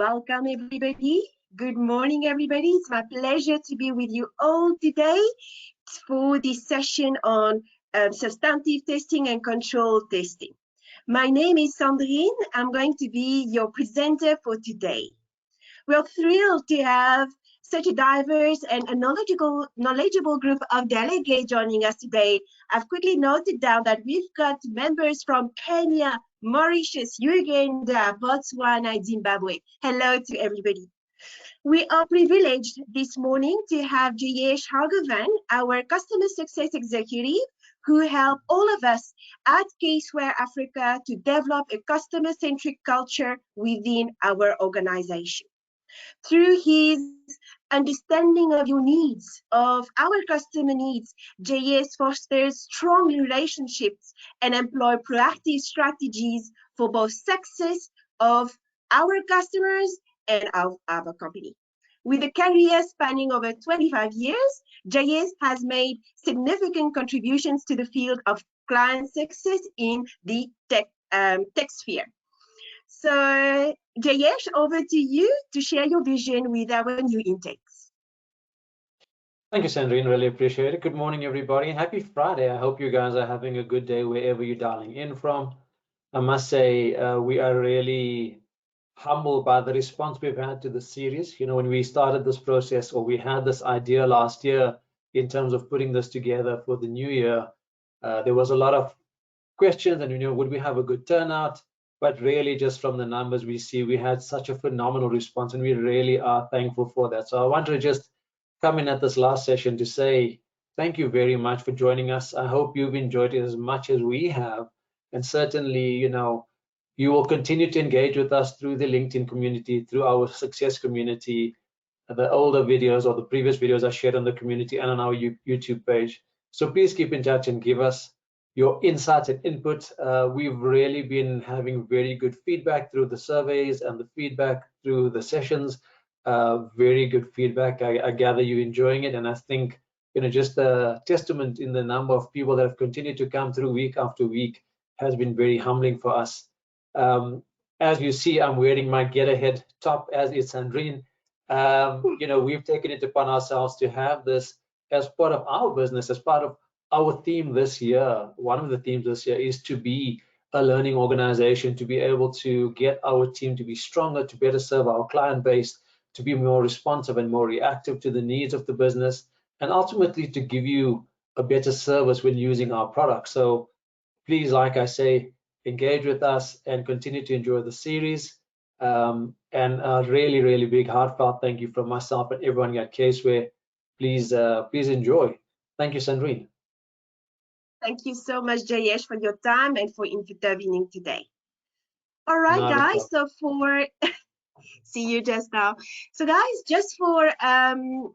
Welcome, everybody. Good morning, everybody. It's my pleasure to be with you all today for this session on substantive testing and control testing. My name is Sandrine. I'm going to be your presenter for today. We're thrilled to have such a diverse and a knowledgeable group of delegates joining us today. I've quickly noted down that we've got members from Kenya, Mauritius, Uganda, Botswana, Zimbabwe. Hello to everybody. We are privileged this morning to have Jayesh Hargavan, our Customer Success Executive, who help all of us at Caseware Africa to develop a customer-centric culture within our organization. Through his understanding of your needs, of our customer needs, JS fosters strong relationships and employ proactive strategies for both success of our customers and of our company. With a career spanning over 25 years, JS has made significant contributions to the field of client success in the tech sphere. So, Jayesh, over to you to share your vision with our new intakes. Thank you, Sandrine. Really appreciate it. Good morning, everybody. Happy Friday. I hope you guys are having a good day wherever you're dialing in from. I must say, we are really humbled by the response we've had to the series. You know, when we started this process, or we had this idea last year in terms of putting this together for the new year, there was a lot of questions and, you know, would we have a good turnout? But really, just from the numbers we see, we had such a phenomenal response, and we really are thankful for that. So I want to just come in at this last session to say thank you very much for joining us. I hope you've enjoyed it as much as we have, and certainly, you know, you will continue to engage with us through the LinkedIn community, through our success community, the older videos or the previous videos I shared on the community and on our YouTube page. So please keep in touch and give us your insights and input. We've really been having very good feedback through the surveys and the feedback through the sessions. Very good feedback. I gather you're enjoying it, and I think, you know, just a testament in the number of people that have continued to come through week after week has been very humbling for us. As you see, I'm wearing my Get Ahead top, as is Sandrine. You know, we've taken it upon ourselves to have this as part of our business, as part of our theme this year. One of the themes this year is to be a learning organization, to be able to get our team to be stronger, to better serve our client base, to be more responsive and more reactive to the needs of the business, and ultimately to give you a better service when using our products. So please, like I say, engage with us and continue to enjoy the series. And a really, really big heartfelt thank you from myself and everyone at Caseware. Please enjoy. Thank you, Sandrine. Thank you so much, Jayesh, for your time and for intervening today. All right, guys. So for see you just now. So, guys, just for I'm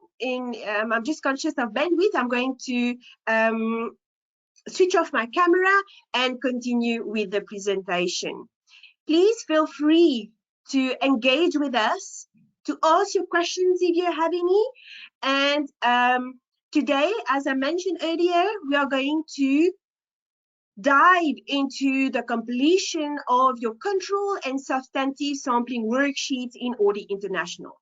just conscious of bandwidth. I'm going to switch off my camera and continue with the presentation. Please feel free to engage with us, to ask your questions if you have any. And today, as I mentioned earlier, we are going to dive into the completion of your control and substantive sampling worksheets in Audit International.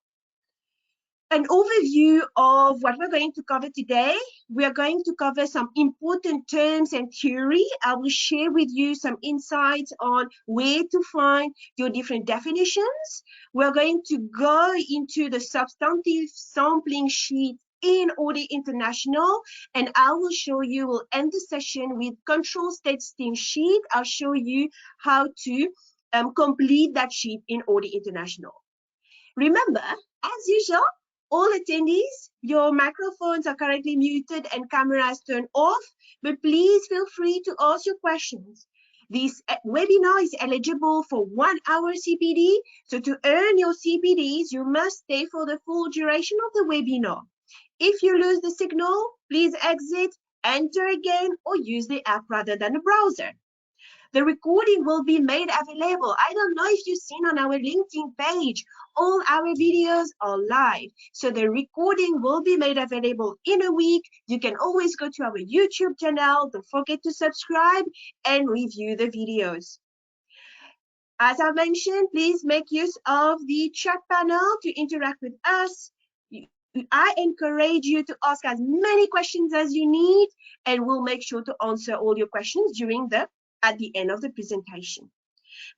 An overview of what we're going to cover today. We are going to cover some important terms and theory. I will share with you some insights on where to find your different definitions. We're going to go into the substantive sampling sheet in Audit International, and I will show you, we'll end the session with control testing sheet. I'll show you how to complete that sheet in Audit International. Remember, as usual, all attendees, your microphones are currently muted and cameras turned off, but please feel free to ask your questions. This webinar is eligible for 1 hour CPD, so to earn your CPDs, you must stay for the full duration of the webinar. If you lose the signal, please exit, enter again, or use the app rather than a browser. The recording will be made available. I don't know if you've seen on our LinkedIn page, all our videos are live. So the recording will be made available in a week. You can always go to our YouTube channel. Don't forget to subscribe and review the videos. As I mentioned, please make use of the chat panel to interact with us. I encourage you to ask as many questions as you need, and we'll make sure to answer all your questions at the end of the presentation.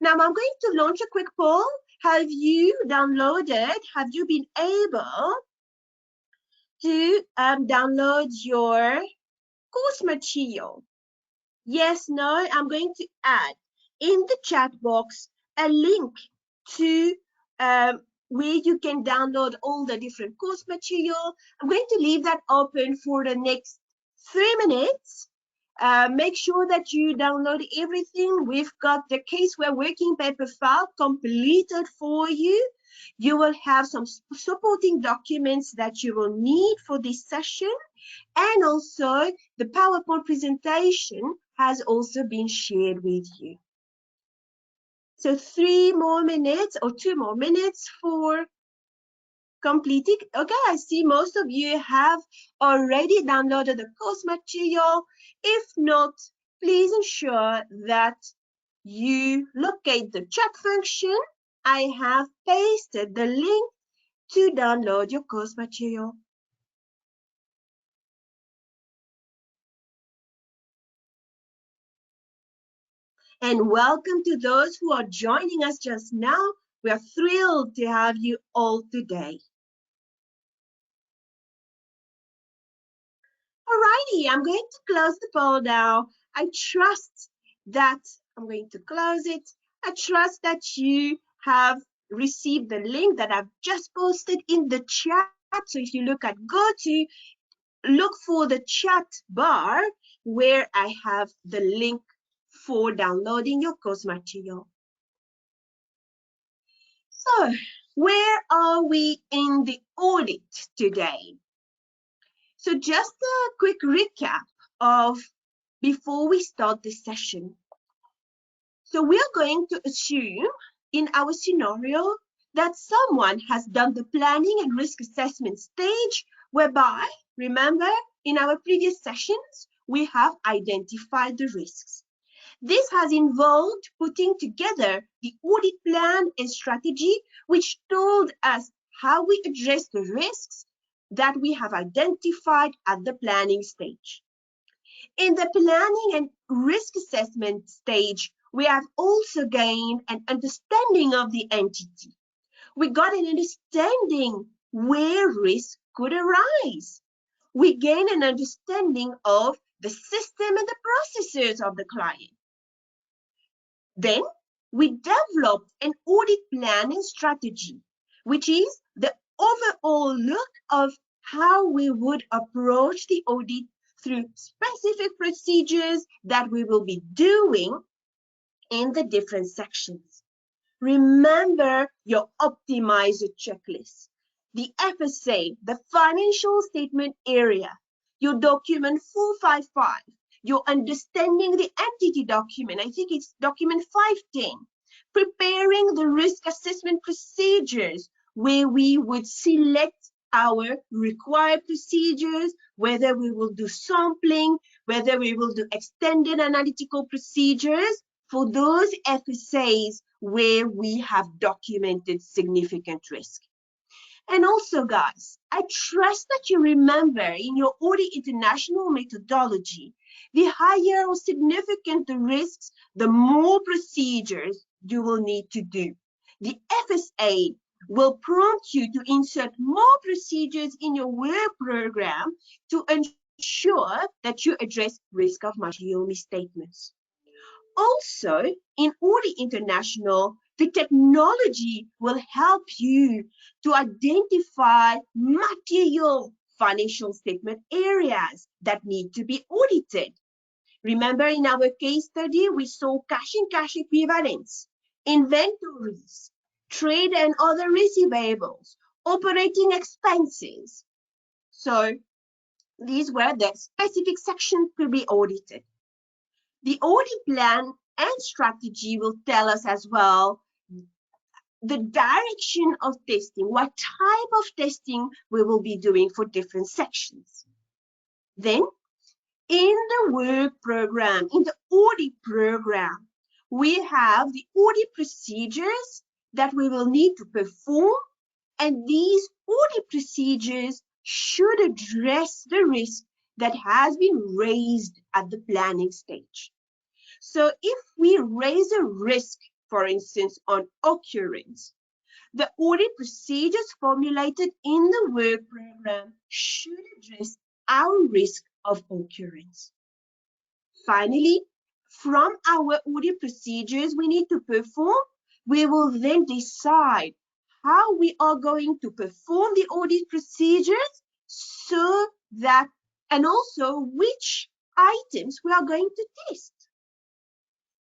Now, I'm going to launch a quick poll. Have you been able to download your course material? Yes, no, I'm going to add in the chat box a link to where you can download all the different course material. I'm going to leave that open for the next 3 minutes. Make sure that you download everything. We've got the Caseware working paper file completed for you. You will have some supporting documents that you will need for this session. And also the PowerPoint presentation has also been shared with you. So 3 more minutes or 2 more minutes for completing. Okay, I see most of you have already downloaded the course material. If not, please ensure that you locate the chat function. I have pasted the link to download your course material. And welcome to those who are joining us just now. We are thrilled to have you all today. Alrighty, I'm going to close the poll now. I trust that I'm going to close it. I trust that you have received the link that I've just posted in the chat. So if you look for the chat bar where I have the link for downloading your course material. So, where are we in the audit today? So just a quick recap of before we start this session. So we are going to assume in our scenario that someone has done the planning and risk assessment stage, whereby, remember, in our previous sessions, we have identified the risks. This has involved putting together the audit plan and strategy, which told us how we address the risks that we have identified at the planning stage. In the planning and risk assessment stage, we have also gained an understanding of the entity. We got an understanding where risk could arise. We gain an understanding of the system and the processes of the client. Then we developed an audit plan and strategy, which is the overall look of how we would approach the audit through specific procedures that we will be doing in the different sections. Remember your optimizer checklist, the FSA, the financial statement area, your document 455, your understanding the entity document, I think it's document 510, preparing the risk assessment procedures where we would select our required procedures, whether we will do sampling, whether we will do extended analytical procedures for those FSAs where we have documented significant risk. And also, guys, I trust that you remember in your Audit International methodology, the higher or significant the risks, the more procedures you will need to do. The FSA will prompt you to insert more procedures in your work program to ensure that you address risk of material misstatements. Also, in Audit International, the technology will help you to identify material financial statement areas that need to be audited. Remember, in our case study, we saw cash and cash equivalents, inventories, trade and other receivables, operating expenses. So these were the specific sections to be audited. The audit plan and strategy will tell us as well the direction of testing, what type of testing we will be doing for different sections. Then, in the work program, in the audit program, we have the audit procedures that we will need to perform, and these audit procedures should address the risk that has been raised at the planning stage. So if we raise a risk, for instance, on occurrence, the audit procedures formulated in the work program should address our risk of occurrence. Finally, from our audit procedures we need to perform, we will then decide how we are going to perform the audit procedures, so that, and also which items we are going to test.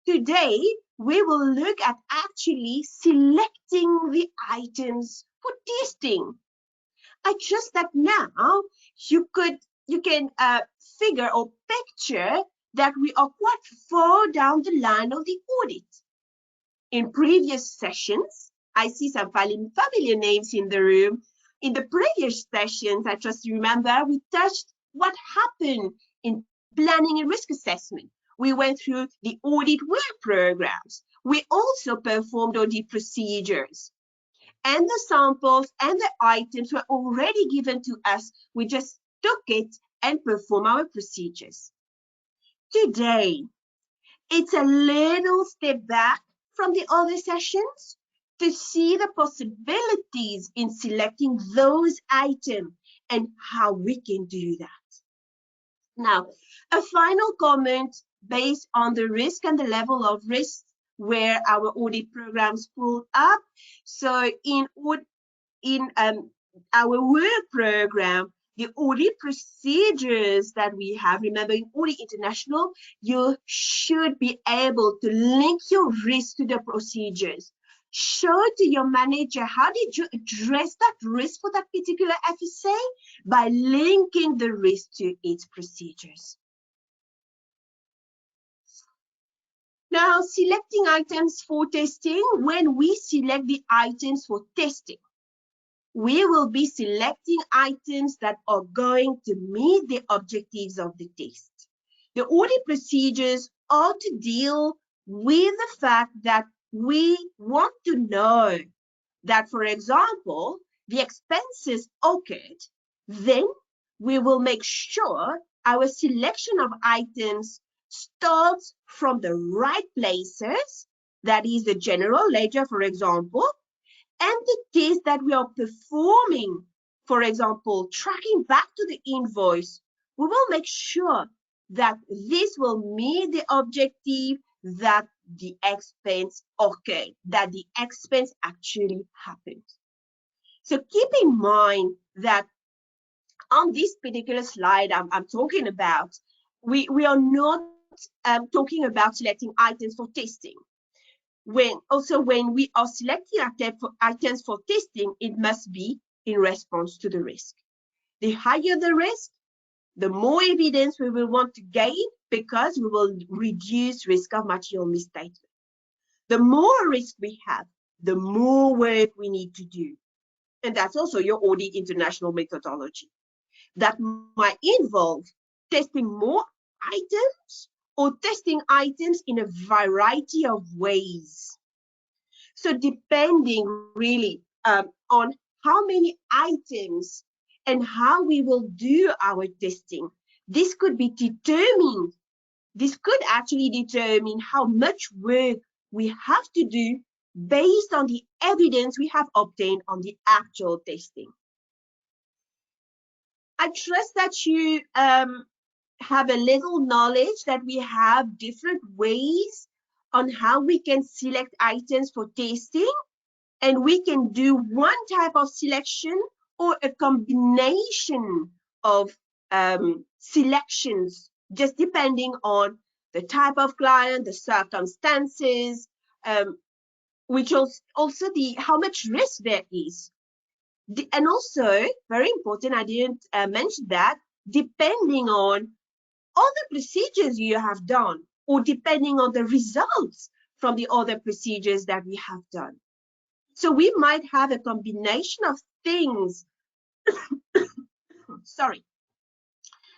Today, we will look at actually selecting the items for testing. I trust that now you can figure or picture that we are quite far down the line of the audit. In previous sessions, I see some familiar names in the room. In the previous sessions, I trust you remember, we touched what happened in planning and risk assessment. We went through the audit work programs. We also performed audit procedures. And the samples and the items were already given to us. We just took it and performed our procedures. Today, it's a little step back from the other sessions to see the possibilities in selecting those items and how we can do that. Now, a final comment based on the risk and the level of risk where our audit programs pulled up. So in our work program, the audit procedures that we have, remember in Audit International, you should be able to link your risk to the procedures. Show to your manager how did you address that risk for that particular FSA by linking the risk to its procedures. Now, selecting items for testing. When we select the items for testing, we will be selecting items that are going to meet the objectives of the test. The audit procedures are to deal with the fact that we want to know that, for example, the expenses occurred. Then we will make sure our selection of items starts from the right places, that is the general ledger, for example, and the test that we are performing, for example, tracking back to the invoice, we will make sure that this will meet the objective that the expense occurred, that the expense actually happened. So keep in mind that on this particular slide I'm talking about, we are not talking about selecting items for testing. When we are selecting items for testing, it must be in response to the risk. The higher the risk, the more evidence we will want to gain, because we will reduce risk of material misstatement. The more risk we have, the more work we need to do. And that's also your Audit International methodology. That might involve testing more items or testing items in a variety of ways. So depending really on how many items and how we will do our testing, this could actually determine how much work we have to do based on the evidence we have obtained on the actual testing. I trust that you have a little knowledge that we have different ways on how we can select items for testing, and we can do one type of selection or a combination of selections, just depending on the type of client, the circumstances, which also how much risk there is. And also, very important, I didn't mention that, depending on other procedures you have done, or depending on the results from the other procedures that we have done. So we might have a combination of things, sorry,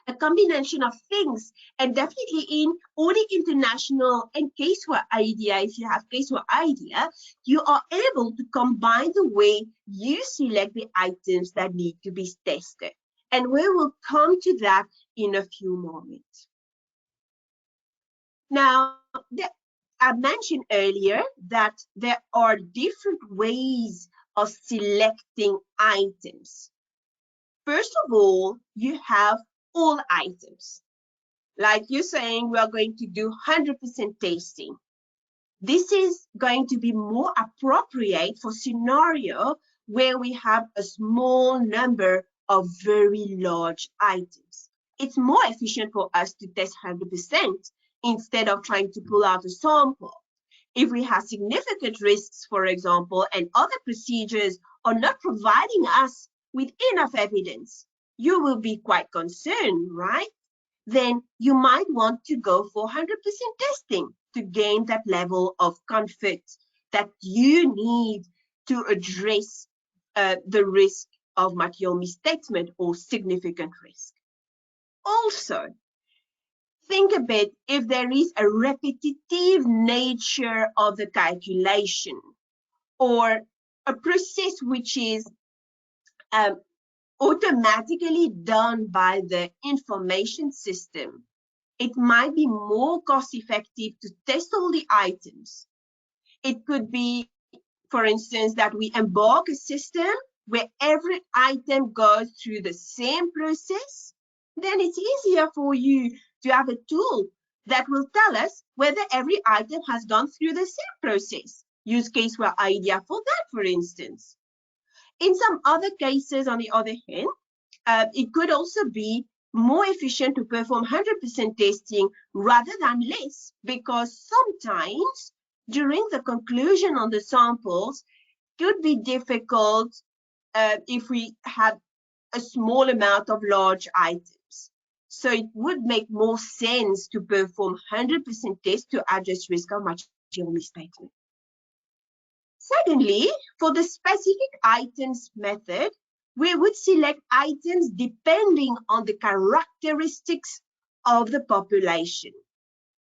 a combination of things, and definitely in Audit International and Caseware Idea, if you have Caseware Idea, you are able to combine the way you select the items that need to be tested. And we will come to that in a few moments. Now, I mentioned earlier that there are different ways of selecting items. First of all, you have all items. Like you're saying, we are going to do 100% tasting. This is going to be more appropriate for scenario where we have a small number of very large items. It's more efficient for us to test 100% instead of trying to pull out a sample. If we have significant risks, for example, and other procedures are not providing us with enough evidence, you will be quite concerned, right? Then you might want to go for 100% testing to gain that level of comfort that you need to address the risk of material misstatement or significant risk. Also, think a bit if there is a repetitive nature of the calculation or a process which is automatically done by the information system. It might be more cost effective to test all the items. It could be, for instance, that we embark a system where every item goes through the same process. Then it's easier for you to have a tool that will tell us whether every item has gone through the same process. Use Caseware Idea for that, for instance. In some other cases, on the other hand, it could also be more efficient to perform 100% testing rather than less, because sometimes during the conclusion on the samples, it could be difficult if we have a small amount of large items. So it would make more sense to perform 100% tests to address risk of material misstatement. Secondly, for the specific items method, we would select items depending on the characteristics of the population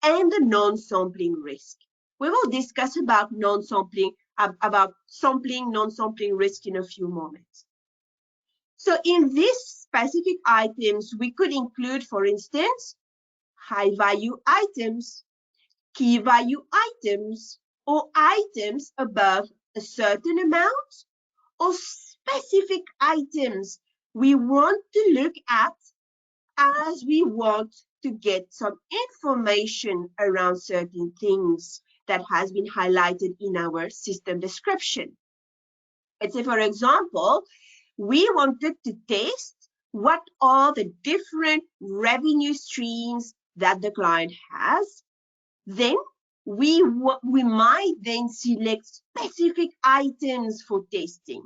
and the non-sampling risk. We will discuss about sampling, non-sampling risk in a few moments. So in these specific items, we could include, for instance, high-value items, key-value items, or items above a certain amount, or specific items we want to look at as we want to get some information around certain things that has been highlighted in our system description. Let's say, for example, we wanted to test what are the different revenue streams that the client has. Then we might then select specific items for testing.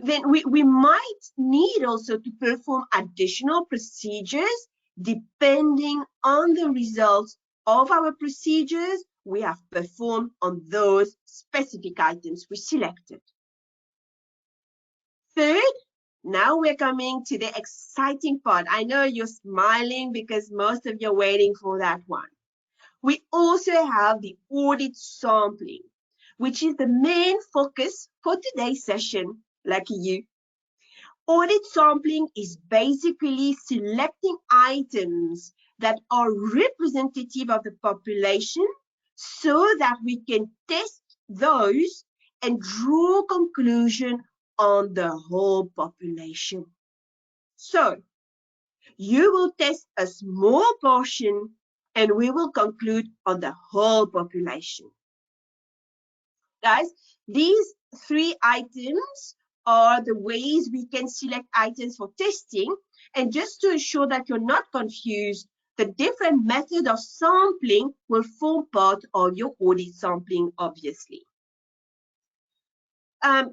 Then we might need also to perform additional procedures depending on the results of our procedures we have performed on those specific items we selected. Third, now we're coming to the exciting part. I know you're smiling because most of you are waiting for that one. We also have the audit sampling, which is the main focus for today's session, lucky you. Audit sampling is basically selecting items that are representative of the population so that we can test those and draw a conclusion on the whole population. So you will test a small portion and we will conclude on the whole population. Guys, these three items are the ways we can select items for testing. And just to ensure that you're not confused, the different method of sampling will form part of your audit sampling, obviously.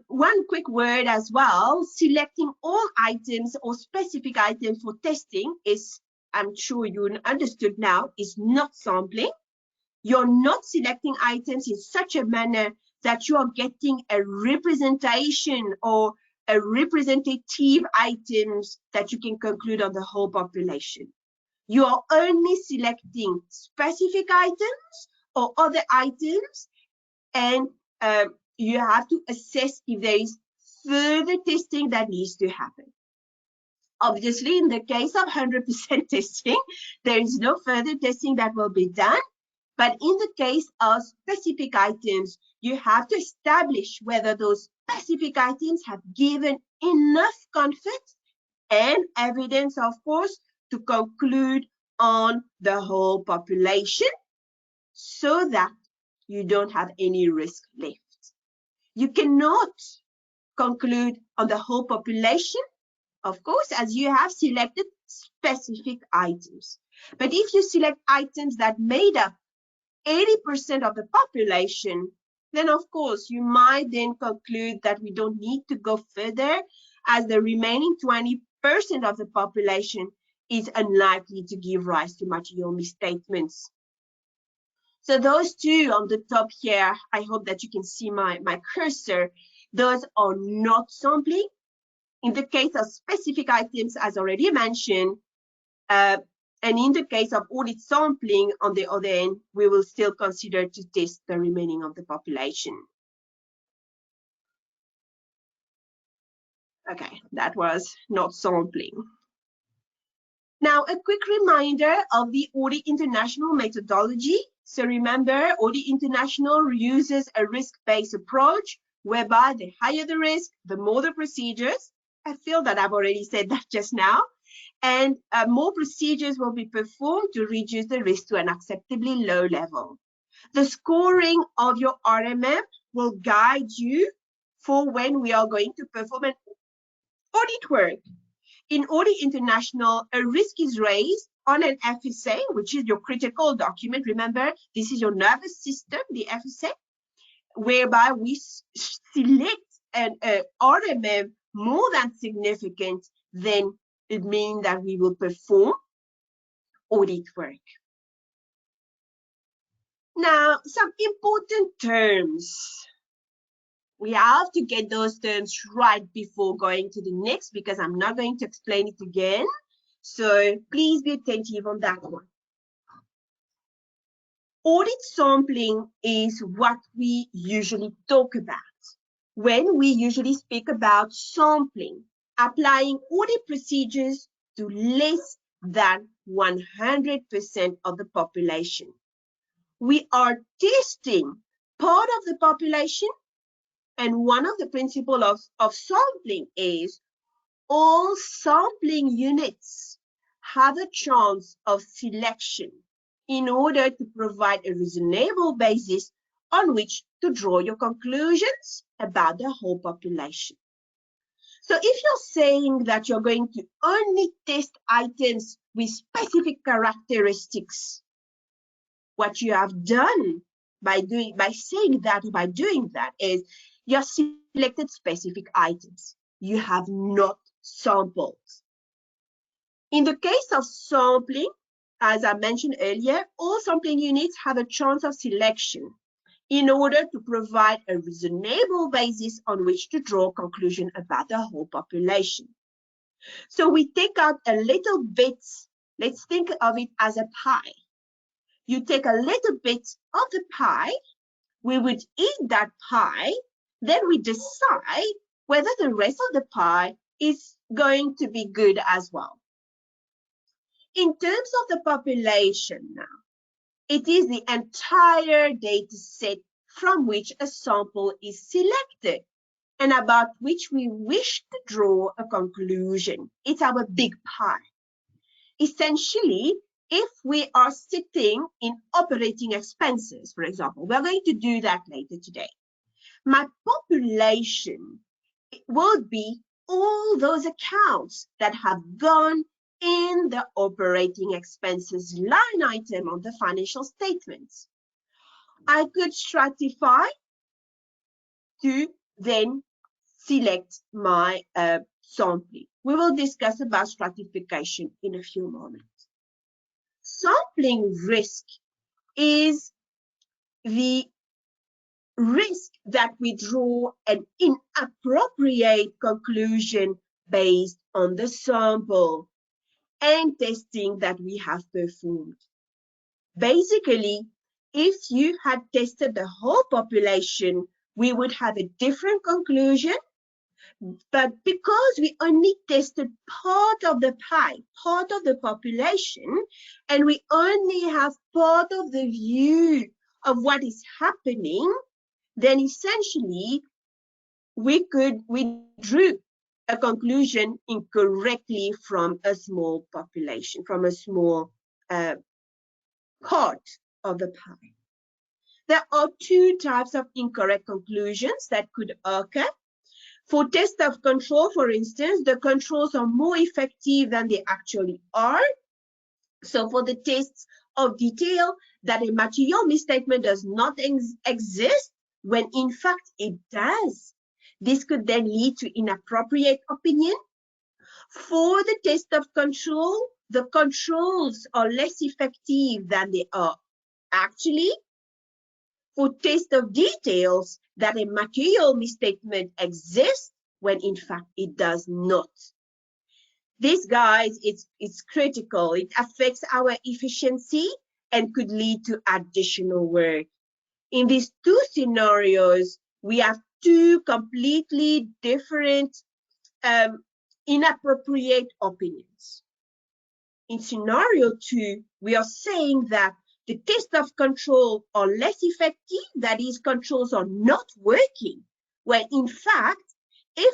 One quick word as well, selecting all items or specific items for testing is, I'm sure you understood now, is not sampling. You're not selecting items in such a manner that you are getting a representation or a representative items that you can conclude on the whole population. You are only selecting specific items or other items, and you have to assess if there is further testing that needs to happen. Obviously, in the case of 100% testing, there is no further testing that will be done. But in the case of specific items, you have to establish whether those specific items have given enough comfort and evidence, of course, to conclude on the whole population so that you don't have any risk left. You cannot conclude on the whole population, of course, as you have selected specific items. But if you select items that made up 80% of the population, then of course you might then conclude that we don't need to go further, as the remaining 20% of the population is unlikely to give rise to material misstatements. So those two on the top here, I hope that you can see my cursor, those are not sampling. In the case of specific items, as already mentioned, and in the case of audit sampling, on the other end, we will still consider to test the remaining of the population. Okay, that was not sampling. Now, a quick reminder of the Audit International methodology. So remember, Audit International uses a risk-based approach, whereby the higher the risk, the more the procedures. I feel that I've already said that just now. And more procedures will be performed to reduce the risk to an acceptably low level. The scoring of your RMM will guide you for when we are going to perform an audit work. In Audit International, a risk is raised on an FSA, which is your critical document. Remember, this is your nervous system, the FSA, whereby we select an RMM more than significant, then it means that we will perform audit work. Now, some important terms. We have to get those terms right before going to the next, because I'm not going to explain it again. So please be attentive on that one. Audit sampling is what we usually talk about when we usually speak about sampling, applying audit procedures to less than 100% of the population. We are testing part of the population, and one of the principles of sampling is all sampling units have a chance of selection in order to provide a reasonable basis on which to draw your conclusions about the whole population. So if you're saying that you're going to only test items with specific characteristics, what you have done by doing that is you have selected specific items. You have not sampled. In the case of sampling, as I mentioned earlier, all sampling units have a chance of selection in order to provide a reasonable basis on which to draw a conclusion about the whole population. So we take out a little bit, let's think of it as a pie. You take a little bit of the pie, we would eat that pie, then we decide whether the rest of the pie is going to be good as well. In terms of the population now, it is the entire data set from which a sample is selected and about which we wish to draw a conclusion. It's our big pie. Essentially, if we are sitting in operating expenses, for example, we're going to do that later today. My population will be all those accounts that have gone in the operating expenses line item on the financial statements. I could stratify to then select my sampling. We will discuss about stratification in a few moments. Sampling risk is the risk that we draw an inappropriate conclusion based on the sample and testing that we have performed. Basically, if you had tested the whole population, we would have a different conclusion. But because we only tested part of the pie, part of the population, and we only have part of the view of what is happening, then essentially we drew a conclusion incorrectly from a small population, from a small part of the pie. There are two types of incorrect conclusions that could occur. For test of control, for instance, the controls are more effective than they actually are. So for the tests of detail, that a material misstatement does not exist when in fact it does. This could then lead to inappropriate opinion. For the test of control, the controls are less effective than they are actually. For test of details, that a material misstatement exists when in fact it does not. This, guys, it's critical. It affects our efficiency and could lead to additional work. In these two scenarios, we have two completely different inappropriate opinions. In scenario 2, we are saying that the test of control are less effective, that is, controls are not working, when in fact, if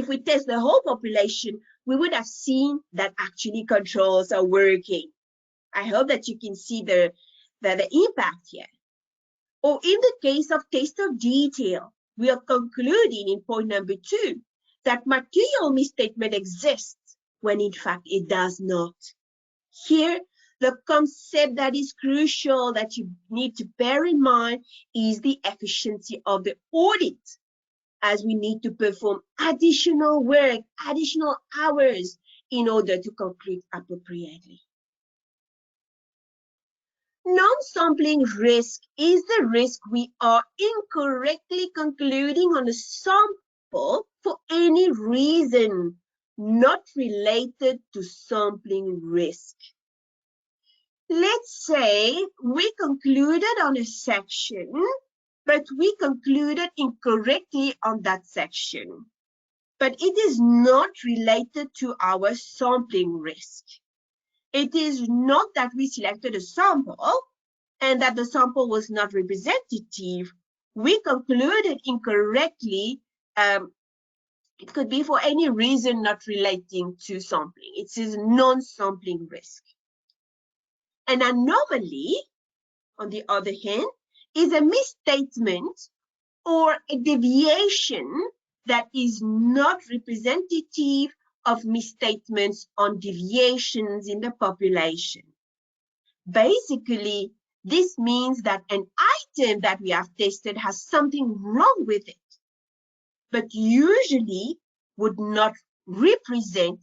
we test the whole population, we would have seen that actually controls are working. I hope that you can see the impact here. Or in the case of test of detail, we are concluding in point number 2 that material misstatement exists when in fact it does not. Here, the concept that is crucial that you need to bear in mind is the efficiency of the audit, as we need to perform additional work, additional hours in order to conclude appropriately. Non-sampling risk is the risk we are incorrectly concluding on a sample for any reason not related to sampling risk. Let's say we concluded on a section, but we concluded incorrectly on that section. But it is not related to our sampling risk. It is not that we selected a sample and that the sample was not representative. We concluded incorrectly. It could be for any reason not relating to sampling. It is non-sampling risk. An anomaly, on the other hand, is a misstatement or a deviation that is not representative of misstatements on deviations in the population. Basically, this means that an item that we have tested has something wrong with it, but usually would not represent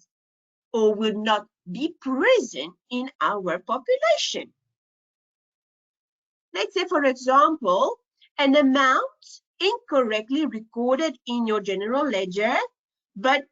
or will not be present in our population. Let's say, for example, an amount incorrectly recorded in your general ledger, but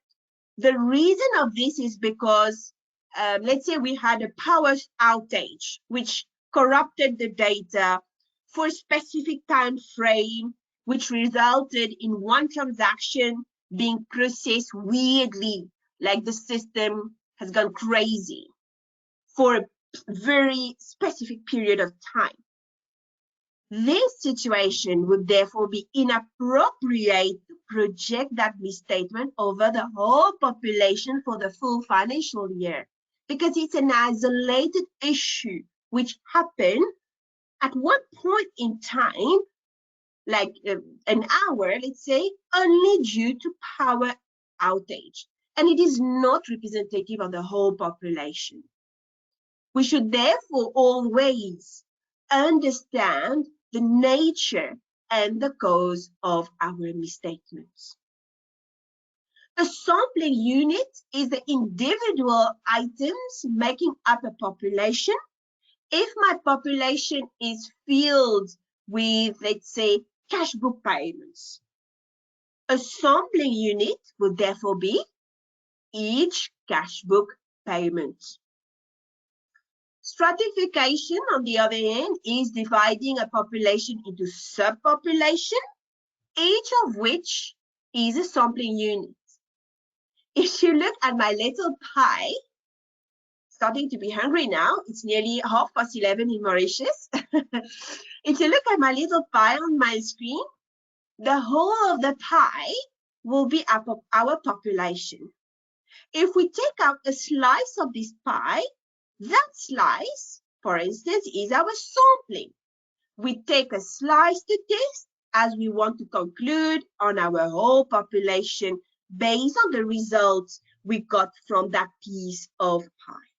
the reason of this is because, let's say we had a power outage, which corrupted the data for a specific time frame, which resulted in one transaction being processed weirdly, like the system has gone crazy for a very specific period of time. This situation would therefore be inappropriate to project that misstatement over the whole population for the full financial year, because it's an isolated issue which happened at one point in time, like an hour, let's say, only due to power outage, and it is not representative of the whole population. We should therefore always understand the nature and the cause of our misstatements. A sampling unit is the individual items making up a population If my population is filled with, let's say, cash book payments, a sampling unit would therefore be each cash book payment. Stratification, on the other hand, is dividing a population into subpopulation, each of which is a sampling unit. If you look at my little pie, starting to be hungry now, it's nearly 11:30 in Mauritius. If you look at my little pie on my screen, the whole of the pie will be our population. If we take out a slice of this pie, that slice, for instance, is our sampling. We take a slice to test as we want to conclude on our whole population based on the results we got from that piece of pie.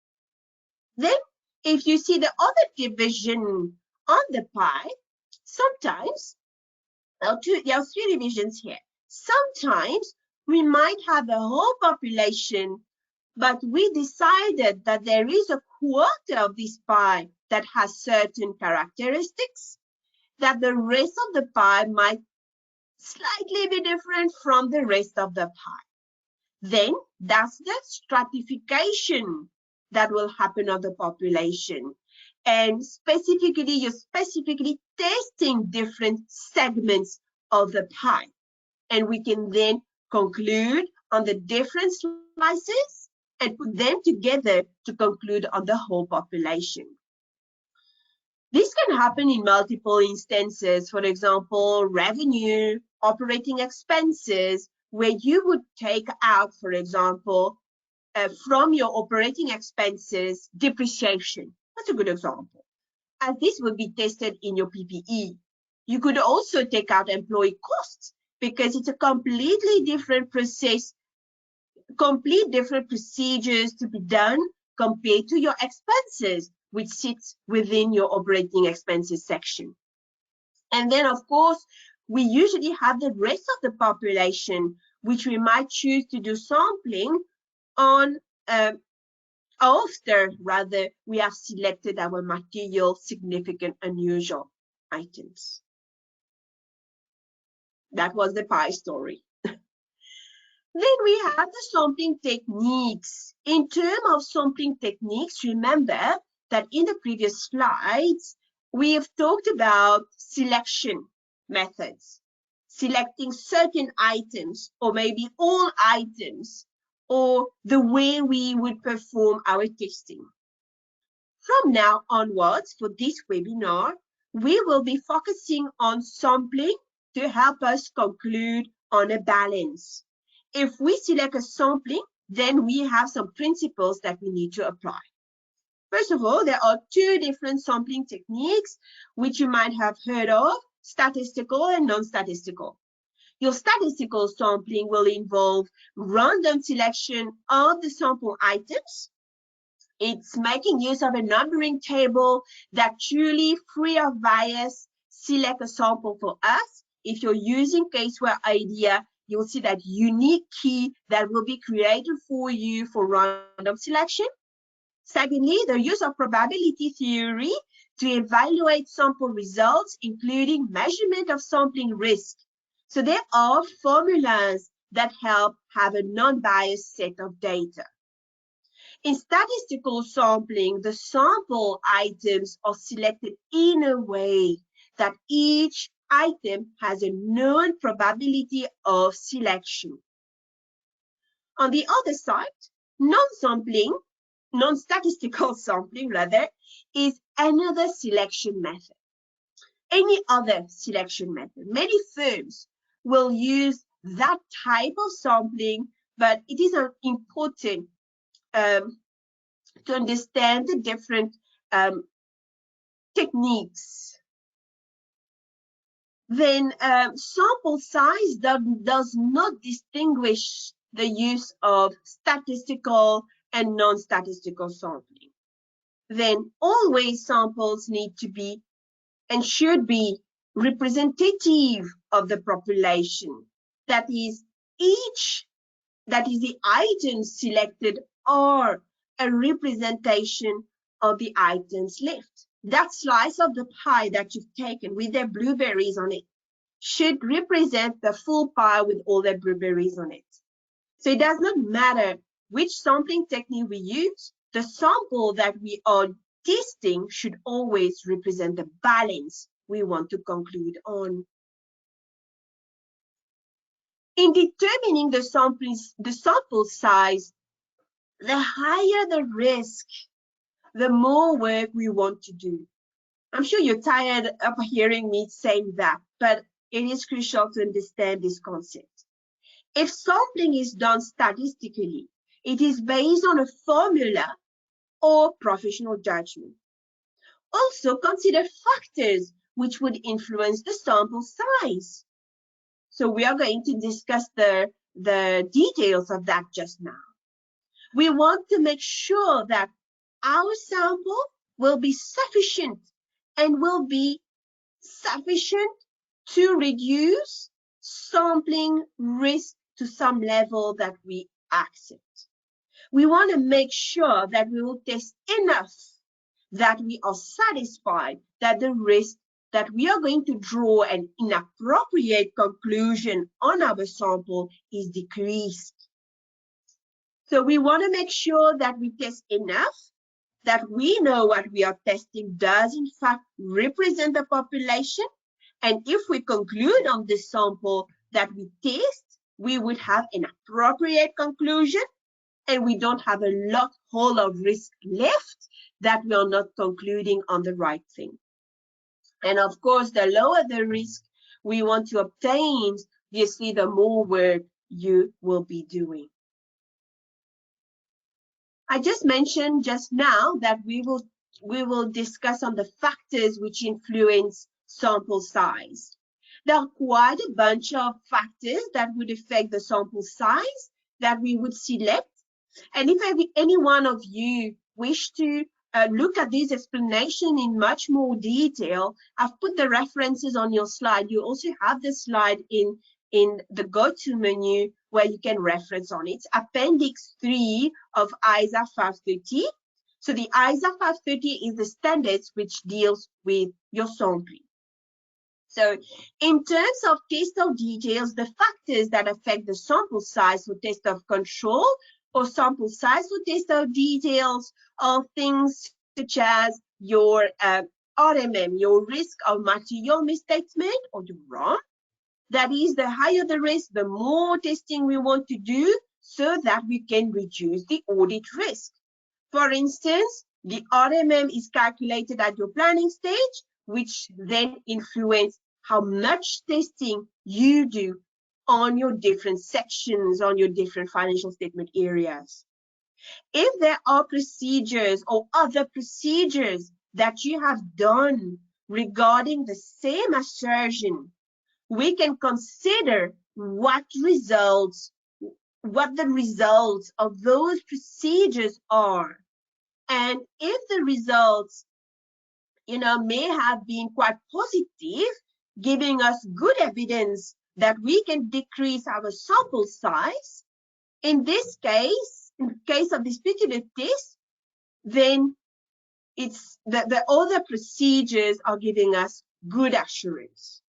Then, if you see the other division on the pie, sometimes, there are three divisions here. Sometimes we might have a whole population, but we decided that there is a quarter of this pie that has certain characteristics, that the rest of the pie might slightly be different from the rest of the pie. Then that's the stratification that will happen of the population. And specifically, you're specifically testing different segments of the pie. And we can then conclude on the different slices and put them together to conclude on the whole population. This can happen in multiple instances, for example, revenue, operating expenses, where you would take out, for example, from your operating expenses, depreciation. That's a good example, as this would be tested in your PPE. You could also take out employee costs because it's a completely different process, complete different procedures to be done compared to your expenses, which sits within your operating expenses section. And then, of course, we usually have the rest of the population, which we might choose to do sampling on after, rather, we have selected our material, significant, unusual items. That was the pie story. Then we have the sampling techniques. In terms of sampling techniques, remember that in the previous slides, we have talked about selection methods, selecting certain items or maybe all items, or the way we would perform our testing. From now onwards, for this webinar, we will be focusing on sampling to help us conclude on a balance. If we select a sampling, then we have some principles that we need to apply. First of all, there are two different sampling techniques which you might have heard of, statistical and non-statistical. Your statistical sampling will involve random selection of the sample items. It's making use of a numbering table that truly free of bias select a sample for us. If you're using Caseware Idea, you'll see that unique key that will be created for you for random selection. Secondly, the use of probability theory to evaluate sample results, including measurement of sampling risk. So there are formulas that help have a non-biased set of data. In statistical sampling, the sample items are selected in a way that each item has a known probability of selection. On the other side, non-statistical sampling rather, is another selection method. Any other selection method. Many firms will use that type of sampling, but it is important to understand the different techniques. Then sample size does not distinguish the use of statistical and non-statistical sampling. Then always samples need to be and should be representative of the population. That is, the items selected are a representation of the items left. That slice of the pie that you've taken with the blueberries on it should represent the full pie with all the blueberries on it. So it does not matter which sampling technique we use, the sample that we are testing should always represent the balance we want to conclude on. In determining the sample size, the higher the risk, the more work we want to do. I'm sure you're tired of hearing me saying that, but it is crucial to understand this concept. If sampling is done statistically, it is based on a formula or professional judgment. Also, consider factors which would influence the sample size. So we are going to discuss the details of that just now. We want to make sure that our sample will be sufficient and will be sufficient to reduce sampling risk to some level that we accept. We want to make sure that we will test enough that we are satisfied that the risk that we are going to draw an inappropriate conclusion on our sample is decreased. So we want to make sure that we test enough that we know what we are testing does in fact represent the population. And if we conclude on this sample that we test, we would have an appropriate conclusion and we don't have a whole lot of risk left that we are not concluding on the right thing. And of course, the lower the risk we want to obtain, obviously the more work you will be doing. I just mentioned just now that we will discuss on the factors which influence sample size. There are quite a bunch of factors that would affect the sample size that we would select. And if any one of you wish to look at this explanation in much more detail, I've put the references on your slide. You also have the slide in the go-to menu where you can reference on it. It's Appendix 3 of ISA 530. So the ISA 530 is the standards which deals with your sampling. So in terms of test of details, the factors that affect the sample size for test of control or sample size for test of details are things such as your RMM, your risk of material misstatement or your ROM. That is, the higher the risk, the more testing we want to do so that we can reduce the audit risk. For instance, the RMM is calculated at your planning stage, which then influences how much testing you do on your different sections, on your different financial statement areas. If there are procedures or other procedures that you have done regarding the same assertion, we can consider what the results of those procedures are. And if the results, may have been quite positive, giving us good evidence that we can decrease our sample size, in this case, in the case of this particular test, then it's the other procedures are giving us good assurance.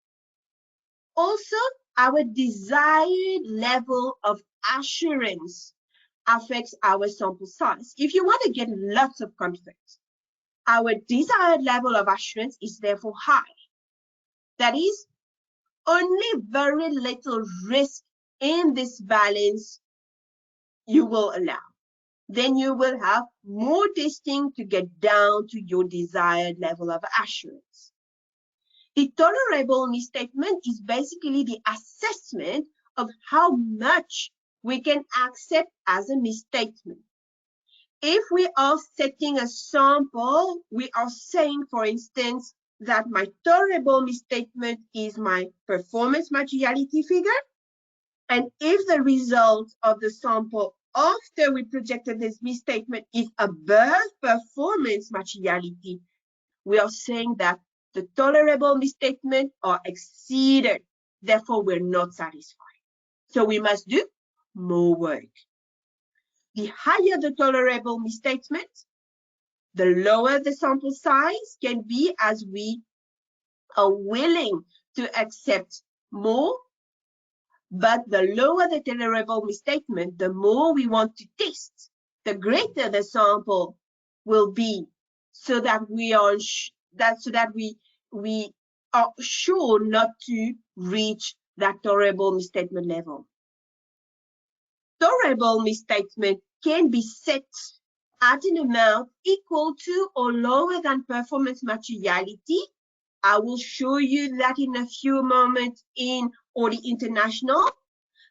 Also, our desired level of assurance affects our sample size. If you want to get lots of confidence, our desired level of assurance is therefore high. That is, only very little risk in this balance you will allow. Then you will have more testing to get down to your desired level of assurance. The tolerable misstatement is basically the assessment of how much we can accept as a misstatement. If we are setting a sample, we are saying, for instance, that my tolerable misstatement is my performance materiality figure. And if the result of the sample after we projected this misstatement is above performance materiality, we are saying that the tolerable misstatement are exceeded. Therefore, we're not satisfied. So we must do more work. The higher the tolerable misstatement, The lower the sample size can be, as we are willing to accept more, but the lower the tolerable misstatement, the more we want to test, the greater the sample will be, so that we are we are sure not to reach that tolerable misstatement level. Tolerable misstatement can be set at an amount equal to or lower than performance materiality. I will show you that in a few moments in Audit International,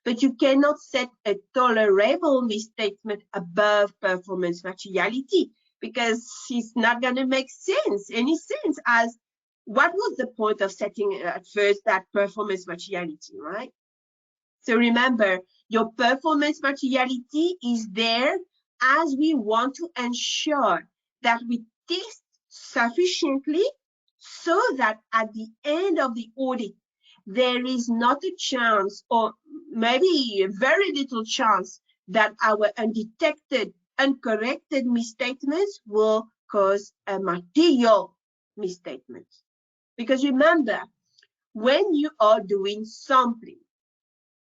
but you cannot set a tolerable misstatement above performance materiality, because it's not going to make any sense, as what was the point of setting at first that performance materiality, right? So remember, your performance materiality is there as we want to ensure that we test sufficiently so that at the end of the audit, there is not a chance, or maybe very little chance, that our undetected, uncorrected misstatements will cause a material misstatement. Because remember, when you are doing sampling,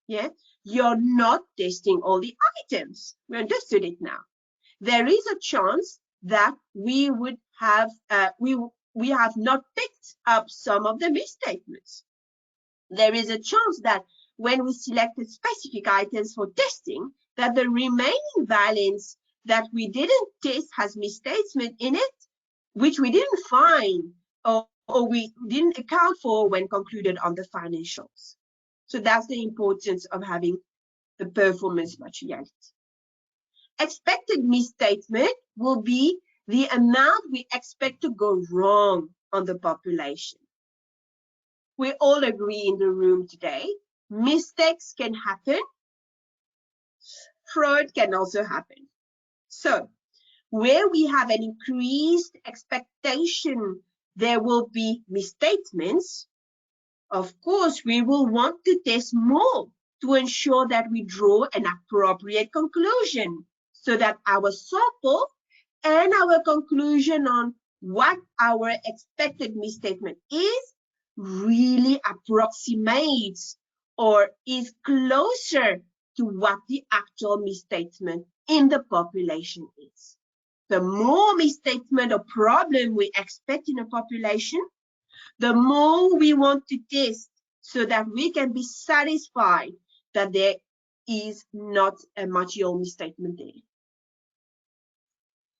yeah, you're not testing all the items. We understood it now. There is a chance that we would have we have not picked up some of the misstatements. There is a chance that when we selected specific items for testing, that the remaining balance that we didn't test has misstatement in it, which we didn't find or we didn't account for when concluded on the financials. So that's the importance of having the performance materiality. Expected misstatement will be the amount we expect to go wrong on the population. We all agree in the room today, mistakes can happen, fraud can also happen. So where we have an increased expectation there will be misstatements, of course, we will want to test more to ensure that we draw an appropriate conclusion, so that our sample and our conclusion on what our expected misstatement is really approximates or is closer to what the actual misstatement in the population is. The more misstatement or problem we expect in a population, the more we want to test, so that we can be satisfied that there is not a material misstatement there.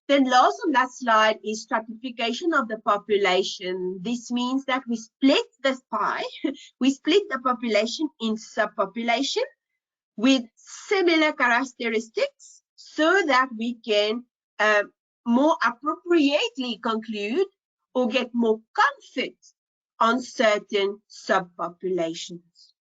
Then last on that slide is stratification of the population. This means that we split the pie, we split the population in subpopulation with similar characteristics, so that we can more appropriately conclude or get more comfort on certain subpopulations.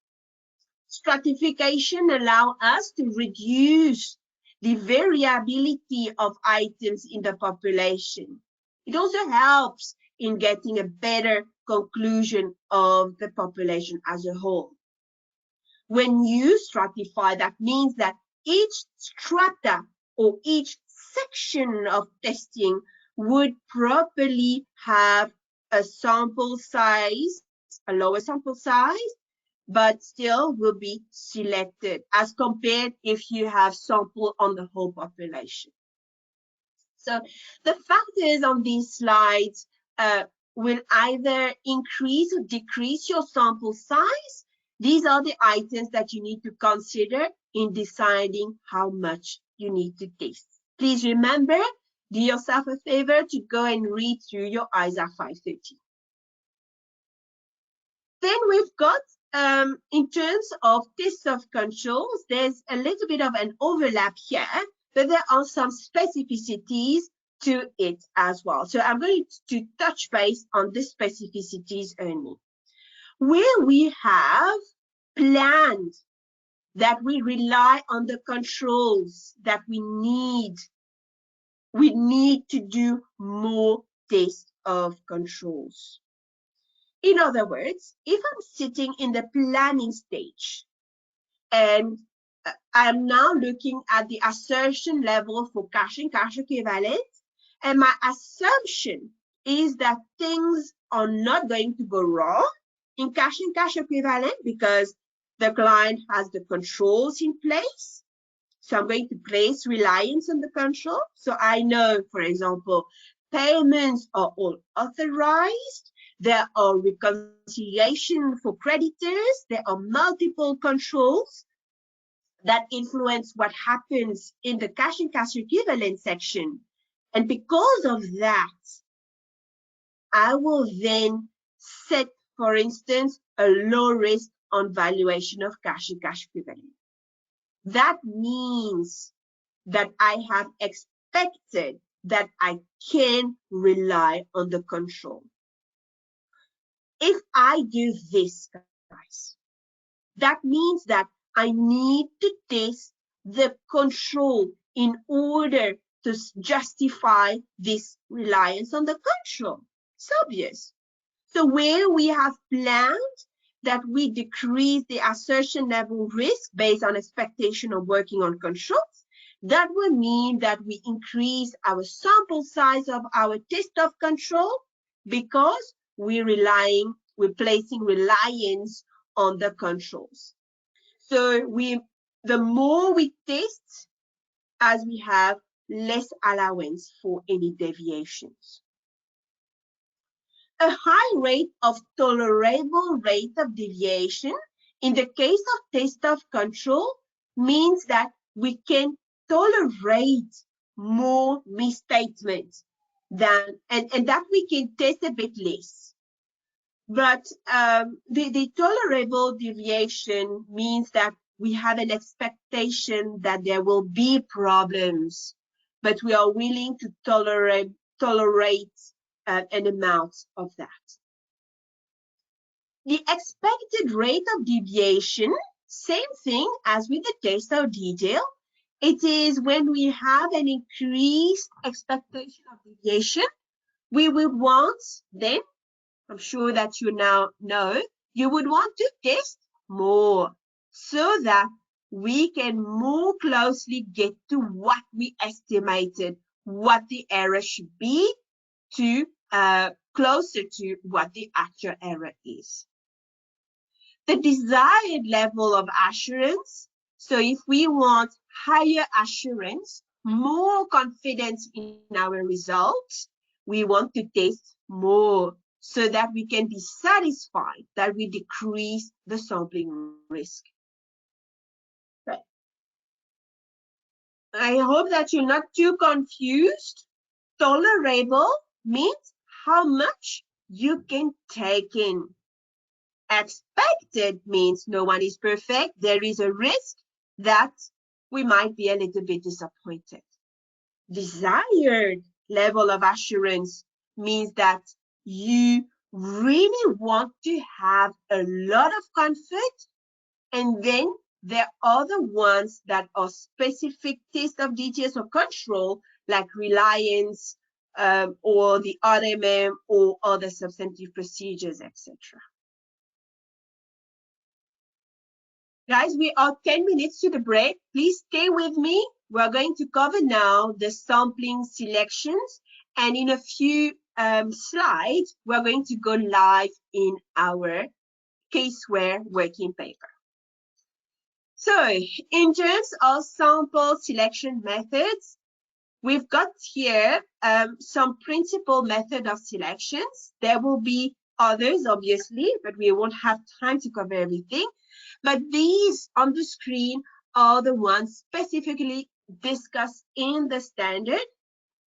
Stratification allows us to reduce the variability of items in the population. It also helps in getting a better conclusion of the population as a whole. When you stratify, that means that each strata or each section of testing would properly have a sample size, a lower sample size, but still will be selected as compared if you have sample on the whole population. So the factors on these slides will either increase or decrease your sample size. These are the items that you need to consider in deciding how much you need to test. Please remember, do yourself a favor to go and read through your ISA 530. Then we've got, in terms of tests of controls, there's a little bit of an overlap here, but there are some specificities to it as well. So I'm going to touch base on the specificities only. Where we have planned that we rely on the controls that we need to do more tests of controls. In other words, if I'm sitting in the planning stage and I'm now looking at the assertion level for cash and cash equivalent, And my assumption is that things are not going to go wrong in cash and cash equivalent because the client has the controls in place. So I'm going to place reliance on the control. So I know, for example, payments are all authorized. There are reconciliation for creditors. There are multiple controls that influence what happens in the cash and cash equivalent section. And because of that, I will then set, for instance, a low risk on valuation of cash and cash equivalent. That means that I have expected that I can rely on the control. If I do this, guys, that means that I need to test the control in order to justify this reliance on the control. It's obvious. So where we have planned that we decrease the assertion level risk based on expectation of working on controls, that will mean that we increase our sample size of our test of control because we're placing reliance on the controls. So the more we test, as we have less allowance for any deviations. A high rate of tolerable rate of deviation in the case of test of control means that we can tolerate more misstatements and that we can test a bit less. But the tolerable deviation means that we have an expectation that there will be problems, but we are willing to tolerate an amount of that. The expected rate of deviation, same thing as with the test of detail. It is when we have an increased expectation of deviation, we would want then, I'm sure that you now know, you would want to test more so that we can more closely get to what we estimated, what the error should be, to closer to what the actual error is. The desired level of assurance. So if we want higher assurance, more confidence in our results, we want to test more so that we can be satisfied that we decrease the sampling risk. Right. I hope that you're not too confused. Tolerable means how much you can take in. Expected means no one is perfect. There is a risk that we might be a little bit disappointed. Desired level of assurance means that you really want to have a lot of comfort, and then there are the ones that are specific test of details or control, like reliance or the RMM or other substantive procedures, etc. Guys, we are 10 minutes to the break. Please stay with me. We're going to cover now the sampling selections, and in a few slides, we're going to go live in our Caseware working paper. So in terms of sample selection methods, we've got here some principal method of selections. There will be others, obviously, but we won't have time to cover everything. But these on the screen are the ones specifically discussed in the standard.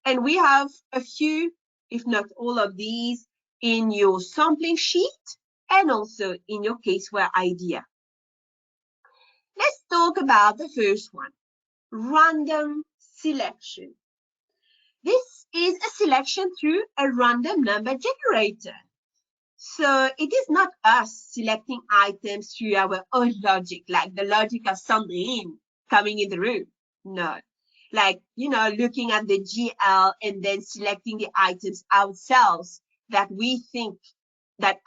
And we have a few, if not all of these, in your sampling sheet and also in your Caseware idea. Let's talk about the first one, random selection. This is a selection through a random number generator. So it is not us selecting items through our own logic, like the logic of Sandrine coming in the room. No, like, you know, looking at the GL and then selecting the items ourselves that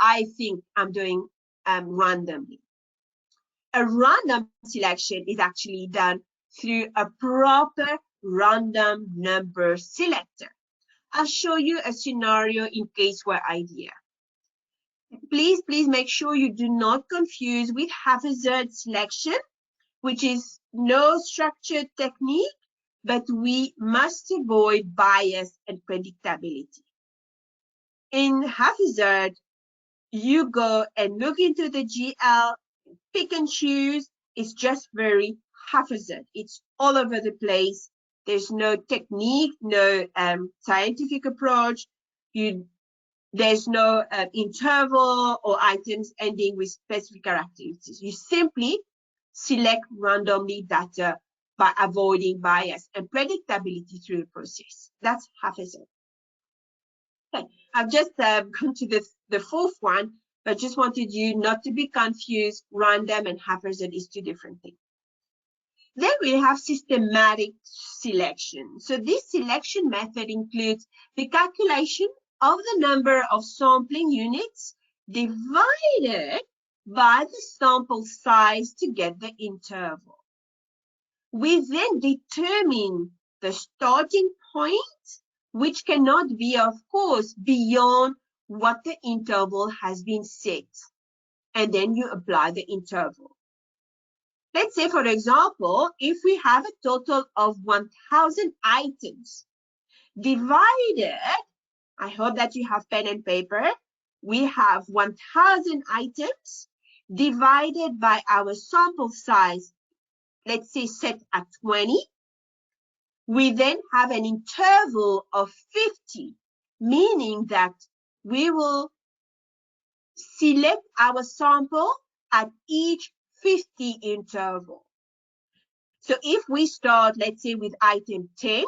I think I'm doing randomly. A random selection is actually done through a proper random number selector. I'll show you a scenario in Caseware idea. Please make sure you do not confuse with haphazard selection, which is no structured technique, but we must avoid bias and predictability. In haphazard, you go and look into the GL, pick and choose. It's just very haphazard. It's all over the place. There's no technique, no scientific approach. There's no interval or items ending with specific characteristics. You simply select randomly data by avoiding bias and predictability through the process. That's haphazard. Okay, I've just gone to the fourth one, but just wanted you not to be confused. Random and haphazard is two different things. Then we have systematic selection. So this selection method includes the calculation of the number of sampling units divided by the sample size to get the interval. We then determine the starting point, which cannot be, of course, beyond what the interval has been set. And then you apply the interval. Let's say, for example, if we have a total of 1,000 items divided, I hope that you have pen and paper. We have 1,000 items divided by our sample size, let's say set at 20. We then have an interval of 50, meaning that we will select our sample at each 50 interval. So if we start, let's say, with item 10,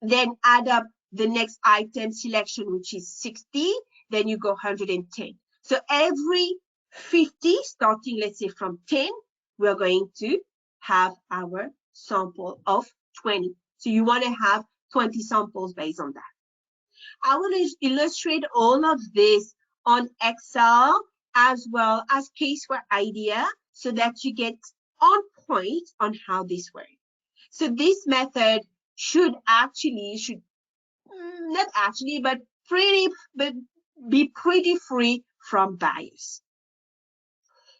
then add up the next item selection, which is 60, then you go 110. So every 50, starting, let's say, from 10, we're going to have our sample of 20. So you want to have 20 samples based on that. I will illustrate all of this on Excel as well as Caseware idea so that you get on point on how this works. So this method should be pretty free from bias.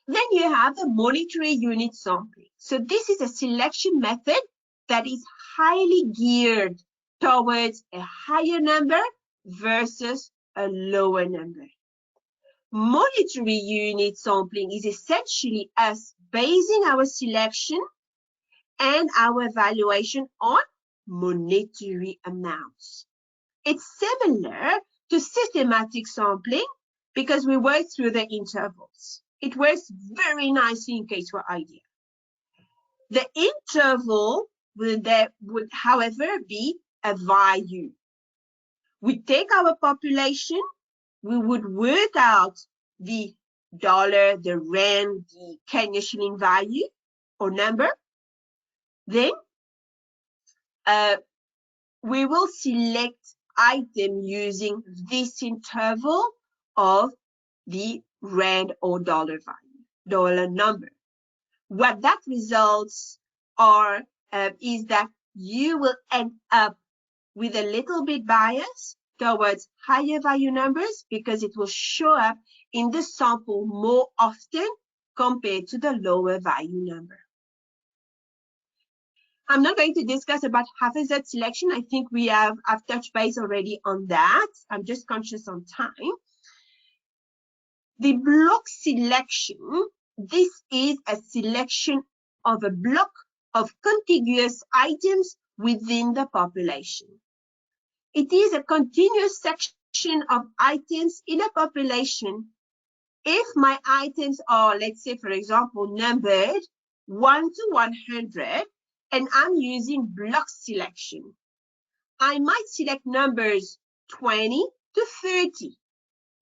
Then you have the monetary unit sampling. So this is a selection method that is highly geared towards a higher number versus a lower number. Monetary unit sampling is essentially us basing our selection and our evaluation on monetary amounts. It's similar to systematic sampling because we work through the intervals. It works very nicely in Caseware idea. The interval would, however, be a value. We take our population, we would work out the dollar, the rand, the Kenya shilling value or number. Then we will select item using this interval of the rand or dollar value, dollar number. What that results are is that you will end up with a little bit bias towards higher value numbers because it will show up in the sample more often compared to the lower value number. I'm not going to discuss about haphazard selection. I think I've touched base already on that. I'm just conscious on time. The block selection, this is a selection of a block of contiguous items within the population. It is a continuous section of items in a population. If my items are, let's say, for example, numbered 1 to 100, and I'm using block selection, I might select numbers 20 to 30.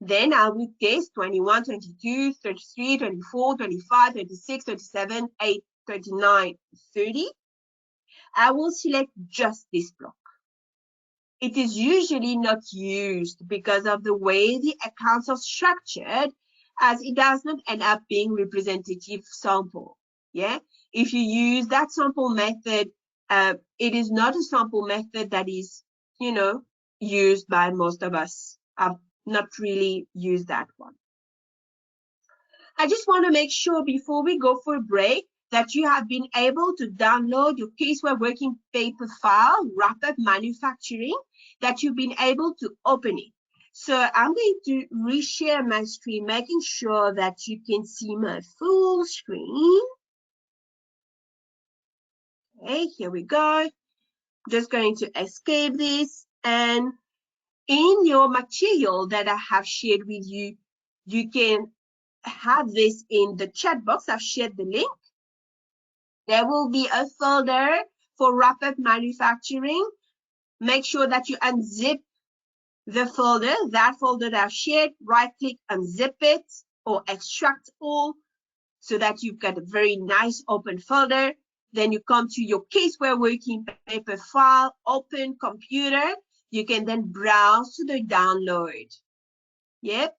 Then I would guess 21, 22, 33, 24, 25, 26, 27, 8, 29, 30. I will select just this block. It is usually not used because of the way the accounts are structured, as it does not end up being representative sample. Yeah, if you use that sample method, it is not a sample method that is you know, used by most of us. I've not really used that one. I just want to make sure before we go for a break that you have been able to download your Caseware working paper file, Wrap-Up Manufacturing, that you've been able to open it. So I'm going to reshare my screen, making sure that you can see my full screen. Okay, here we go. Just going to escape this, and in your material that I have shared with you, you can have this in the chat box. I've shared the link. There will be a folder for Wrap-Up Manufacturing. Make sure that you unzip the folder, that folder that I've shared, right-click, unzip it, or extract all, so that you've got a very nice open folder. Then you come to your Caseware working paper file, open computer. You can then browse to the download. Yep.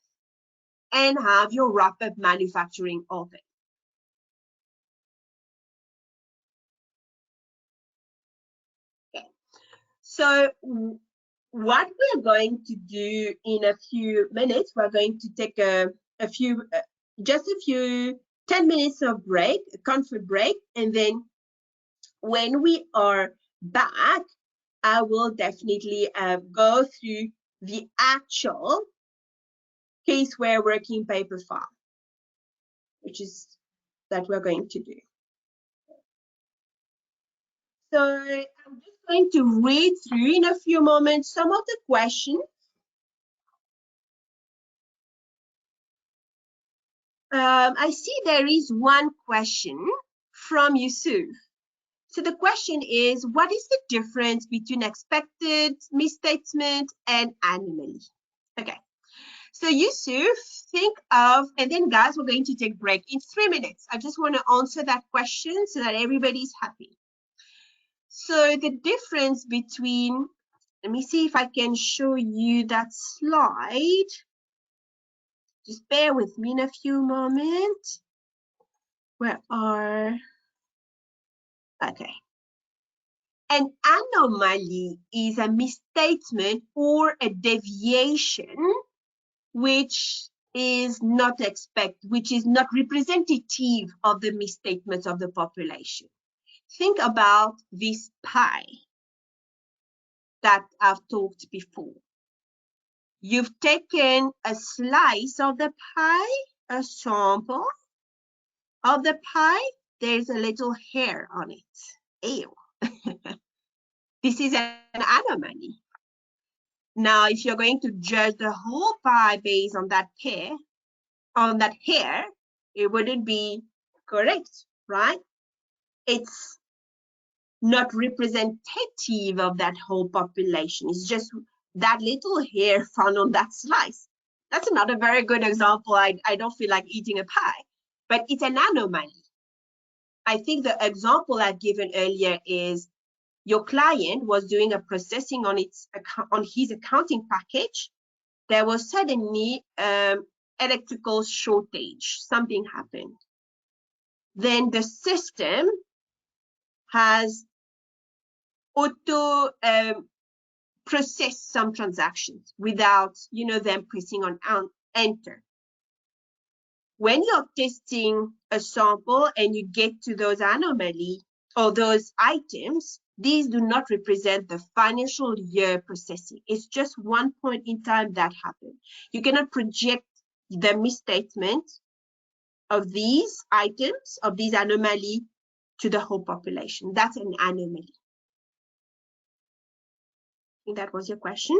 And have your Wrap-Up Manufacturing open. Okay. So what we're going to do in a few minutes, we're going to take just a few 10 minutes of break, a comfort break, and then when we are back, I will definitely go through the actual Caseware working paper file, which is that we're going to do. So I'm just going to read through in a few moments some of the questions. I see there is one question from Yusuf. So the question is, what is the difference between expected, misstatement, and anomaly? Okay. So Yusuf, think of, and then guys, we're going to take break in 3 minutes. I just want to answer that question so that everybody's happy. So the difference between, let me see if I can show you that slide. Just bear with me in a few moments. Where are, okay. An anomaly is a misstatement or a deviation which is not representative of the misstatements of the population. Think about this pie that I've talked before. You've taken a slice of the pie, a sample of the pie, there's a little hair on it. Ew. This is an anomaly. Now, if you're going to judge the whole pie based on that hair, it wouldn't be correct, right? It's not representative of that whole population. It's just that little hair found on that slice. That's not a very good example. I don't feel like eating a pie, but it's an anomaly. I think the example I've given earlier is your client was doing a processing on his accounting package. There was suddenly electrical shortage. Something happened. Then the system has auto processed some transactions without, them pressing on enter. When you're testing a sample and you get to those anomalies or those items, these do not represent the financial year processing. It's just one point in time that happened. You cannot project the misstatement of these items, of these anomalies, to the whole population. That's an anomaly. I think that was your question.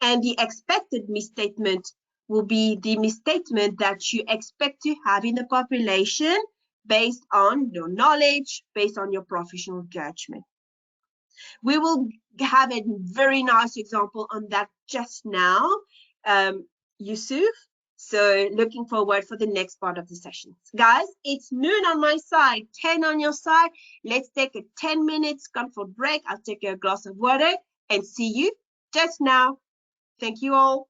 And the expected misstatement will be the misstatement that you expect to have in the population based on your knowledge, based on your professional judgment. We will have a very nice example on that just now, Yusuf. So looking forward for the next part of the session. Guys, it's noon on my side, 10 on your side. Let's take a 10 minutes comfort break. I'll take a glass of water and see you just now. Thank you all.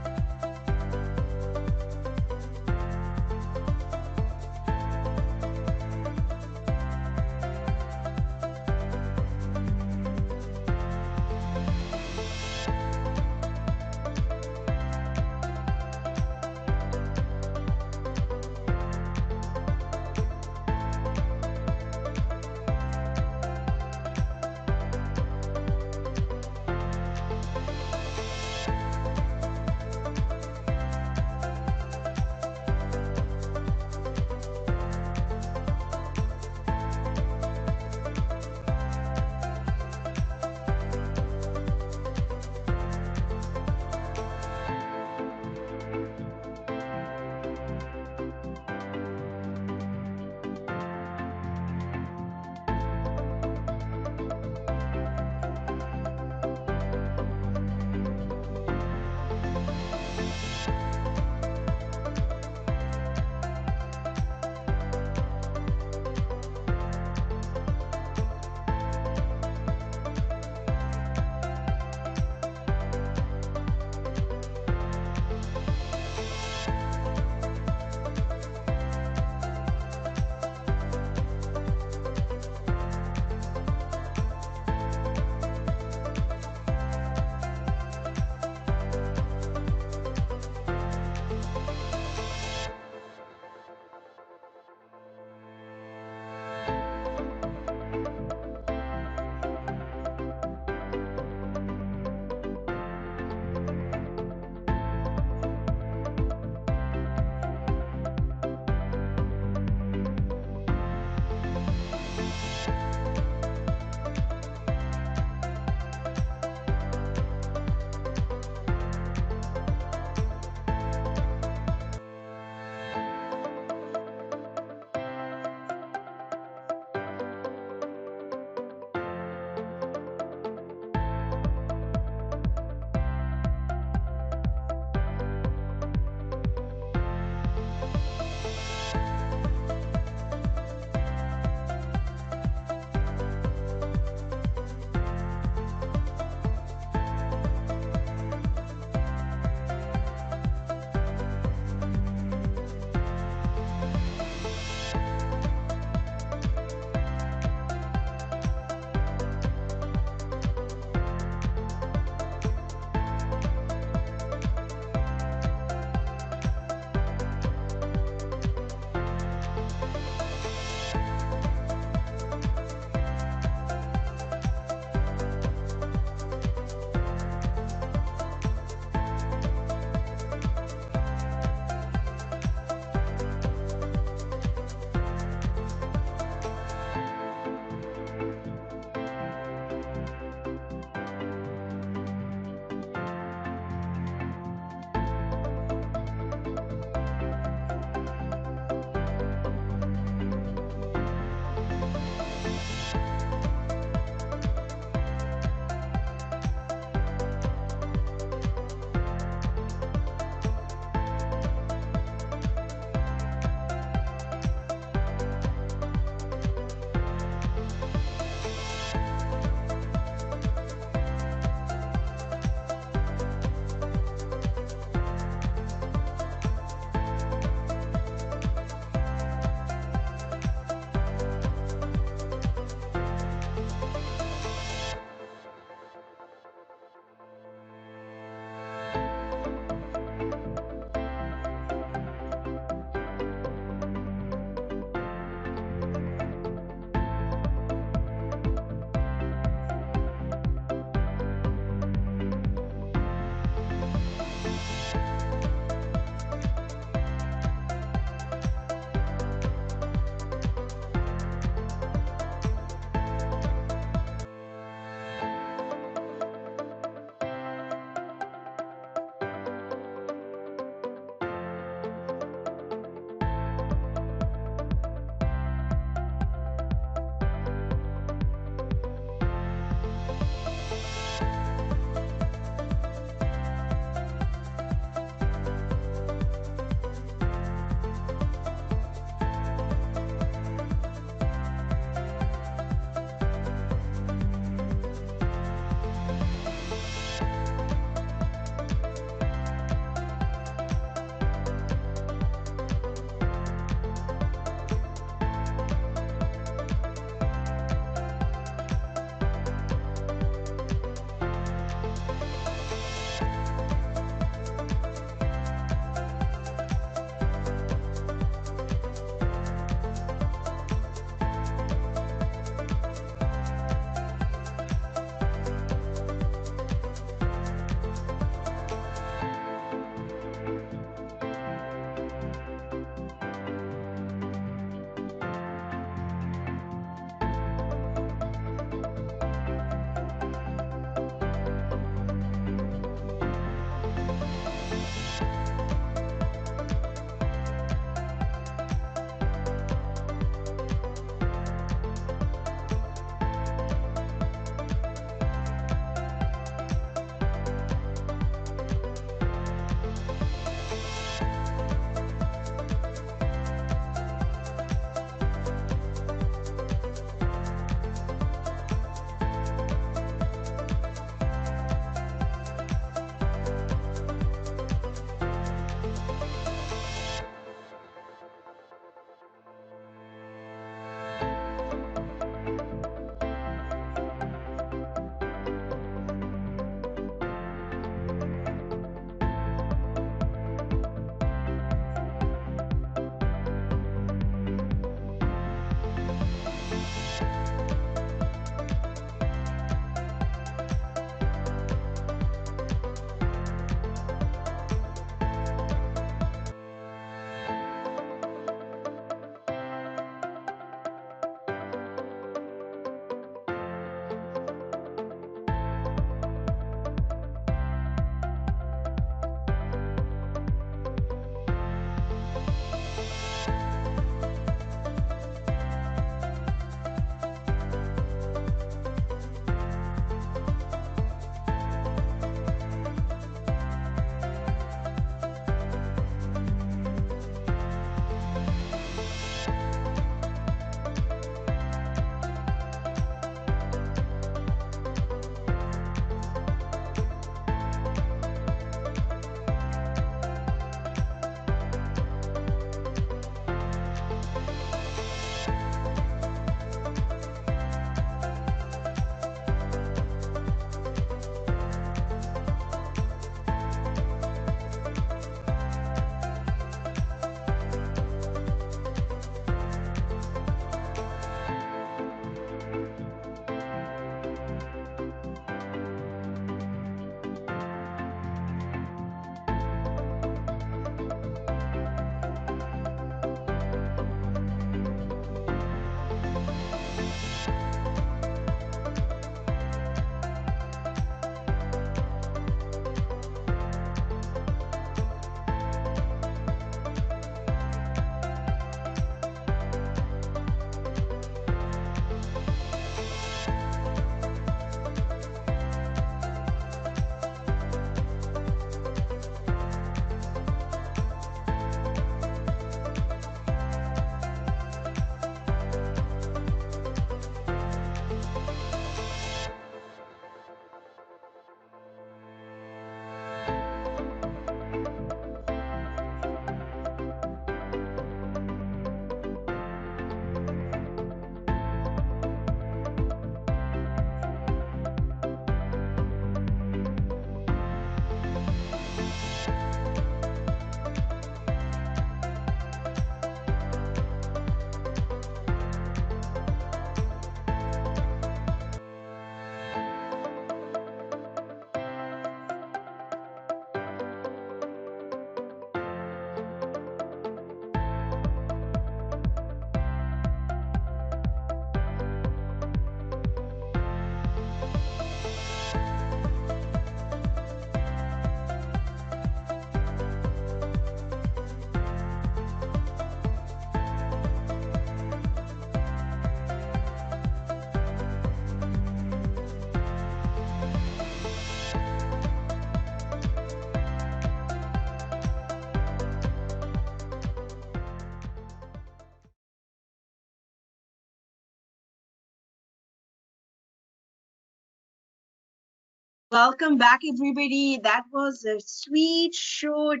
Welcome back, everybody. That was a sweet, short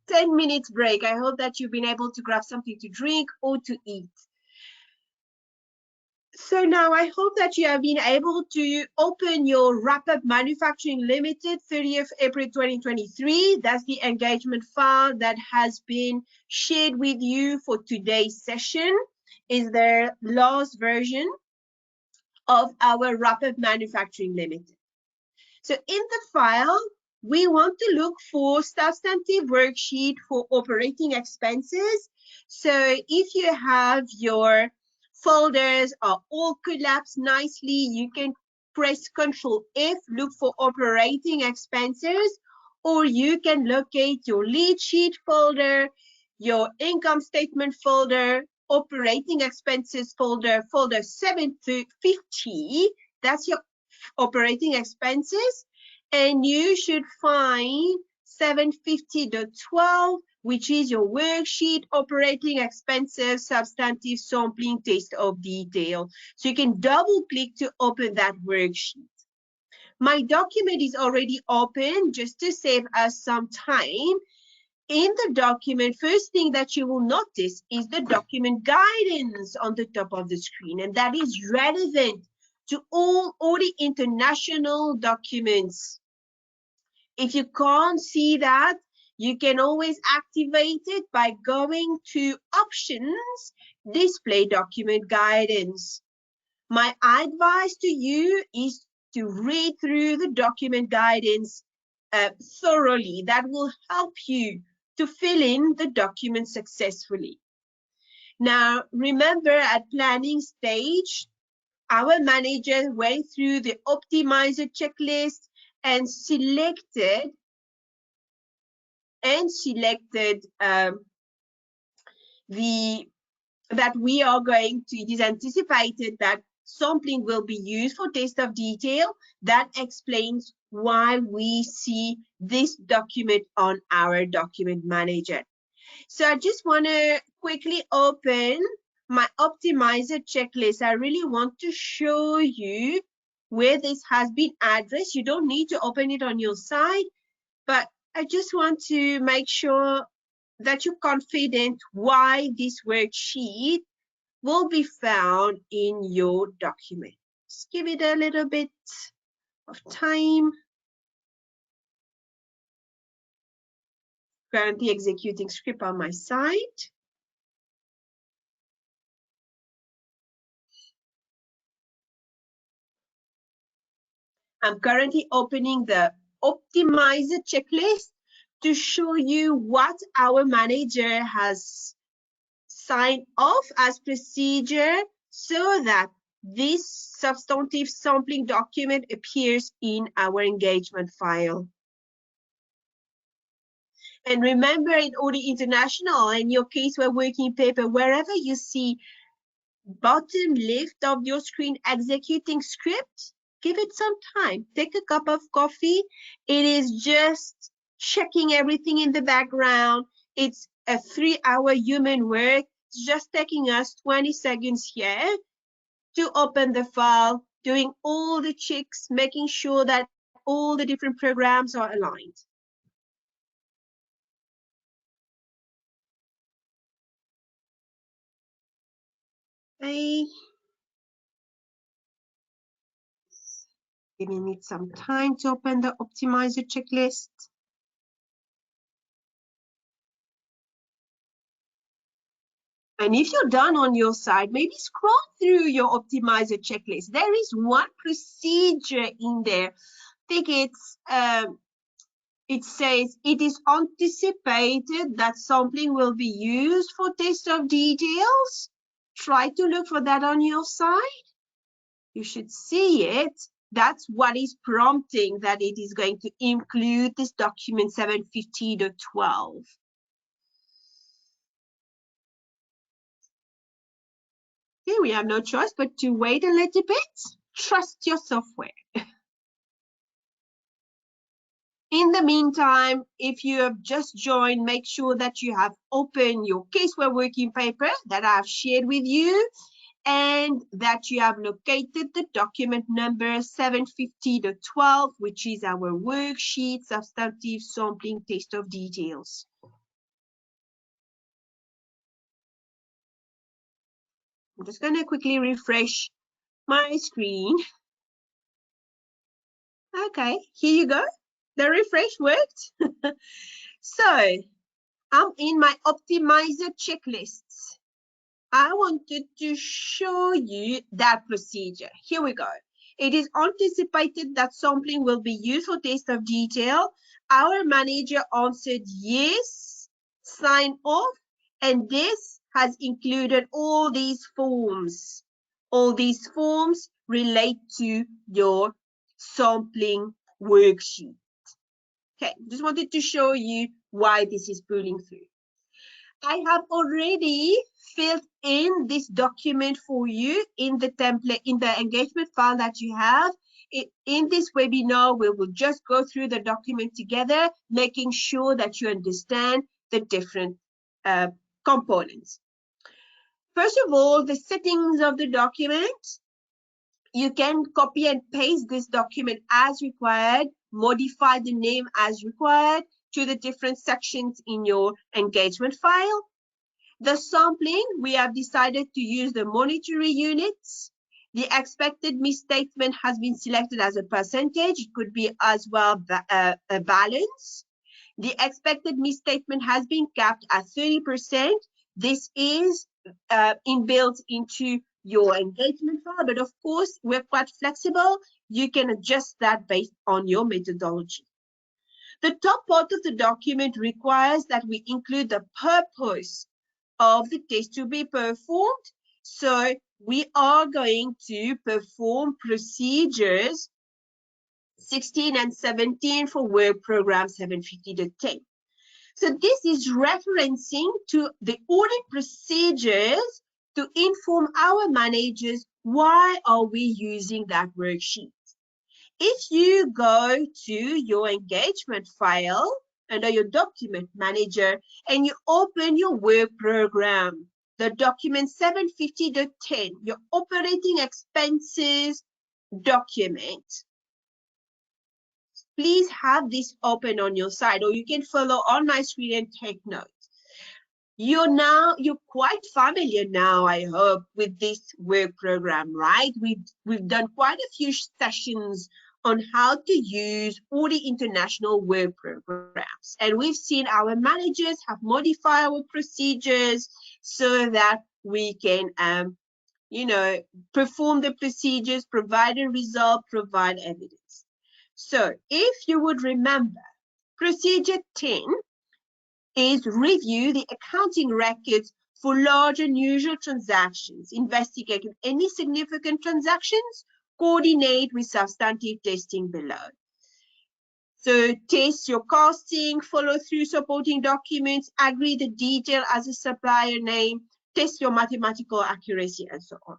10 minutes break. I hope that you've been able to grab something to drink or to eat. So now I hope that you have been able to open your Wrap-Up Manufacturing Limited 30th April 2023. That's the engagement file that has been shared with you for today's session. Is their last version of our Wrap-Up Manufacturing Limited. So in the file, we want to look for substantive worksheet for operating expenses. So if you have your folders are all collapsed nicely, you can press Control F, look for operating expenses, or you can locate your lead sheet folder, your income statement folder, operating expenses folder, folder 750. That's your operating expenses, and you should find 750.12, which is your worksheet, operating expenses, substantive sampling, test of detail. So you can double click to open that worksheet. My document is already open just to save us some time. In the document, first thing that you will notice is the document guidance on the top of the screen, and that is relevant to all Audit International documents. If you can't see that, you can always activate it by going to Options, Display Document Guidance. My advice to you is to read through the document guidance thoroughly. That will help you to fill in the document successfully. Now, remember at planning stage, our manager went through the optimizer checklist and selected that we are going to, it is anticipated that sampling will be used for test of detail. That explains why we see this document on our document manager. So I just want to quickly open my optimizer checklist. I really want to show you where this has been addressed. You don't need to open it on your side, but I just want to make sure that you're confident why this worksheet will be found in your document. Just give it a little bit of time. Currently executing script on my side. I'm currently opening the optimizer checklist to show you what our manager has signed off as procedure so that this substantive sampling document appears in our engagement file. And remember, in Audit International, in your Caseware working paper, wherever you see bottom left of your screen executing script, give it some time. Take a cup of coffee. It is just checking everything in the background. It's a 3-hour human work. It's just taking us 20 seconds here to open the file, doing all the checks, making sure that all the different programs are aligned. Okay. Giving it some time to open the optimizer checklist. And if you're done on your side, maybe scroll through your optimizer checklist. There is one procedure in there. I think it says it is anticipated that sampling will be used for test of details. Try to look for that on your side. You should see it. That's what is prompting that it is going to include this document 750.12. Okay, we have no choice but to wait a little bit. Trust your software. In the meantime, if you have just joined, make sure that you have opened your Caseware working paper that I've shared with you. and that you have located the document number 750.12, which is our worksheet, substantive sampling test of details. I'm just going to quickly refresh my screen. Okay, here you go. The refresh worked. So I'm in my optimizer checklists. I wanted to show you that procedure. Here we go. It is anticipated that sampling will be used for test of detail. Our manager answered yes, sign off, and this has included all these forms. All these forms relate to your sampling worksheet. Okay, just wanted to show you why this is pulling through. I have already filled in this document for you in the template, in the engagement file that you have. In this webinar, we will just go through the document together, making sure that you understand the different components. First of all, the settings of the document. You can copy and paste this document as required, modify the name as required to the different sections in your engagement file. The sampling, we have decided to use the monetary units. The expected misstatement has been selected as a percentage. It could be as well a balance. The expected misstatement has been capped at 30%. This is inbuilt into your engagement file, but of course, we're quite flexible. You can adjust that based on your methodology. The top part of the document requires that we include the purpose of the test to be performed. So we are going to perform procedures 16 and 17 for work program 750.10. So this is referencing to the audit procedures to inform our managers why are we using that worksheet. If you go to your engagement file under your document manager and you open your work program, the document 750.10, your operating expenses document, please have this open on your side, or you can follow on my screen and take notes. You're quite familiar now, I hope, with this work program, right? We've done quite a few sessions on how to use Audit International work programs. And we've seen our managers have modified our procedures so that we can, perform the procedures, provide a result, provide evidence. So if you would remember, procedure 10 is review the accounting records for large unusual transactions, investigate any significant transactions, coordinate with substantive testing below. So test your costing, follow through supporting documents, agree the detail as a supplier name, test your mathematical accuracy, and so on.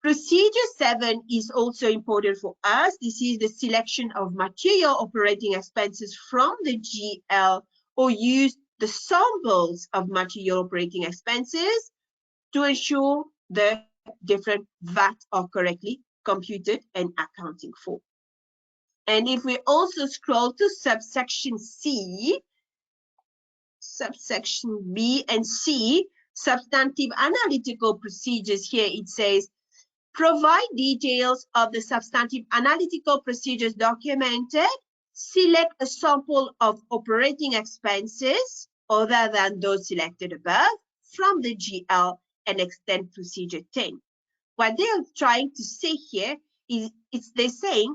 Procedure 7 is also important for us. This is the selection of material operating expenses from the GL, or use the samples of material operating expenses to ensure the different VAT are correctly computed and accounting for. And if we also scroll to subsection C, subsection B and C, substantive analytical procedures, here it says, provide details of the substantive analytical procedures documented, select a sample of operating expenses other than those selected above from the GL and extend procedure 10. What they are trying to say here is they're saying,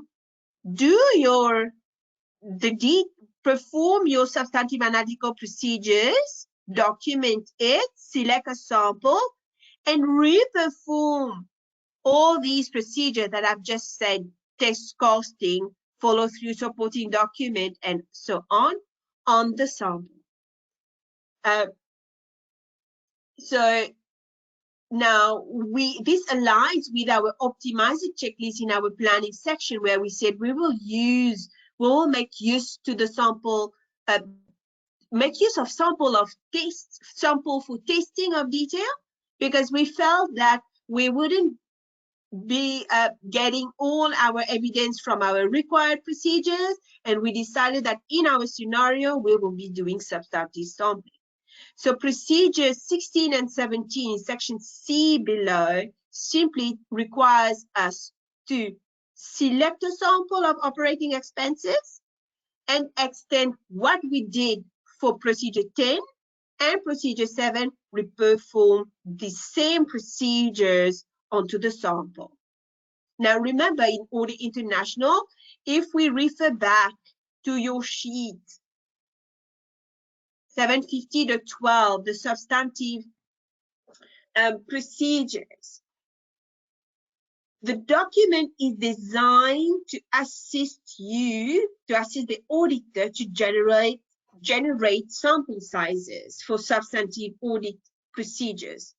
perform your substantive analytical procedures, document it, select a sample, and re-perform all these procedures that I've just said, test costing, follow through supporting document, and so on the sample. So now this aligns with our optimizer checklist in our planning section, where we said we will make use to the sample, make use of sample for testing of detail, because we felt that we wouldn't be getting all our evidence from our required procedures, and we decided that in our scenario, we will be doing substantive sampling. So procedures 16 and 17, section C below, simply requires us to select a sample of operating expenses and extend what we did for procedure 10 and procedure 7. We perform the same procedures onto the sample. Now remember, in Audit International, if we refer back to your sheet 750-12, the substantive procedures, the document is designed to assist you, to assist the auditor to generate sample sizes for substantive audit procedures.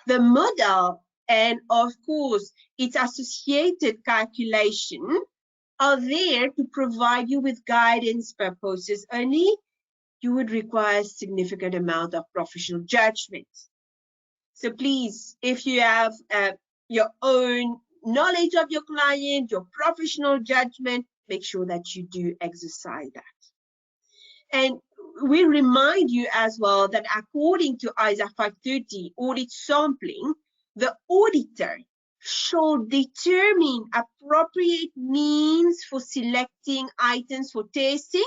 The model and, of course, its associated calculation are there to provide you with guidance purposes only. You would require a significant amount of professional judgment. So please, if you have your own knowledge of your client, your professional judgment, make sure that you do exercise that. And we remind you as well that according to ISA 530 audit sampling, the auditor should determine appropriate means for selecting items for testing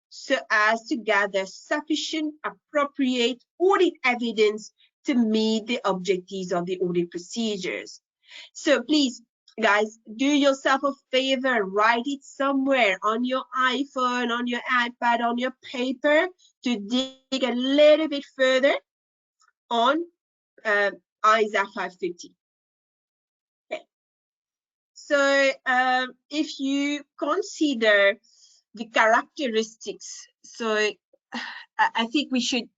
so as to gather sufficient appropriate audit evidence to meet the objectives of the audit procedures. So please, guys, do yourself a favor, write it somewhere on your iPhone, on your iPad, on your paper to dig a little bit further on ISA 550. Okay. So if you consider the characteristics, so I think we should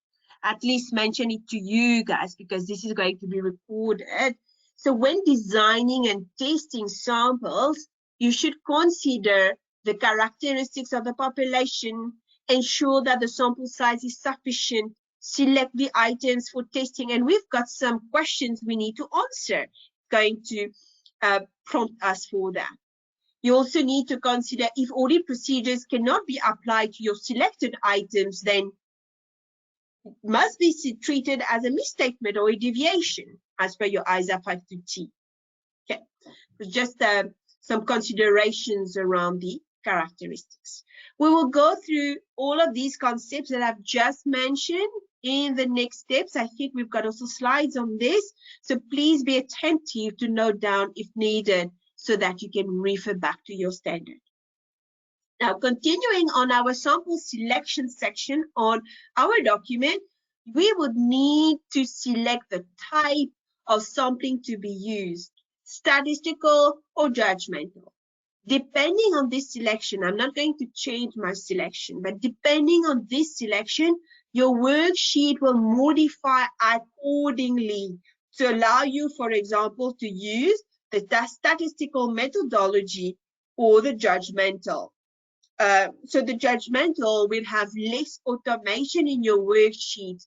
at least mention it to you guys because this is going to be recorded. So when designing and testing samples, you should consider the characteristics of the population, ensure that the sample size is sufficient, select the items for testing, and we've got some questions we need to answer, going to prompt us for that. You also need to consider if audit procedures cannot be applied to your selected items, then it must be treated as a misstatement or a deviation as per your ISA 520. Okay, just some considerations around the characteristics. We will go through all of these concepts that I've just mentioned in the next steps. I think we've got also slides on this, so please be attentive to note down if needed so that you can refer back to your standard. Now, continuing on our sample selection section on our document, we would need to select the type of sampling to be used, statistical or judgmental. Depending on this selection, I'm not going to change my selection, but depending on this selection, your worksheet will modify accordingly to allow you, for example, to use the statistical methodology or the judgmental. So the judgmental will have less automation in your worksheet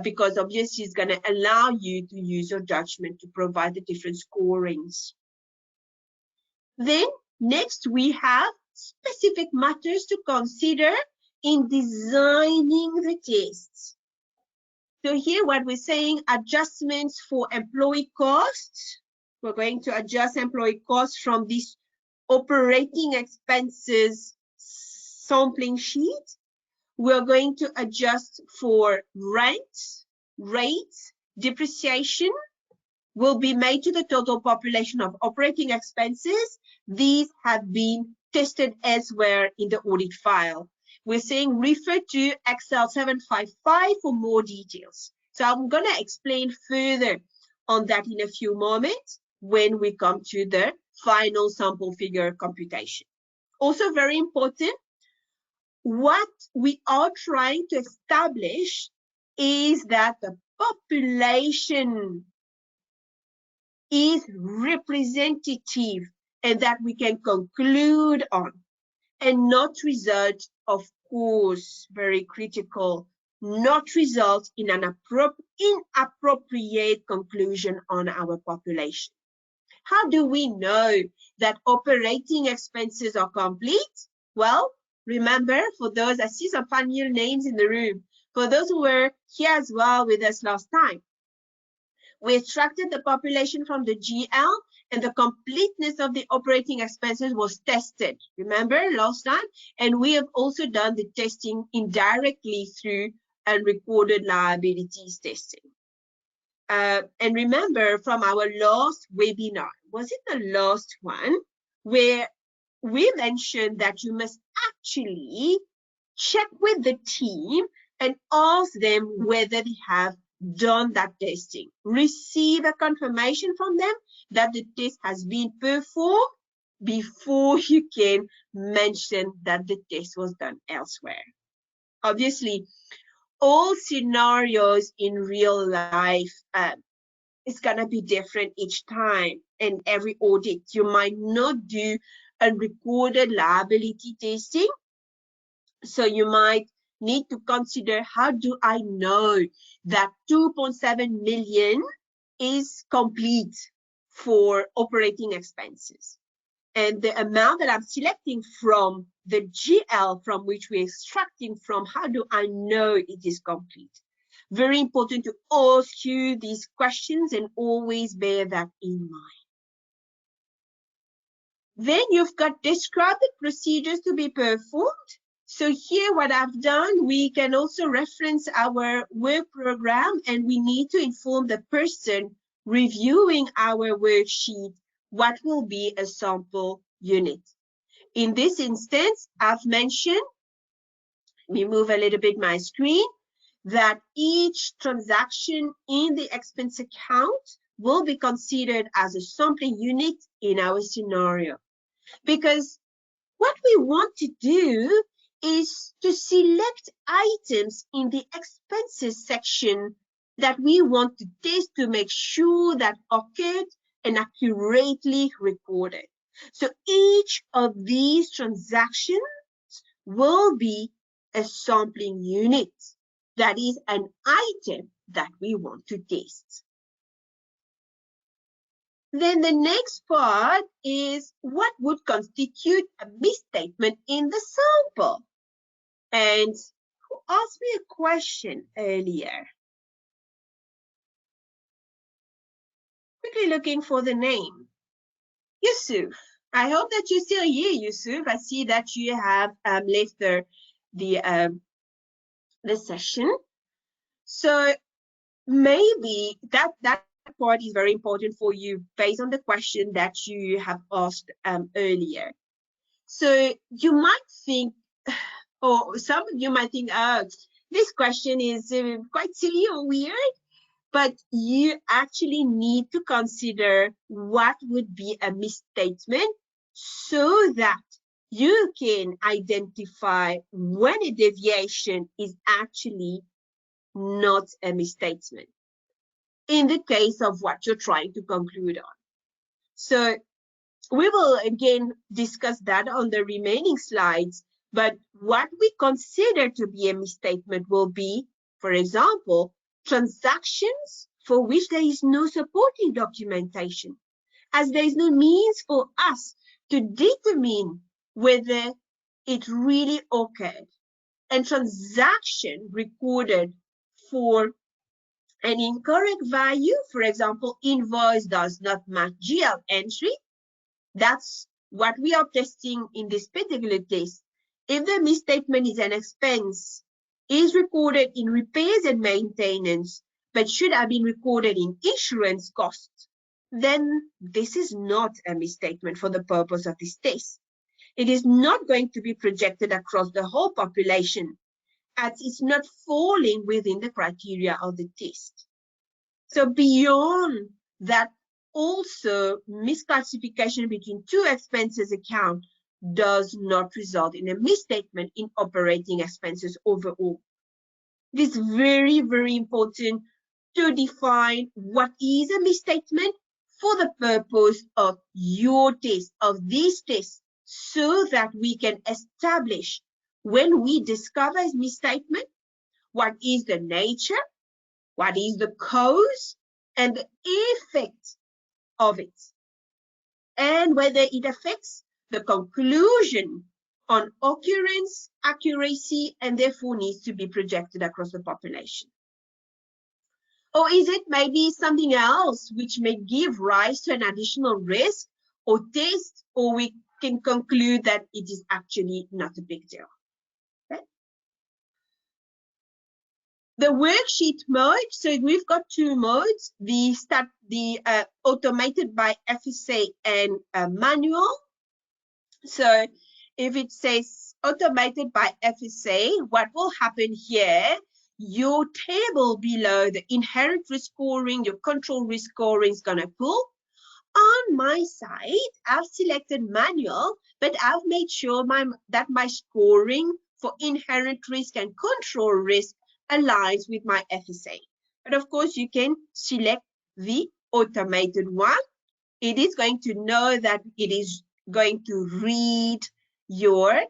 because obviously it's going to allow you to use your judgment to provide the different scorings. Then next we have specific matters to consider in designing the tests. So here what we're saying, adjustments for employee costs. We're going to adjust employee costs from this operating expenses sampling sheet. We're going to adjust for rents, rates, depreciation will be made to the total population of operating expenses. These have been tested elsewhere in the audit file. We're saying refer to Excel 755 for more details. So I'm going to explain further on that in a few moments when we come to the final sample figure computation. Also very important, what we are trying to establish is that the population is representative and that we can conclude on, and not result, of course, very critical, not result in an inappropriate conclusion on our population. How do we know that operating expenses are complete? Well, remember, for those, I see some familiar names in the room, for those who were here as well with us last time, we extracted the population from the GL and the completeness of the operating expenses was tested. Remember last time? And we have also done the testing indirectly through unrecorded liabilities testing. And remember from our last webinar, was it the last one, where we mentioned that you must actually check with the team and ask them whether they have done that testing. Receive a confirmation from them that the test has been performed before you can mention that the test was done elsewhere. Obviously, all scenarios in real life is going to be different each time. And every audit, you might not do unrecorded liability testing. So you might need to consider, how do I know that 2.7 million is complete for operating expenses? And the amount that I'm selecting from the GL from which we're extracting from, how do I know it is complete? Very important to ask you these questions and always bear that in mind. Then you've got describe the procedures to be performed. So here what I've done, we can also reference our work program and we need to inform the person reviewing our worksheet what will be a sample unit. In this instance, I've mentioned, let me move a little bit my screen, that each transaction in the expense account will be considered as a sampling unit in our scenario. Because what we want to do is to select items in the expenses section that we want to test to make sure that occurred and accurately recorded. So each of these transactions will be a sampling unit. That is an item that we want to test. Then the next part is what would constitute a misstatement in the sample. And who asked me a question earlier? Quickly looking for the name. Yusuf. I hope that you're still here, Yusuf. I see that you have left the session. So maybe that part is very important for you based on the question that you have asked earlier. So you might think, or some of you might think, oh, this question is quite silly or weird, but you actually need to consider what would be a misstatement so that you can identify when a deviation is actually not a misstatement in the case of what you're trying to conclude on. So we will again discuss that on the remaining slides, but what we consider to be a misstatement will be, for example, transactions for which there is no supporting documentation, as there is no means for us to determine whether it really occurred. And transaction recorded for an incorrect value, for example, invoice does not match GL entry. That's what we are testing in this particular case. If the misstatement is an expense, is recorded in repairs and maintenance, but should have been recorded in insurance costs, then this is not a misstatement for the purpose of this test. It is not going to be projected across the whole population, as it's not falling within the criteria of the test. So beyond that, also misclassification between two expenses account does not result in a misstatement in operating expenses overall. It is very, very important to define what is a misstatement for the purpose of your test, of this test, so that we can establish when we discover a misstatement, what is the nature, what is the cause, and the effect of it, and whether it affects the conclusion on occurrence, accuracy, and therefore needs to be projected across the population. Or is it maybe something else which may give rise to an additional risk or test, or we can conclude that it is actually not a big deal. Okay. The worksheet mode, so we've got two modes, the automated by FSA and manual. So if it says automated by FSA, what will happen here? Your table below, the inherent risk scoring, your control risk scoring is going to pull. On my side, I've selected manual, but I've made sure that my scoring for inherent risk and control risk aligns with my FSA. But of course, you can select the automated one. It is going to know that it is going to read your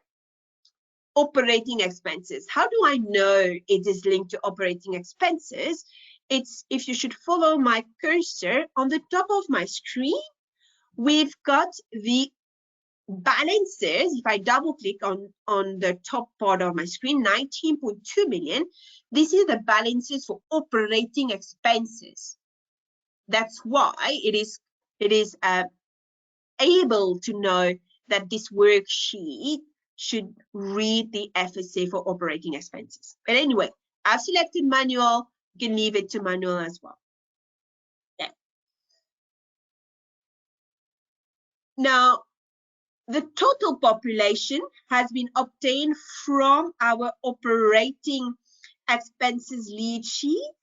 operating expenses. How do I know it is linked to operating expenses? It's if you should follow my cursor on the top of my screen, we've got the balances. If I double click on the top part of my screen, 19.2 million, this is the balances for operating expenses. That's why it is able to know that this worksheet should read the FSA for operating expenses. But anyway, I've selected manual. You can leave it to manual as well. Yeah. Now, the total population has been obtained from our operating expenses lead sheet,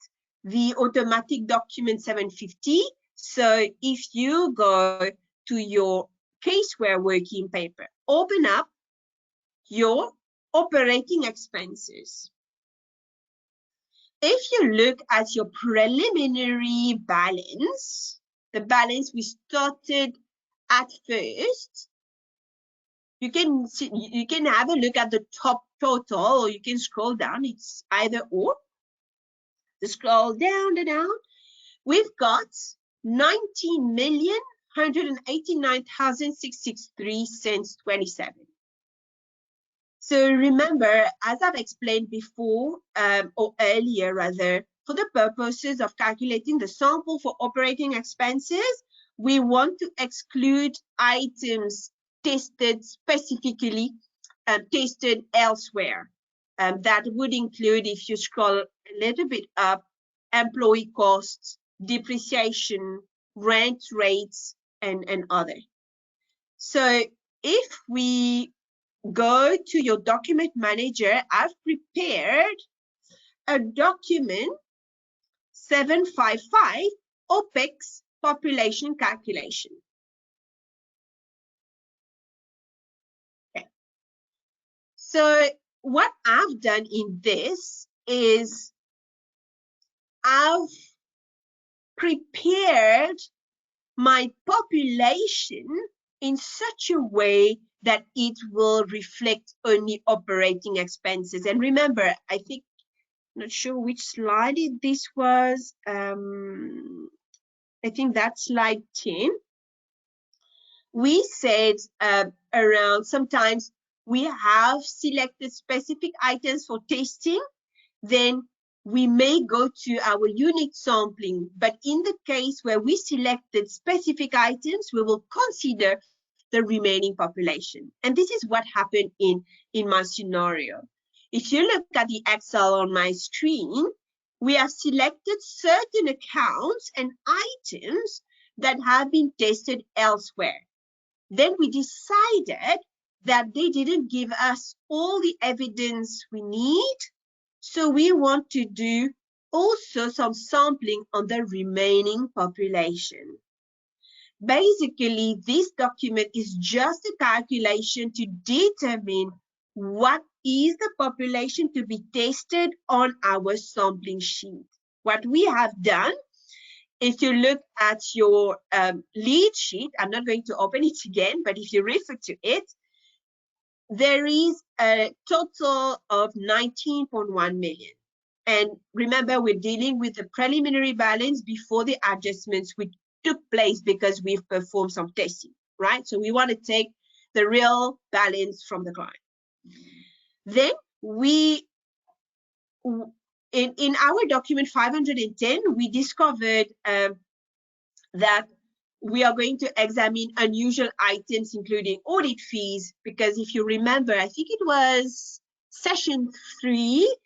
the automatic document 750. So if you go to your Caseware working paper, open up your operating expenses. If you look at your preliminary balance, the balance we started at first, you can have a look at the top total, or you can scroll down. It's either or. To scroll down and down, we've got 19,189,663 cents 27. So remember, as I've explained before, or earlier rather, for the purposes of calculating the sample for operating expenses, we want to exclude items tested specifically, tested elsewhere. That would include, if you scroll a little bit up, employee costs, depreciation, rent rates, and other. So if we go to your document manager, I've prepared a document 755 OPEX population calculation. Okay. So what I've done in this is I've prepared my population in such a way that it will reflect only operating expenses. And remember, I think, not sure which slide this was. I think that's slide 10. We said around sometimes we have selected specific items for testing, then we may go to our unit sampling. But in the case where we selected specific items, we will consider the remaining population. And this is what happened in my scenario. If you look at the Excel on my screen, we have selected certain accounts and items that have been tested elsewhere. Then we decided that they didn't give us all the evidence we need. So we want to do also some sampling on the remaining population. Basically, this document is just a calculation to determine what is the population to be tested on our sampling sheet. What we have done, if you look at your lead sheet, I'm not going to open it again, but if you refer to it, there is a total of 19.1 million. And remember, we're dealing with the preliminary balance before the adjustments which took place because we've performed some testing, right? So we want to take the real balance from the client. Then we, in our document 510, we discovered that we are going to examine unusual items, including audit fees, because if you remember, I think it was session 3,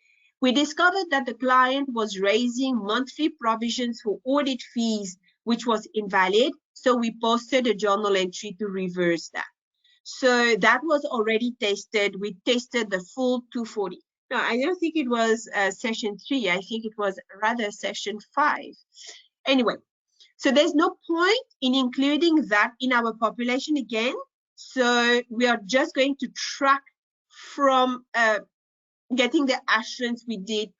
we discovered that the client was raising monthly provisions for audit fees, which was invalid. So we posted a journal entry to reverse that. So that was already tested. We tested the full 240. No, I don't think it was session 3. I think it was rather session 5. Anyway, so there's no point in including that in our population again. So we are just going to track from getting the assurance we did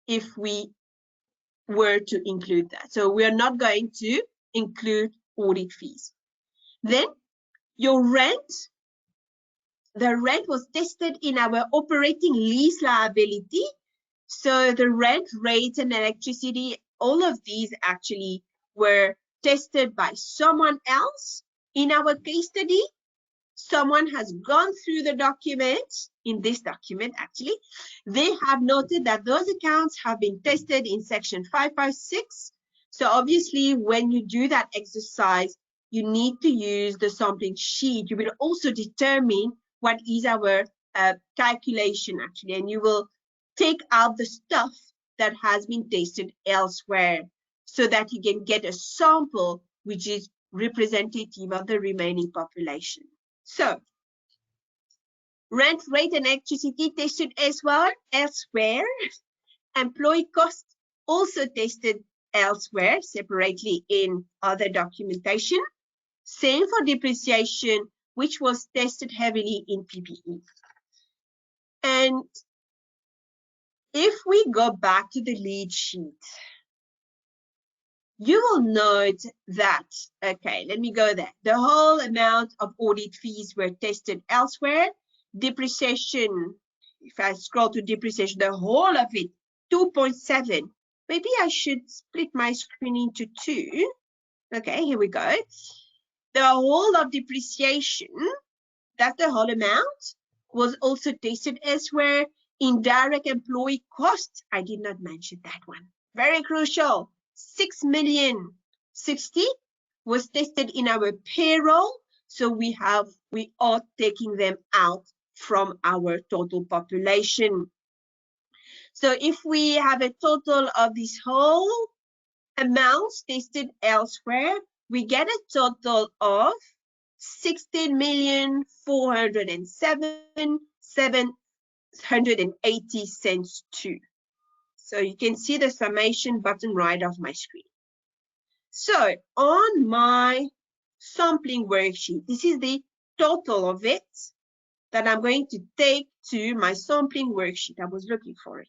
if we were to include that. So we are not going to include audit fees. Then your rent, the rent was tested in our operating lease liability. So the rent, rates, and electricity, all of these actually were tested by someone else in our case study. Someone has gone through the document, in this document actually. They have noted that those accounts have been tested in section 556. So obviously when you do that exercise, you need to use the sampling sheet. You will also determine what is our calculation actually, and you will take out the stuff that has been tested elsewhere so that you can get a sample which is representative of the remaining population. So, rent, rate, and electricity tested elsewhere. Employee costs also tested elsewhere, separately in other documentation. Same for depreciation, which was tested heavily in PPE. And if we go back to the lead sheet, you will note that, okay, let me go there. The whole amount of audit fees were tested elsewhere. Depreciation, if I scroll to depreciation, the whole of it, 2.7. Maybe I should split my screen into 2. Okay, here we go. The whole of depreciation, that's the whole amount, was also tested elsewhere. Indirect employee costs, I did not mention that one. Very crucial. 6,060,000 was tested in our payroll. So we are taking them out from our total population. So if we have a total of this whole amounts tested elsewhere, we get a total of 16,407,780 So you can see the summation button right off my screen. So on my sampling worksheet, this is the total of it that I'm going to take to my sampling worksheet. I was looking for it.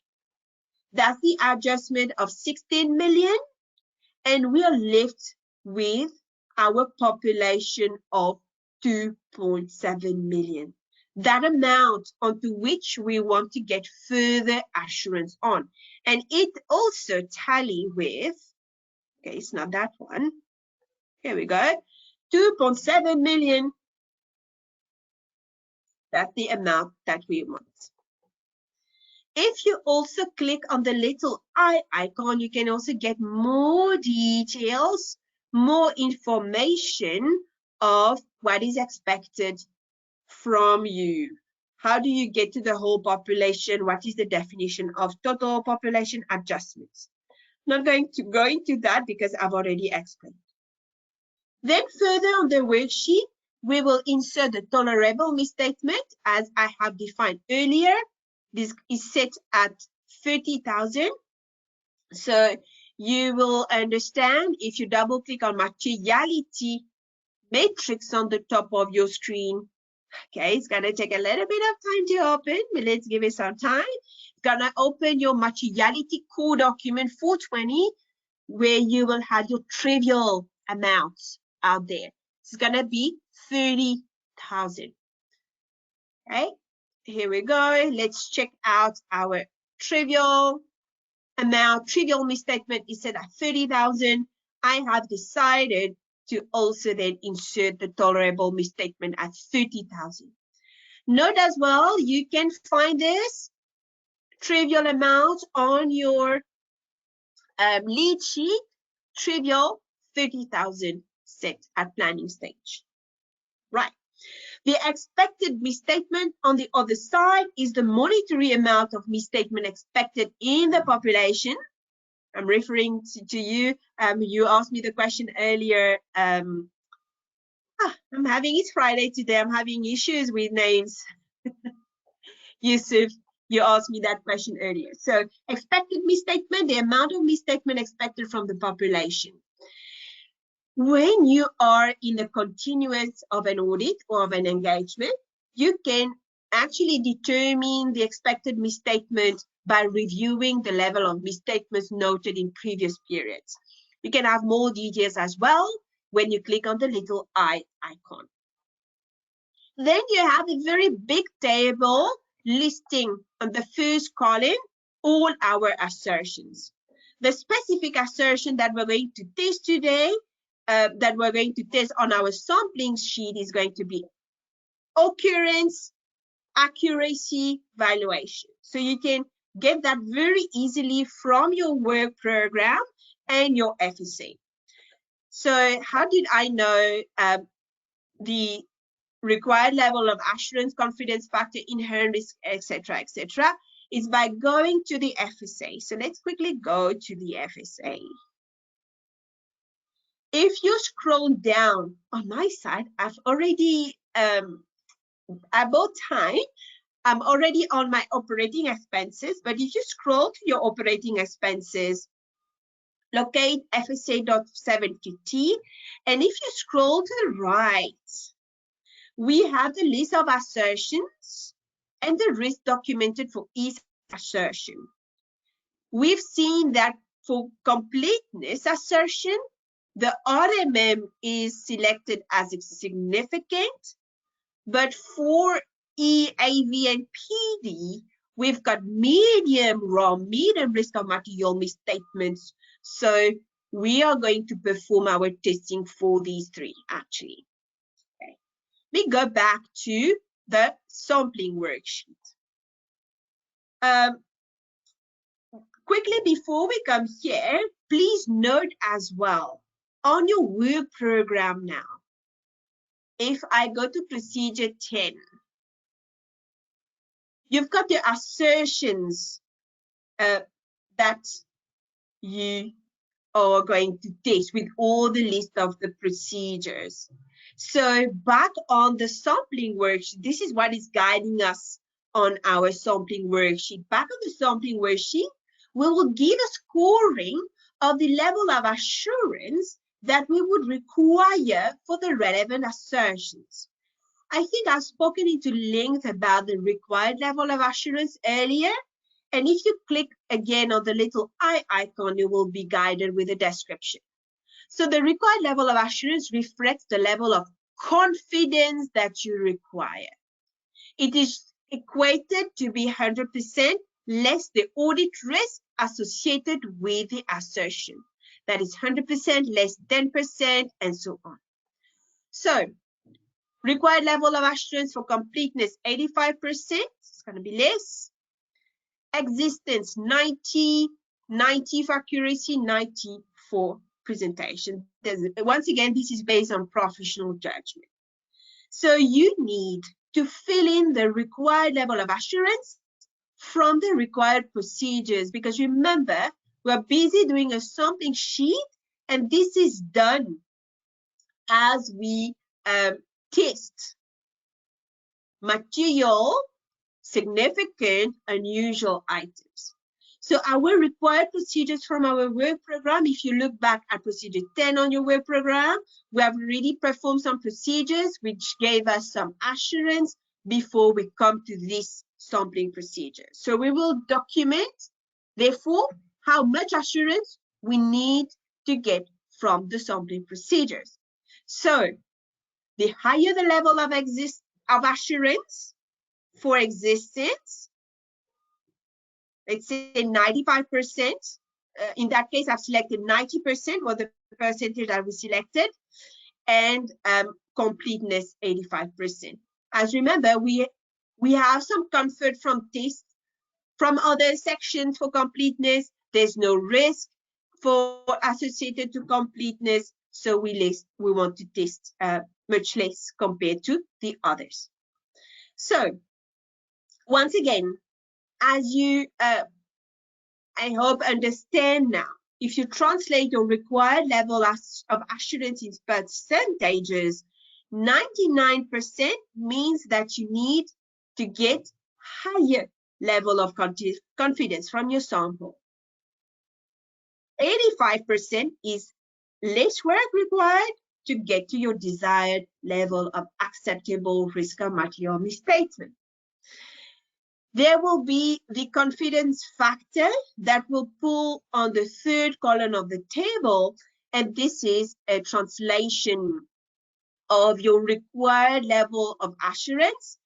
That's the adjustment of 16 million, and we are left with our population of 2.7 million. That amount onto which we want to get further assurance on. And it also tally with, okay, it's not that one. Here we go. 2.7 million. That's the amount that we want. If you also click on the little eye icon, you can also get more details, more information of what is expected from you. How do you get to the whole population? What is the definition of total population adjustments? Not going to go into that because I've already explained. Then further on the worksheet, we will insert the tolerable misstatement as I have defined earlier. This is set at 30,000. So you will understand if you double click on materiality matrix on the top of your screen. Okay, it's gonna take a little bit of time to open, but let's give it some time. It's gonna open your materiality core document 420, where you will have your trivial amounts out there. It's gonna be 30,000. Okay, here we go. Let's check out our trivial. amount, trivial misstatement is set at 30,000. I have decided to also then insert the tolerable misstatement at 30,000. Note as well, you can find this trivial amount on your lead sheet, trivial 30,000 set at planning stage. Right. The expected misstatement on the other side is the monetary amount of misstatement expected in the population. I'm referring to you. You asked me the question earlier. It's Friday today. I'm having issues with names. Yusuf, you asked me that question earlier. So expected misstatement, the amount of misstatement expected from the population. When you are in the continuance of an audit or of an engagement, you can actually determine the expected misstatement by reviewing the level of misstatements noted in previous periods. You can have more details as well when you click on the little eye icon. Then you have a very big table listing on the first column all our assertions. The specific assertion that we're going to test today, that we're going to test on our sampling sheet, is going to be occurrence, accuracy, valuation. So you can get that very easily from your work program and your FSA. So how did I know the required level of assurance, confidence factor, inherent risk, etc., etc., is by going to the FSA. So let's quickly go to the FSA. If you scroll down on my side, I've already, about time, I'm already on my operating expenses, but if you scroll to your operating expenses, locate FSA.750, and if you scroll to the right, we have the list of assertions and the risk documented for each assertion. We've seen that for completeness assertion, the RMM is selected as significant, but for EAV and PD, we've got medium risk of material misstatements. So we are going to perform our testing for these three, actually. Okay. We go back to the sampling worksheet. Quickly, before we come here, please note as well, on your work program now, if I go to procedure 10, you've got the assertions that you are going to test with all the list of the procedures. So back on the sampling worksheet, this is what is guiding us on our sampling worksheet. Back on the sampling worksheet, we will give a scoring of the level of assurance that we would require for the relevant assertions. I think I've spoken into length about the required level of assurance earlier. And if you click again on the little eye icon, you will be guided with a description. So the required level of assurance reflects the level of confidence that you require. It is equated to be 100% less the audit risk associated with the assertion. That is 100% less 10% and so on. So required level of assurance for completeness 85%, it's going to be less. Existence 90, 90 for accuracy, 90 for presentation. Once again, this is based on professional judgment. So you need to fill in the required level of assurance from the required procedures, because remember, we're busy doing a sampling sheet, and this is done as we test material, significant, unusual items. So our required procedures from our work program, if you look back at procedure 10 on your work program, we have already performed some procedures which gave us some assurance before we come to this sampling procedure. So we will document, therefore, how much assurance we need to get from the sampling procedures. So the higher the level of assurance for existence, let's say 95%. In that case, I've selected 90% was the percentage that we selected, and completeness 85%. As remember, we have some comfort from tests from other sections for completeness. There's no risk for associated to completeness, so we want to test much less compared to the others. So once again, as you I hope understand now, if you translate your required level of assurance in percentages, 99% means that you need to get higher level of confidence from your sample. 85% is less work required to get to your desired level of acceptable risk or material misstatement. There will be the confidence factor that will pull on the third column of the table, and this is a translation of your required level of assurance.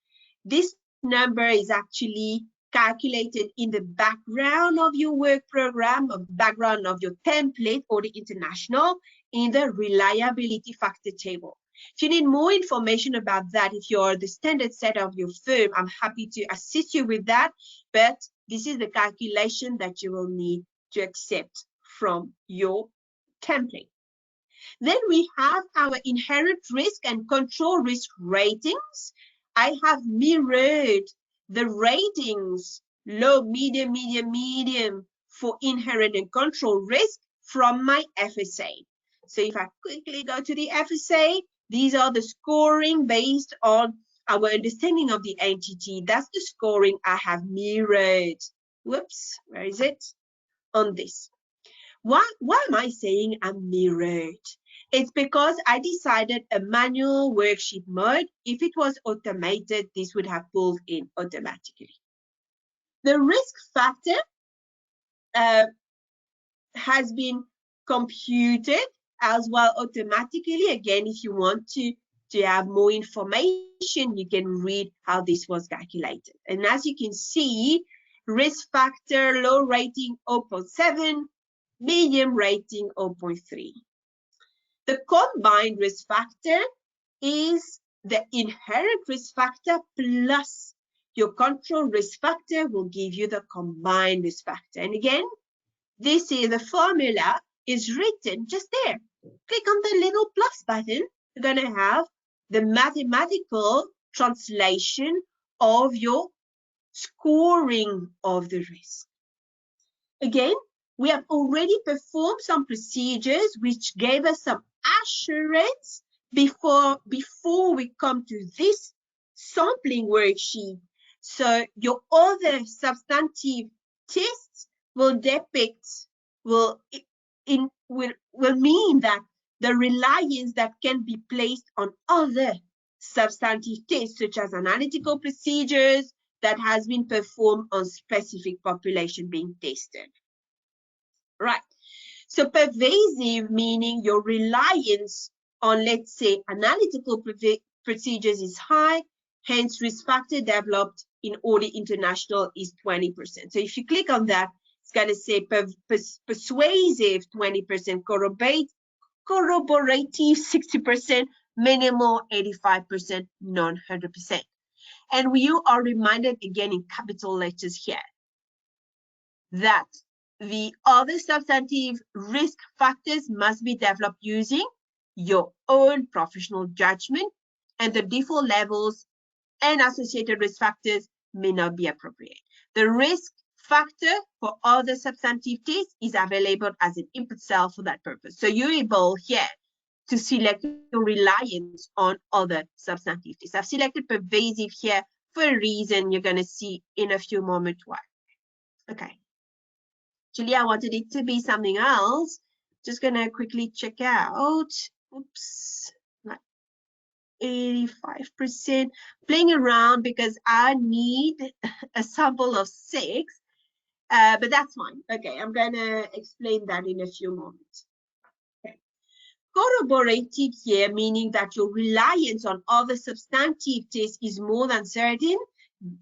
This number is actually calculated in the background of your work program, or background of your template, Audit International, in the reliability factor table. If you need more information about that, if you're the standard set of your firm, I'm happy to assist you with that. But this is the calculation that you will need to accept from your template. Then we have our inherent risk and control risk ratings. I have mirrored the ratings, low, medium, medium, medium, for inherent and control risk from my FSA. So if I quickly go to the FSA, these are the scoring based on our understanding of the entity. That's the scoring I have mirrored. Whoops, where is it? On this. Why am I saying I'm mirrored? It's because I decided a manual worksheet mode. If it was automated, this would have pulled in automatically. The risk factor has been computed as well automatically. Again, if you want to have more information, you can read how this was calculated. And as you can see, risk factor, low rating 0.7, medium rating 0.3. The combined risk factor is the inherent risk factor plus your control risk factor will give you the combined risk factor. And again, this is the formula is written just there. Click on the little plus button. You're going to have the mathematical translation of your scoring of the risk. Again, we have already performed some procedures which gave us some assurance before we come to this sampling worksheet. So your other substantive tests will mean that the reliance that can be placed on other substantive tests, such as analytical procedures that has been performed on specific population being tested. Right. So pervasive, meaning your reliance on, let's say, analytical procedures is high, hence risk factor developed in Audit International is 20%. So if you click on that, it's going to say persuasive 20%, corroborative 60%, minimal 85%, non-100%. And you are reminded again in capital letters here that the other substantive risk factors must be developed using your own professional judgment, and the default levels and associated risk factors may not be appropriate. The risk factor for other substantive tests is available as an input cell for that purpose. So you're able here to select your reliance on other substantive tests. I've selected pervasive here for a reason you're going to see in a few moments why. Okay. Actually, I wanted it to be something else. Just going to quickly check out. Oops. 85%. Playing around because I need a sample of 6. But that's fine. Okay, I'm going to explain that in a few moments. Okay. Corroborative here, meaning that your reliance on other substantive tests is more than certain.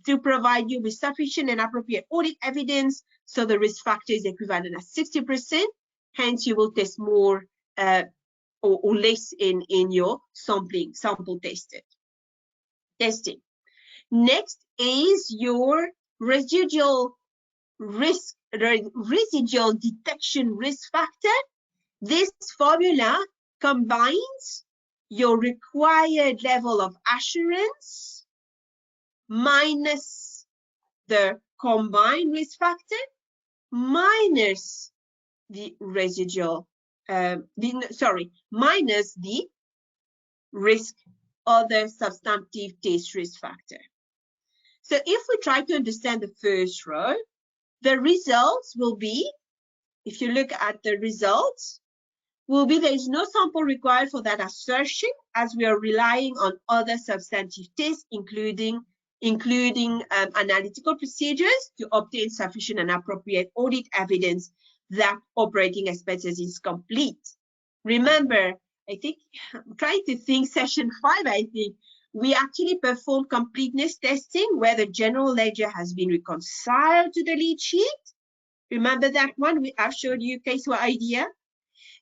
to provide you with sufficient and appropriate audit evidence. So the risk factor is equivalent at 60%. Hence, you will test more or less in your sample testing. Next is your residual detection risk factor. This formula combines your required level of assurance minus the combined risk factor minus the residual, minus the risk other substantive test risk factor. So if we try to understand the first row, the results will be, if you look at the results, will be there is no sample required for that assertion, as we are relying on other substantive tests, including analytical procedures to obtain sufficient and appropriate audit evidence that operating expenses is complete. Remember, I think, I'm trying to think session 5, I think, we actually perform completeness testing where the general ledger has been reconciled to the lead sheet. Remember that one? I've showed you Caseware idea.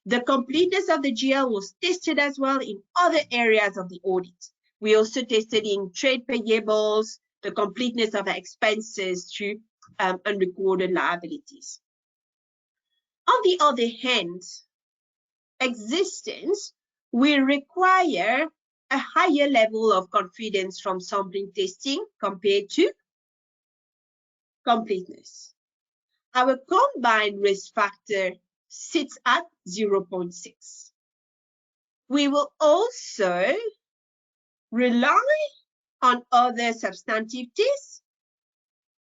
The completeness of the GL was tested as well in other areas of the audit. We also tested in trade payables, the completeness of the expenses through unrecorded liabilities. On the other hand, existence will require a higher level of confidence from sampling testing compared to completeness. Our combined risk factor sits at 0.6. We will also rely on other substantive tests,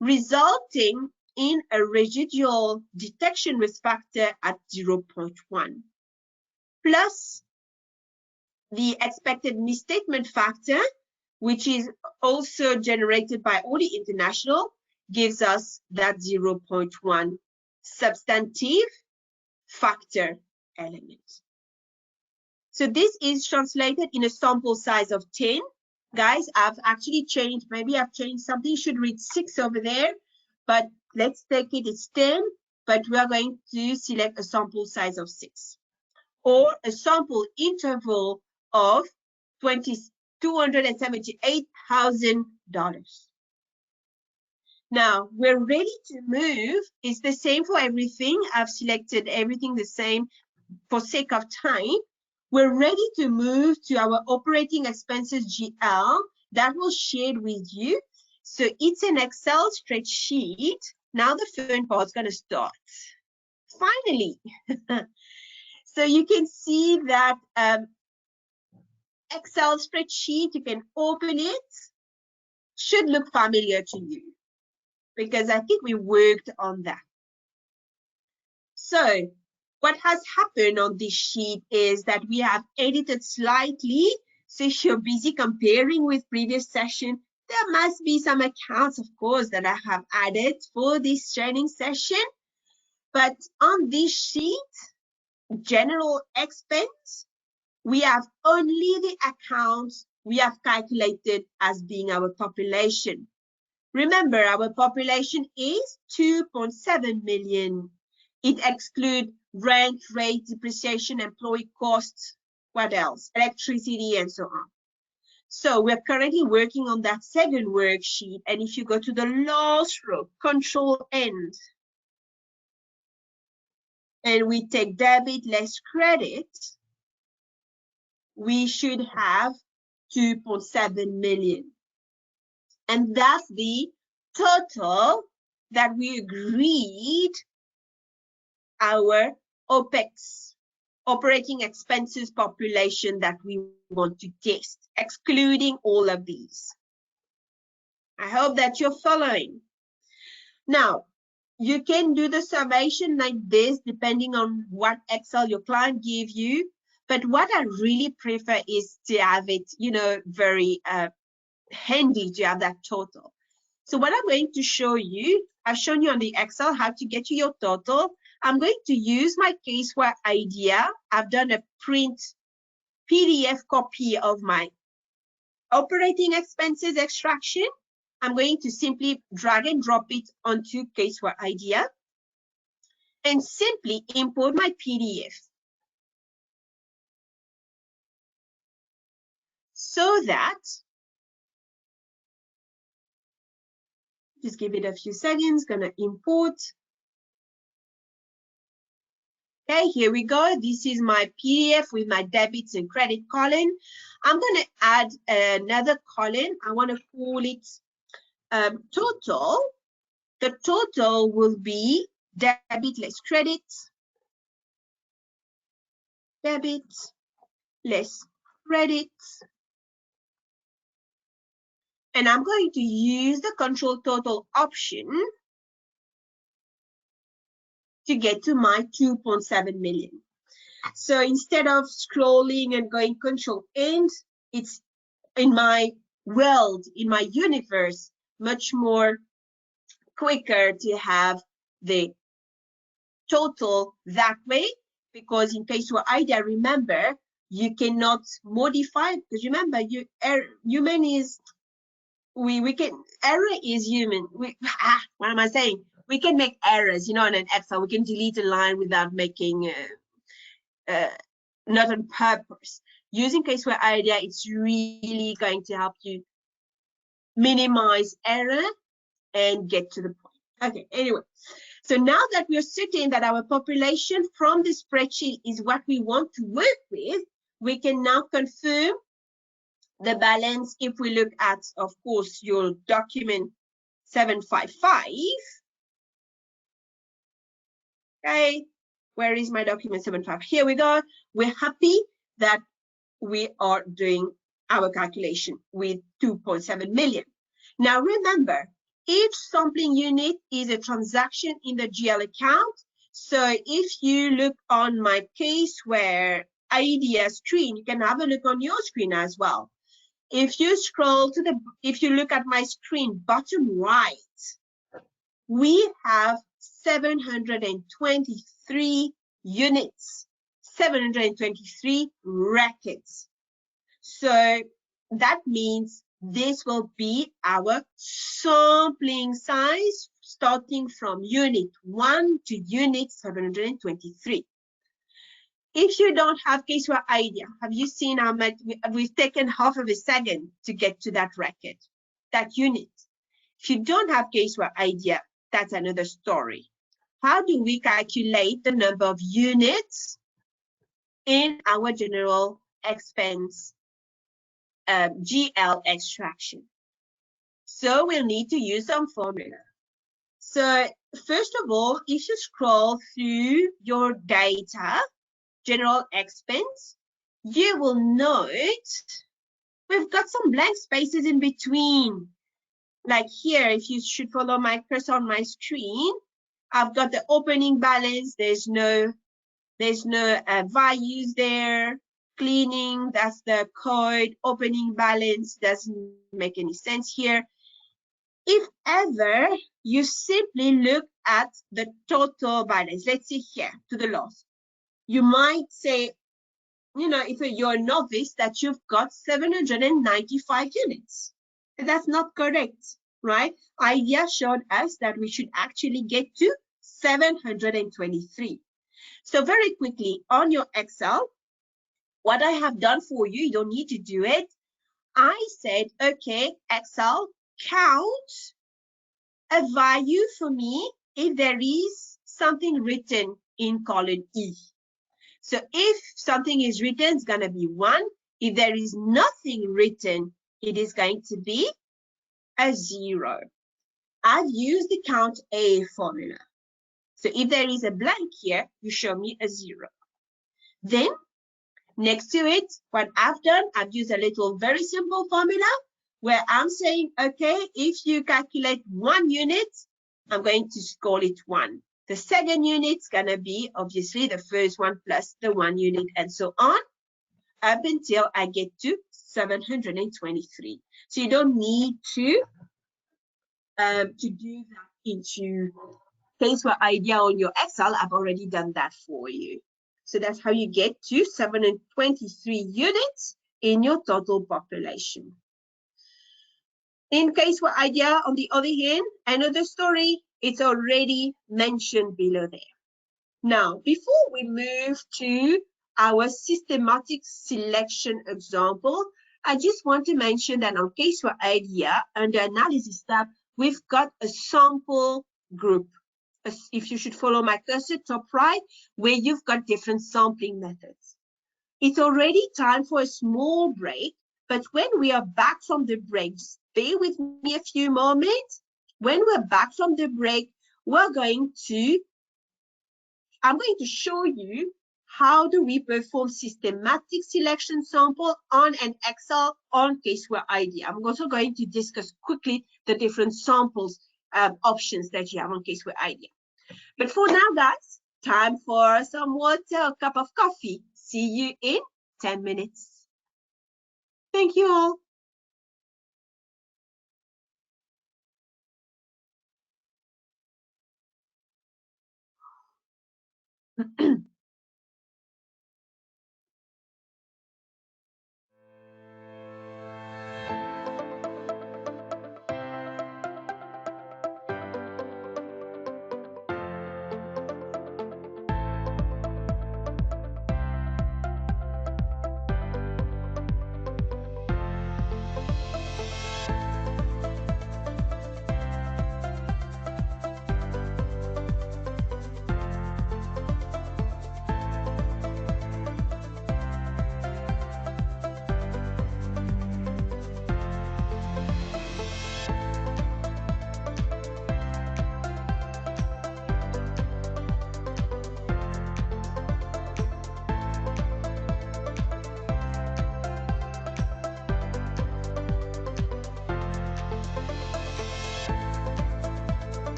resulting in a residual detection risk factor at 0.1, plus the expected misstatement factor, which is also generated by Audit International, gives us that 0.1 substantive factor element. So this is translated in a sample size of 10. Guys, I've actually changed, maybe I've changed something, you should read 6 over there, but let's take it, it's 10, but we are going to select a sample size of 6, or a sample interval of $278,000. Now, we're ready to move. It's the same for everything. I've selected everything the same for sake of time. We're ready to move to our operating expenses GL that was shared with you. So it's an Excel spreadsheet. Now the fun part's going to start. Finally. So you can see that Excel spreadsheet, you can open it, should look familiar to you because I think we worked on that. So what has happened on this sheet is that we have edited slightly. So if you're busy comparing with previous session, there must be some accounts, of course, that I have added for this training session. But on this sheet, general expense, we have only the accounts we have calculated as being our population. Remember, our population is 2.7 million. It excludes rent, rate, depreciation, employee costs, what else? Electricity, and so on. So we're currently working on that second worksheet. And if you go to the last row, Control N, and we take debit less credit, we should have 2.7 million. And that's the total that we agreed our OPEX, operating expenses population that we want to test, excluding all of these. I hope that you're following. Now, you can do the summation like this, depending on what Excel your client gives you. But what I really prefer is to have it, you know, very handy to have that total. So what I'm going to show you, I've shown you on the Excel how to get to your total. I'm going to use my Caseware idea. I've done a print PDF copy of my operating expenses extraction. I'm going to simply drag and drop it onto Caseware Idea and simply import my PDF. So that, just give it a few seconds, gonna import. Okay, here we go. This is my PDF with my debits and credit column. I'm gonna add another column. I wanna call it total. The total will be debit less credit, debit less credit. And I'm going to use the control total option to get to my 2.7 million. So instead of scrolling and going control end, it's in my world, in my universe, much more quicker to have the total that way, because in Caseware Idea, remember, you cannot modify, because remember, human is, we can, error is human. What am I saying? We can make errors, you know, in an Excel, we can delete a line without making, not on purpose. Using Caseware Idea, it's really going to help you minimize error and get to the point. Okay, anyway, so now that we're certain that our population from the spreadsheet is what we want to work with, we can now confirm the balance. If we look at, of course, your document 755, okay, where is my document 755? Here we go. We're happy that we are doing our calculation with 2.7 million. Now remember, each sampling unit is a transaction in the GL account. So if you look on my Caseware Idea screen, you can have a look on your screen as well. If you scroll to the, if you look at my screen, bottom right, we have 723 units, 723 records. So that means this will be our sampling size starting from unit 1 to unit 723. If you don't have Caseware Idea, have you seen how much we've taken half of a second to get to that record, that unit? If you don't have Caseware Idea, that's another story. How do we calculate the number of units in our general expense GL extraction? So we'll need to use some formula. So first of all, if you scroll through your data, general expense, you will note we've got some blank spaces in between. Like here, if you should follow my cursor on my screen, I've got the opening balance. There's no values there. Cleaning, that's the code. Opening balance doesn't make any sense here. If ever, you simply look at the total balance. Let's see here to the loss. You might say, you know, if you're a novice, that you've got 795 units. That's not correct, right? Idea showed us that we should actually get to 723. So very quickly on your Excel, what I have done for you, you don't need to do it. I said, okay, Excel, count a value for me if there is something written in column E. So if something is written, it's going to be 1. If there is nothing written, it is going to be a 0. I've used the count A formula. So if there is a blank here, you show me a 0. Then next to it, what I've done, I've used a little very simple formula where I'm saying, okay, if you calculate 1 unit, I'm going to call it 1. The second unit's going to be obviously the first one plus the 1 unit and so on up until I get to 723. So you don't need to do that into Caseware Idea on your Excel. I've already done that for you. So that's how you get to 723 units in your total population. In Caseware Idea, on the other hand, another story, it's already mentioned below there. Now, before we move to our systematic selection example, I just want to mention that on Caseware Idea, under Analysis tab, we've got a sample group. If you should follow my cursor, top right, where you've got different sampling methods. It's already time for a small break, but when we are back from the break, just bear with me a few moments. When we're back from the break, I'm going to show you how do we perform systematic selection sample on an Excel on Caseware Idea. I'm also going to discuss quickly the different samples options that you have on Caseware Idea. But for now, guys, time for some water, a cup of coffee. See you in 10 minutes. Thank you all.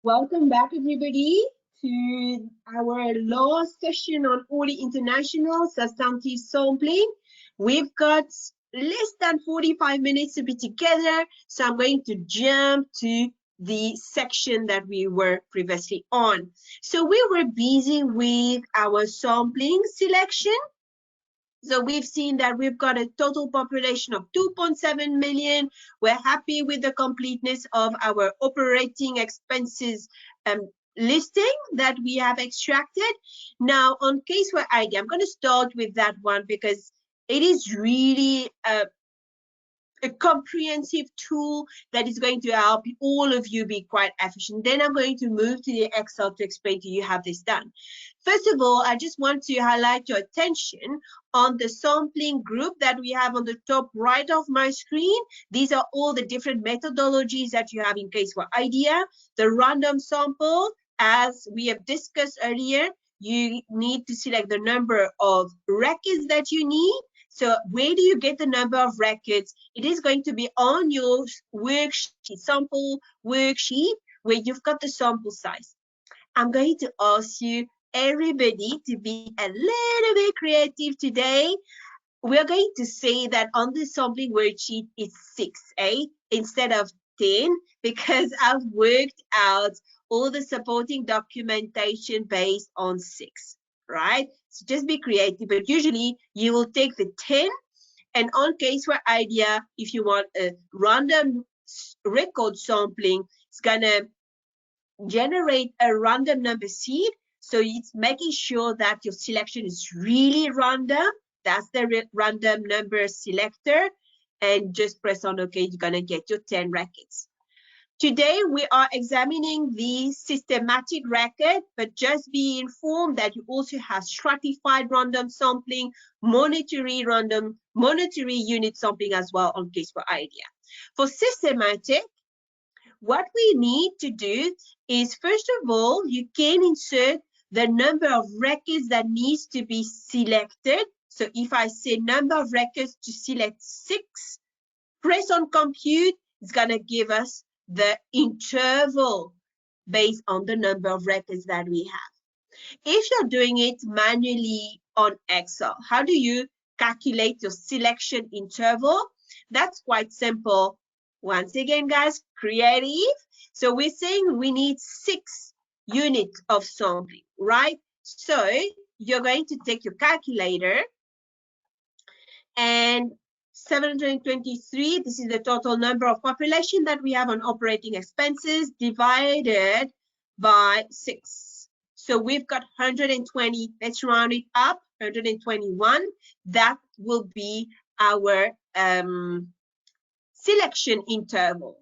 Welcome back, everybody, to our last session on Audit International substantive sampling. We've got less than 45 minutes to be together, so I'm going to jump to the section that we were previously on. So we were busy with our sampling selection. So we've seen that we've got a total population of 2.7 million. We're happy with the completeness of our operating expenses listing that we have extracted. Now on Caseware ID, I'm going to start with that one because it is really a comprehensive tool that is going to help all of you be quite efficient. Then I'm going to move to the Excel to explain to you how this is done. First of all, I just want to highlight your attention on the sampling group that we have on the top right of my screen. These are all the different methodologies that you have in Caseware IDEA. The random sample, as we have discussed earlier, you need to select the number of records that you need. So where do you get the number of records? It is going to be on your worksheet, sample worksheet, where you've got the sample size. I'm going to ask you, everybody, to be a little bit creative today. We're going to say that on the sampling worksheet, it's 6, instead of 10, because I've worked out all the supporting documentation based on 6. Right? So just be creative, but usually you will take the 10, and on Caseware IDEA, if you want a random record sampling, it's gonna generate a random number seed. So it's making sure that your selection is really random. That's the random number selector, and just press on OK. You're gonna get your 10 records. Today, we are examining the systematic record, but just be informed that you also have stratified random sampling, monetary unit sampling as well on Caseware IDEA. For systematic, what we need to do is, first of all, you can insert the number of records that needs to be selected. So if I say number of records to select 6, press on compute, it's gonna give us the interval based on the number of records that we have. If you're doing it manually on Excel, how do you calculate your selection interval? That's quite simple. Once again, guys, creative. So we're saying we need 6 units of sampling, right? So you're going to take your calculator, and 723, this is the total number of population that we have on operating expenses, divided by 6. So we've got 120, let's round it up, 121. That will be our selection interval.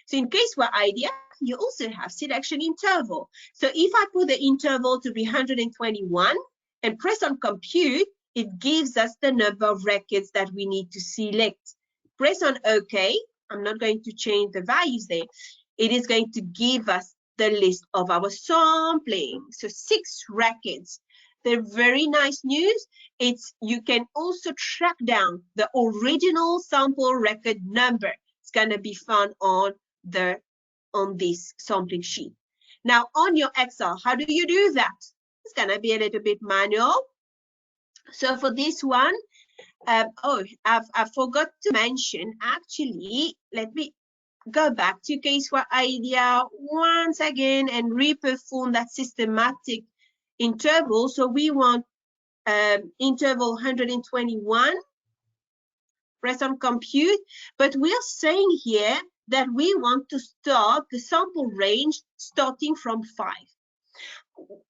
So in Caseware IDEA, you also have selection interval. So if I put the interval to be 121 and press on compute, it gives us the number of records that we need to select. Press on OK. I'm not going to change the values there. It is going to give us the list of our sampling. So 6 records. The very nice news, it's you can also track down the original sample record number. It's going to be found on this sampling sheet. Now on your Excel, how do you do that? It's going to be a little bit manual. So for this one, I forgot to mention, actually, let me go back to Caseware IDEA once again and reperform that systematic interval. So we want interval 121, press on compute, but we are saying here that we want to start the sample range starting from 5.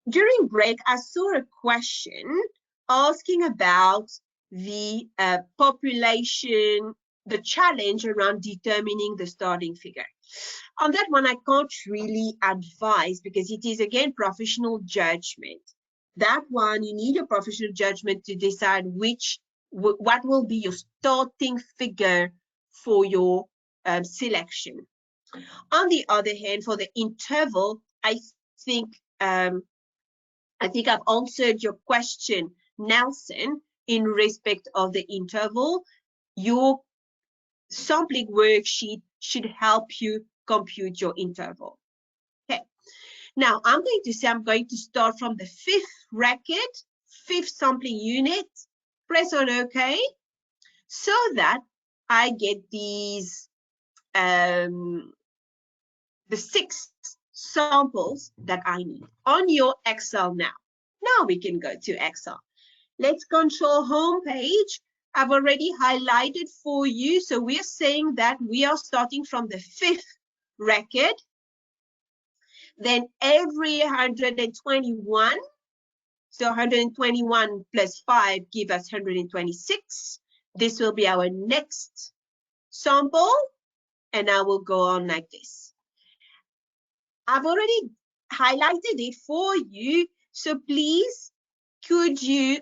During break, I saw a question asking about the population, the challenge around determining the starting figure. On that one, I can't really advise because it is, again, professional judgment. That one, you need a professional judgment to decide what will be your starting figure for your selection. On the other hand, for the interval, I think I've answered your question, Nelson, in respect of the interval. Your sampling worksheet should help you compute your interval. Okay, Now I'm going to say I'm going to start from the 5th record, 5th sampling unit, press on OK, so that I get these, the 6 samples that I need on your Excel now. Now we can go to Excel. Let's control home page. I've already highlighted for you. So we are saying that we are starting from the 5th record. Then every 121. So 121 plus 5 give us 126. This will be our next sample. And I will go on like this. I've already highlighted it for you. So please, could you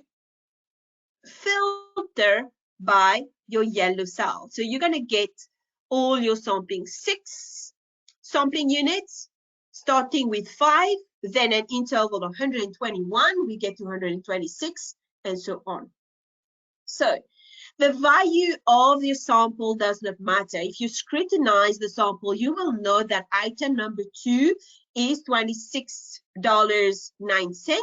filter by your yellow cell? So you're going to get all your sampling, 6 sampling units, starting with 5, then an interval of 121, we get to 126, and so on. So the value of your sample does not matter. If you scrutinize the sample, you will know that item number 2 is $26.09.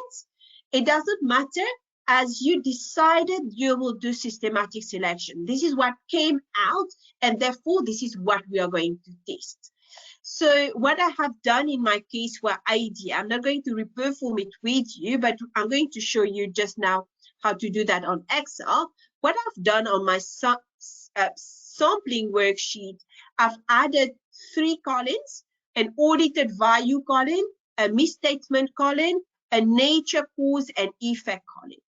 It doesn't matter, as you decided you will do systematic selection. This is what came out, and therefore this is what we are going to test. So what I have done in my Caseware ID, I'm not going to reperform it with you, but I'm going to show you just now how to do that on Excel. What I've done on my sampling worksheet, I've added 3 columns, an audited value column, a misstatement column, a nature, cause, and effect column.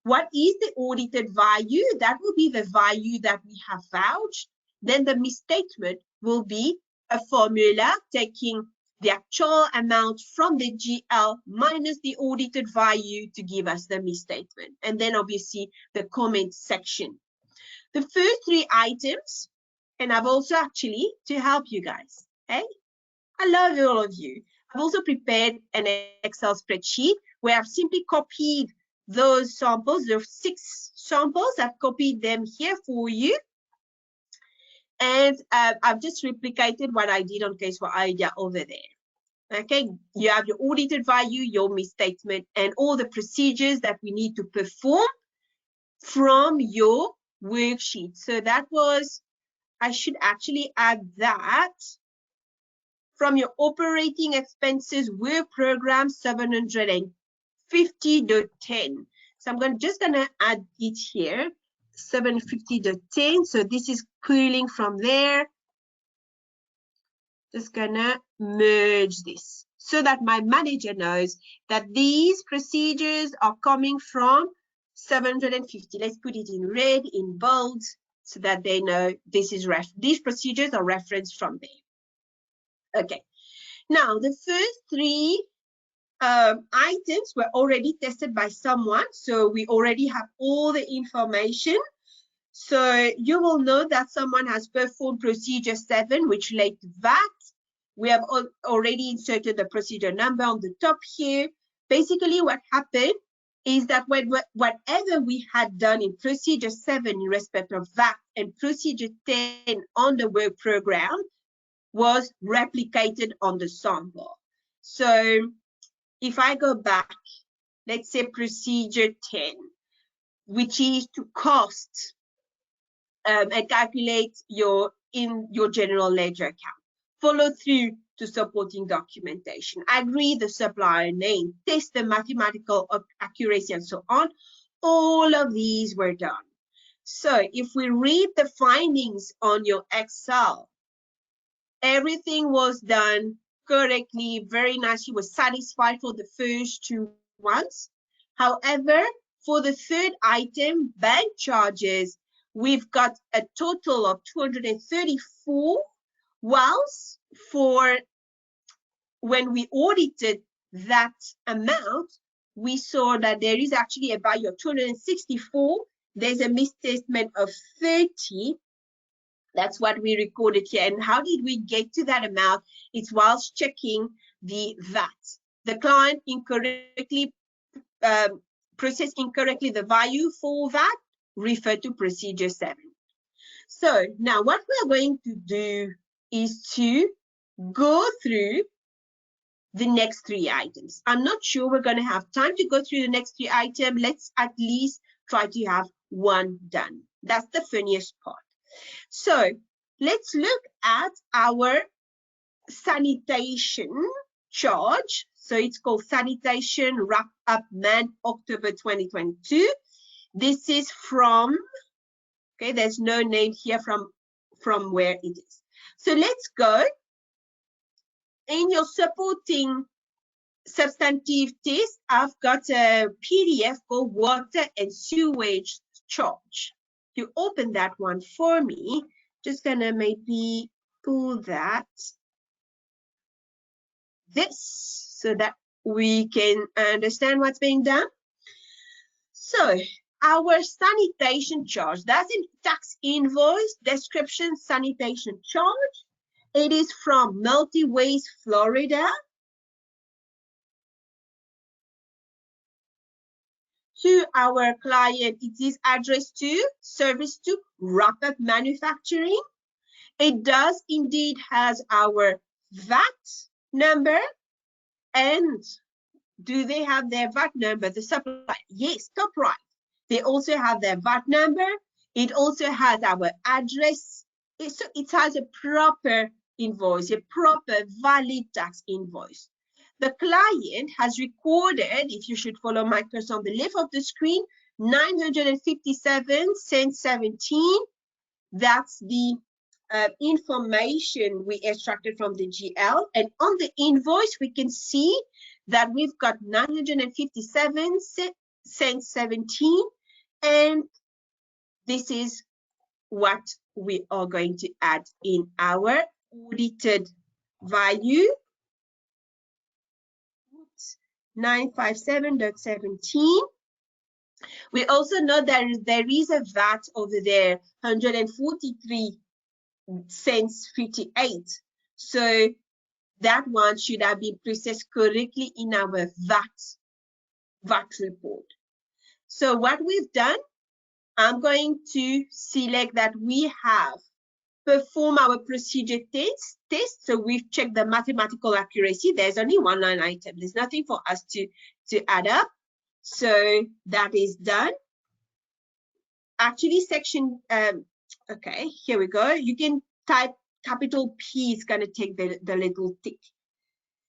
What is the audited value? That will be the value that we have vouched. Then the misstatement will be a formula taking the actual amount from the GL minus the audited value to give us the misstatement. And then obviously the comment section. The first 3 items, and I've also actually, to help you guys, okay? I love all of you. I've also prepared an Excel spreadsheet where I've simply copied those samples, those 6 samples. I've copied them here for you. And I've just replicated what I did on Caseware Idea over there. Okay, you have your audited value, your misstatement, and all the procedures that we need to perform from your worksheet. So that was, I should actually add that from your operating expenses work program 750.10. So I'm just gonna add it here, 750.10. So this is pulling from there. Just gonna merge this so that my manager knows that these procedures are coming from 750. Let's put it in red, in bold, so that they know this is these procedures are referenced from there. Okay. Now the first 3 items were already tested by someone, so we already have all the information. So you will know that someone has performed procedure 7, which relates to VAT. We have already inserted the procedure number on the top here. Basically, what happened is that whatever we had done in procedure 7 in respect of VAT and procedure 10 on the work program was replicated on the sample. So if I go back, let's say procedure 10, which is to cost and calculate your general ledger account. Follow through to supporting documentation. Agree the supplier name, test the mathematical accuracy, and so on. All of these were done. So if we read the findings on your Excel, everything was done correctly, very nice. You were satisfied for the first 2 ones. However, for the 3rd item, bank charges, we've got a total of 234, whilst for when we audited that amount, we saw that there is actually a value of 264. There's a misstatement of 30. That's what we recorded here. And how did we get to that amount? It's whilst checking the VAT. The client incorrectly processed incorrectly the value for VAT, refer to procedure 7. So now what we're going to do is to go through the next 3 items. I'm not sure we're going to have time to go through the next 3 items. Let's at least try to have one done. That's the funniest part. So let's look at our sanitation charge. So it's called Sanitation Wrap Up Man, October 2022. This is from, okay, there's no name here from where it is. So let's go. In your supporting substantive test, I've got a PDF called Water and Sewage Charge. You open that one for me. Just gonna maybe pull that, this, so that we can understand what's being done. So our sanitation charge, that's in tax invoice description sanitation charge. It is from Multi-Waste Florida to our client. It is addressed to service to Wrap Up Manufacturing. It does indeed has our VAT number. And do they have their VAT number, the supplier? Yes, top right. They also have their VAT number. It also has our address. It has a proper invoice, a proper valid tax invoice. The client has recorded, if you should follow my cursor on the left of the screen, 957 cents 17. That's the information we extracted from the GL. And on the invoice, we can see that we've got 957 cents 17. And this is what we are going to add in our audited value. 957.17. We also know that there is a VAT over there, 143 cents 58. So that one should have been processed correctly in our VAT report. So what we've done, I'm going to select that we have performed our procedure test. So we've checked the mathematical accuracy. There's only one line item. There's nothing for us to add up. So that is done. Actually, section, okay, here we go. You can type capital P, is going to take the little tick.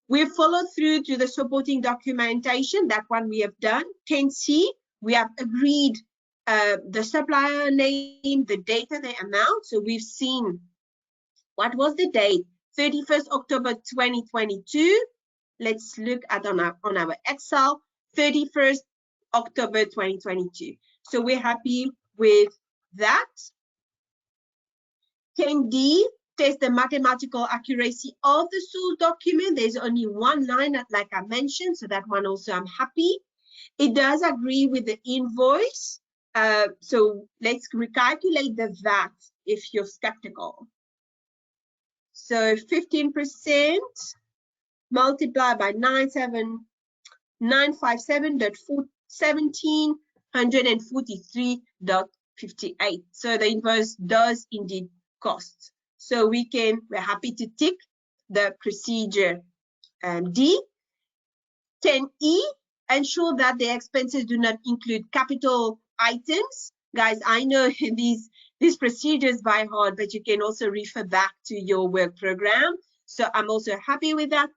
We've followed through to the supporting documentation. That one we have done. 10C, we have agreed the supplier name, the date, and the amount. So we've seen what was the date, 31st October 2022. Let's look at on our Excel, 31st October 2022. So we're happy with that. 10D, test the mathematical accuracy of the source document. There's only one line, like I mentioned, so that one also I'm happy. It does agree with the invoice. So let's recalculate the VAT if you're skeptical. So 15% multiplied by 957.1743.58. So the invoice does indeed cost. So we're happy to tick the procedure D. 10E, ensure that the expenses do not include capital items. Guys, I know these procedures by heart, but you can also refer back to your work program. So I'm also happy with that.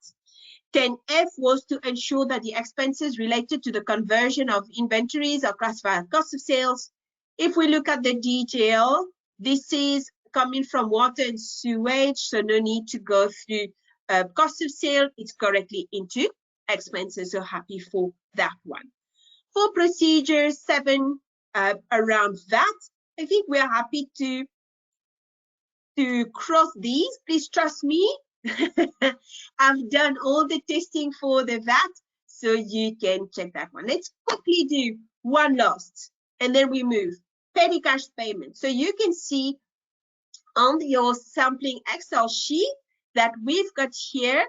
10F was to ensure that the expenses related to the conversion of inventories are classified as cost of sales. If we look at the detail, this is coming from water and sewage, so no need to go through cost of sale. It's correctly into expenses, so happy for that one. For procedure 7 around that, I think we're happy to cross these. Please trust me. I've done all the testing for the VAT, so you can check that one. Let's quickly do one last, and then we move. Petty cash payment. So you can see on your sampling Excel sheet that we've got here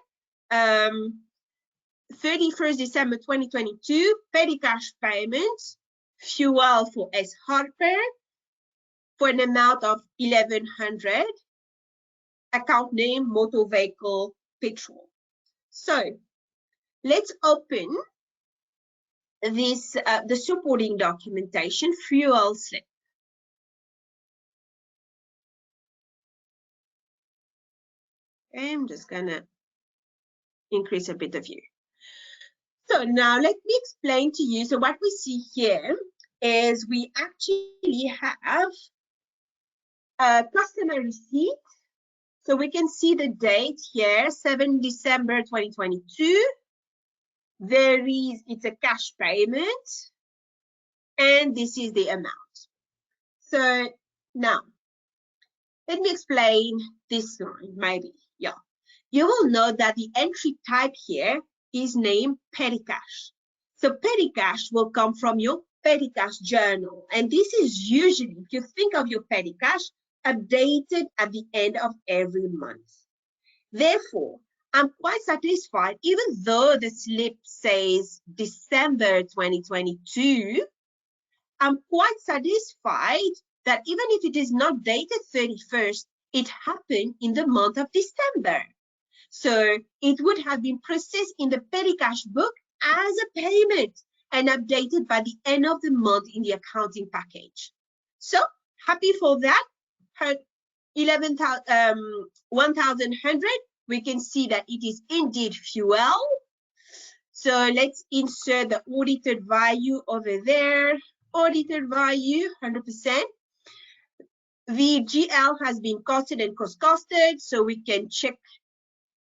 31st December 2022, petty cash payments, fuel for S. Harper for an amount of 1,100, account name, motor vehicle, petrol. So Let's open this the supporting documentation, fuel slip. Okay, I'm just gonna increase a bit of view. So now let me explain to you. So what we see here is we actually have a customer receipt. So we can see the date here, 7 December 2022. It's a cash payment, and this is the amount. So now, let me explain this line, maybe, yeah. You will note that the entry type here is named petty cash. So petty cash will come from your petty cash journal. And this is usually, if you think of your petty cash, updated at the end of every month. Therefore, I'm quite satisfied, even though the slip says December 2022, I'm quite satisfied that even if it is not dated 31st, it happened in the month of December. So it would have been processed in the petty cash book as a payment and updated by the end of the month in the accounting package. So happy for that. 1,100. We can see that it is indeed fuel. So let's insert the audited value over there. Audited value, 100%. The GL has been costed and cost-costed, so we can check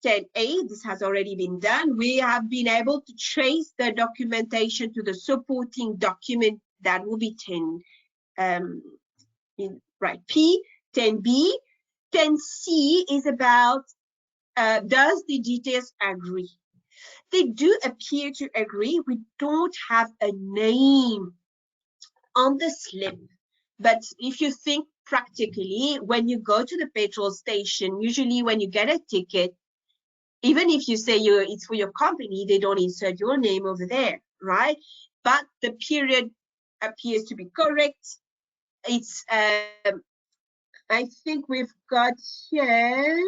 10A. This has already been done. We have been able to trace the documentation to the supporting document. That will be 10, right, P. 10B. 10C is about, does the details agree? They do appear to agree. We don't have a name on the slip, but if you think practically, when you go to the petrol station, usually when you get a ticket, even if you say it's for your company, they don't insert your name over there, right? But the period appears to be correct. It's, I think we've got here,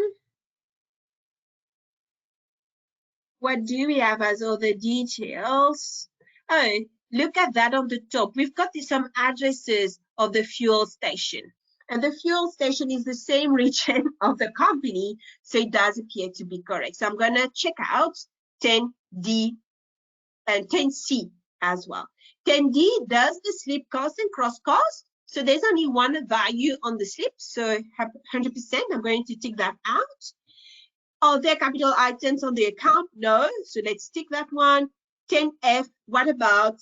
what do we have as other details? Oh, look at that on the top. We've got some addresses of the fuel station. And the fuel station is the same region of the company, so it does appear to be correct. So I'm going to check out 10D and 10C as well. 10D does the slip cost and cross cost. So there's only one value on the slip, so 100%. I'm going to take that out. Are there capital items on the account? No. So let's tick that one. 10F, what about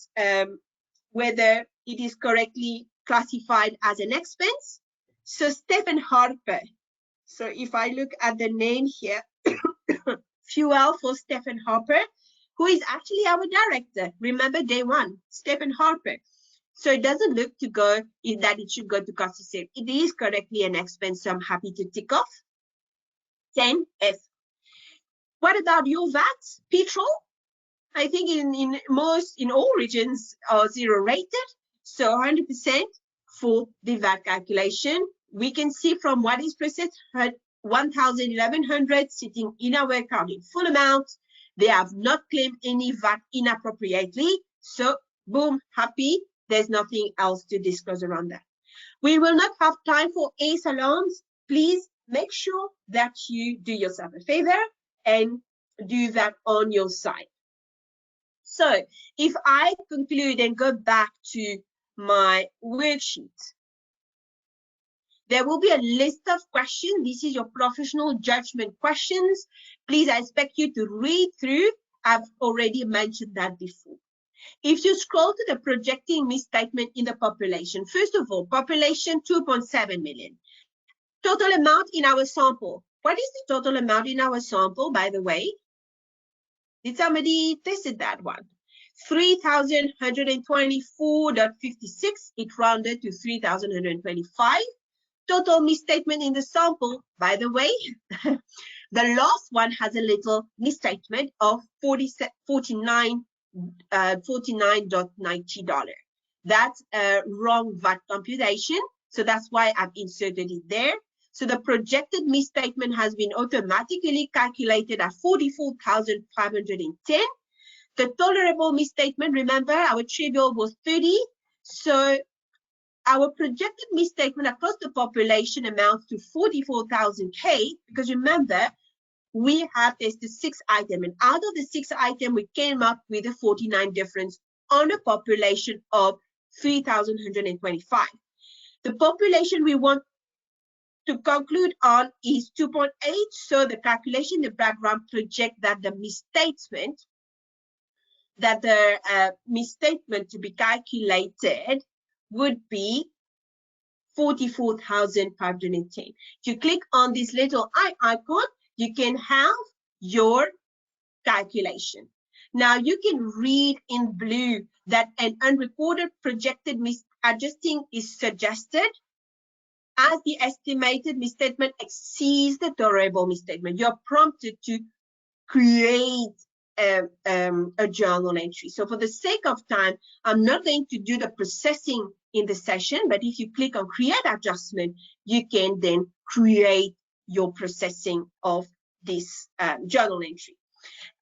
whether it is correctly classified as an expense? So Stephen Harper. So if I look at the name here, fuel for Stephen Harper, who is actually our director. Remember day one, Stephen Harper. So it doesn't look to go in that it should go to cost of sale. It is correctly an expense, so I'm happy to tick off. 10F. What about your VAT? Petrol? I think in all regions are 0 rated. So 100% for the VAT calculation. We can see from what is processed, 1,100 sitting in our account in full amount. They have not claimed any VAT inappropriately. So boom, happy. There's nothing else to disclose around that. We will not have time for ACE alarms. Please make sure that you do yourself a favor and do that on your side. So if I conclude and go back to my worksheet, there will be a list of questions. This is your professional judgment questions. Please, I expect you to read through. I've already mentioned that before. If you scroll to the projecting misstatement in the population, first of all, population 2.7 million. Total amount in our sample. What is the total amount in our sample, by the way? Did somebody tested that one? 3,124.56. It rounded to 3,125. Total misstatement in the sample, by the way, the last one has a little misstatement of $49.90. That's a wrong VAT computation, so that's why I've inserted it there. So the projected misstatement has been automatically calculated at 44,510. The tolerable misstatement, remember our trivial was 30. So our projected misstatement across the population amounts to 44,000 K, because remember, we have tested 6 items, and out of the 6 items, we came up with a 49 difference on a population of 3,125. The population we want to conclude on is 2.8, so the calculation in the background project that the misstatement to be calculated would be 44,510. If you click on this little eye icon, you can have your calculation. Now you can read in blue that an unrecorded projected misadjusting is suggested as the estimated misstatement exceeds the tolerable misstatement. You're prompted to create a journal entry. So for the sake of time, I'm not going to do the processing in the session, but if you click on create adjustment, you can then create your processing of this journal entry.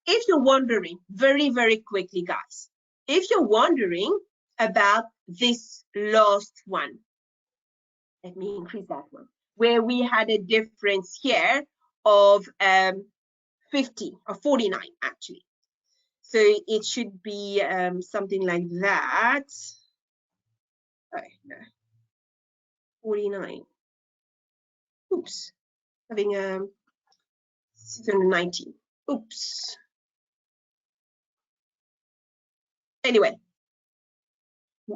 If you're wondering, very, very quickly, guys, if you're wondering about this last one, let me increase that one, where we had a difference here of 50 or 49 actually. So it should be something like that. Oh, no. 49. Oops. Having 619. Oops. Anyway,